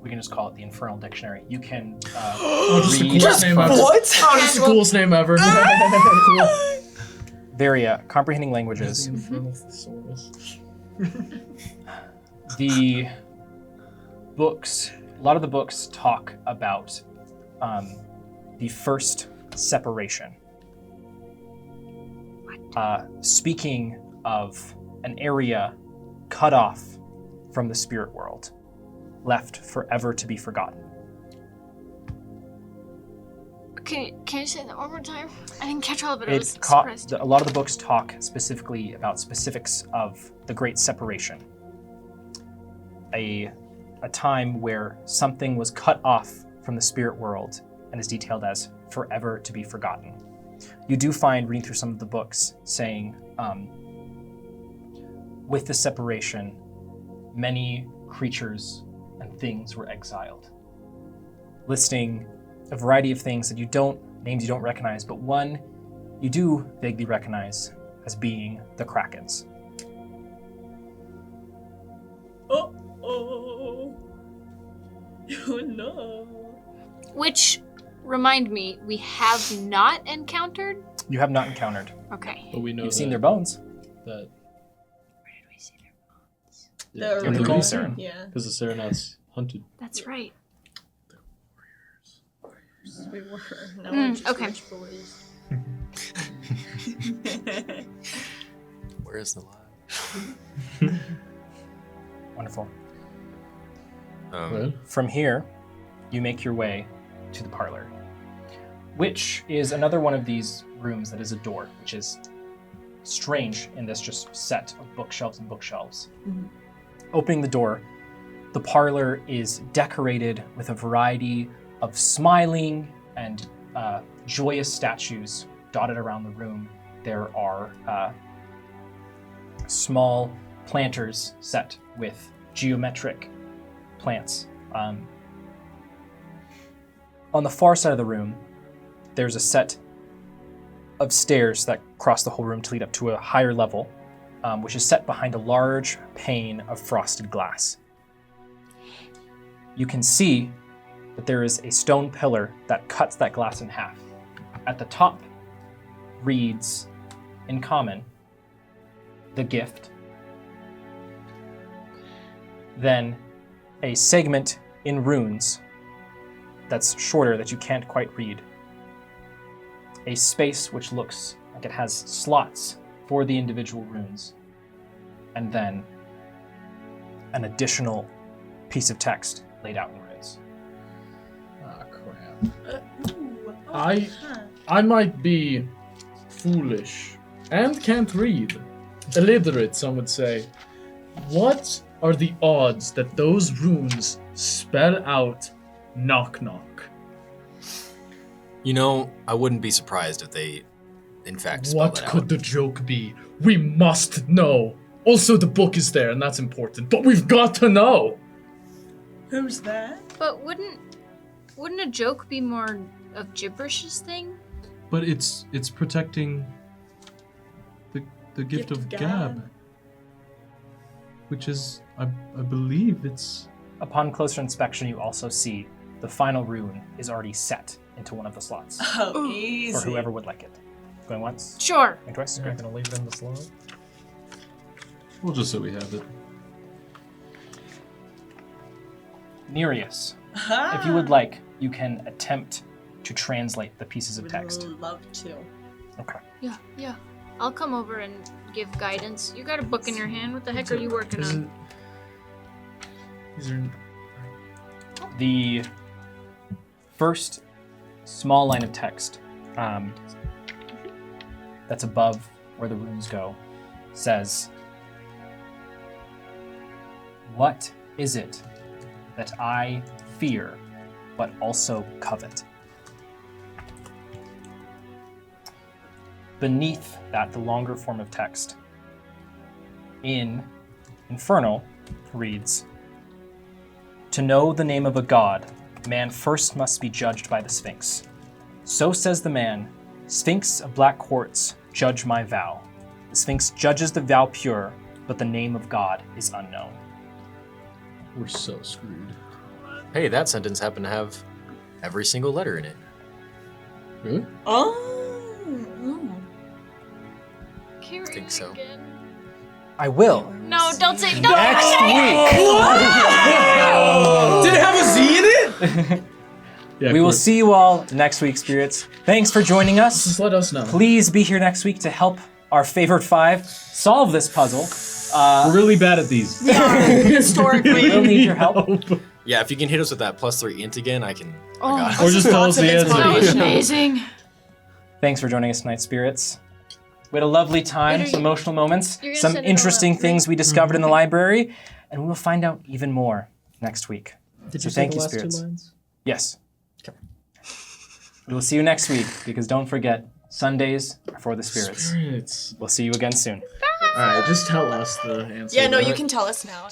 C: we can just call it the Infernal Dictionary. You can
F: Just the
C: read
F: coolest name ever.
D: What?
F: Oh, that's the coolest name ever.
C: Varia, comprehending languages.
F: The Infernal Thesaurus.
C: The books, a lot of the books talk about the first separation. Speaking of an area cut off from the spirit world, left forever to be forgotten.
B: Can you say that one more time? I didn't catch all of it. I was
C: A
B: surprised.
C: lot of the books talk specifically about specifics of the Great Separation. A time where something was cut off from the spirit world and is detailed as forever to be forgotten. You do find, reading through some of the books, saying, with the separation, many creatures and things were exiled. Listing a variety of things that names you don't recognize, but one you do vaguely recognize as being the Krakens.
E: Oh. Oh no.
B: Which, remind me, we have not encountered?
C: You have not encountered.
B: Okay.
F: But we know
C: You've seen their bones.
F: that
B: Where did we see their bones?
E: The
C: In the
E: original.
C: Lucerne.
E: Yeah.
F: because the Serenats hunted.
B: That's right.
E: We were. Now we're just
B: okay.
E: rich boys.
D: Where's the lie?
C: Wonderful.
F: Well,
C: From here, you make your way to the parlor, which is another one of these rooms that is a door, which is strange in this just set of bookshelves and bookshelves.
E: Mhm.
C: Opening the door, the parlor is decorated with a variety of smiling and joyous statues dotted around the room. There are small planters set with geometric plants. On the far side of the room, there's a set of stairs that cross the whole room to lead up to a higher level, which is set behind a large pane of frosted glass. You can see that there is a stone pillar that cuts that glass in half. At the top reads, in common, "The Gift." Then a segment in runes that's shorter that you can't quite read. A space which looks like it has slots for the individual runes. And then an additional piece of text laid out in runes.
G: Ah, crap.
F: I might be foolish and can't read. Illiterate, some would say. What are the odds that those runes spell out knock knock?
D: You know, I wouldn't be surprised if they, in fact, spell
F: What
D: that
F: could
D: out.
F: the joke be? We must know. Also, the book is there, and that's important. But we've got to know.
E: Who's that?
B: But wouldn't a joke be more of gibberish's thing?
G: But it's protecting the gift of Gab, which is, I believe it's...
C: Upon closer inspection, you also see the final rune is already set into one of the slots
E: Oh, easy.
C: for whoever would like it. Going once,
B: Sure.
C: going twice.
F: Yeah.
C: Great.
H: Gonna leave it in the slot.
G: Well, just so we have it.
C: Nereus, if you would like, you can attempt to translate the pieces of text.
E: Would love to.
C: Okay.
B: Yeah. I'll come over and give guidance. You got a book in your hand. What the heck are you working
F: Is
B: on?
F: it- These are...
C: The first small line of text that's above where the runes go says, "What is it that I fear but also covet?" Beneath that, the longer form of text in Infernal reads, "To know the name of a god, man first must be judged by the Sphinx. So says the man, Sphinx of black quartz, judge my vow. The Sphinx judges the vow pure, but the name of God is unknown."
G: We're so screwed.
D: Hey, that sentence happened to have every single letter in it.
G: Really?
E: Oh.
B: Carry
D: think so.
B: again.
C: I will.
B: No, don't say
C: Next week,
F: Did it have a Z in it?
G: Yeah,
C: we will
G: course.
C: see you all next week, spirits. Thanks for joining us.
F: Just let us know.
C: Please be here next week to help our favorite five solve this puzzle.
G: We're really bad at these.
E: Historically.
C: We'll need your help.
D: Yeah, if you can hit us with that +3 int again, I can.
E: Oh,
D: I got
F: Or
D: it.
F: just tell us
E: lots of
F: the answer.
B: That was
E: inspiration.
B: amazing.
C: Thanks for joining us tonight, spirits. We had a lovely time,
B: Wait, are
C: some
B: you-
C: emotional moments,
B: you're gonna
C: some
B: send it all
C: interesting
B: out,
C: things we discovered in the library, and we will find out even more next week.
F: Did
C: So thank you, spirits. Yes. We will see you next week, because don't forget, Sundays are for the spirits.
F: Spirits.
C: We'll see you again soon.
F: Alright, just tell us the answer.
E: Yeah, no, you
F: right?
E: can tell us now.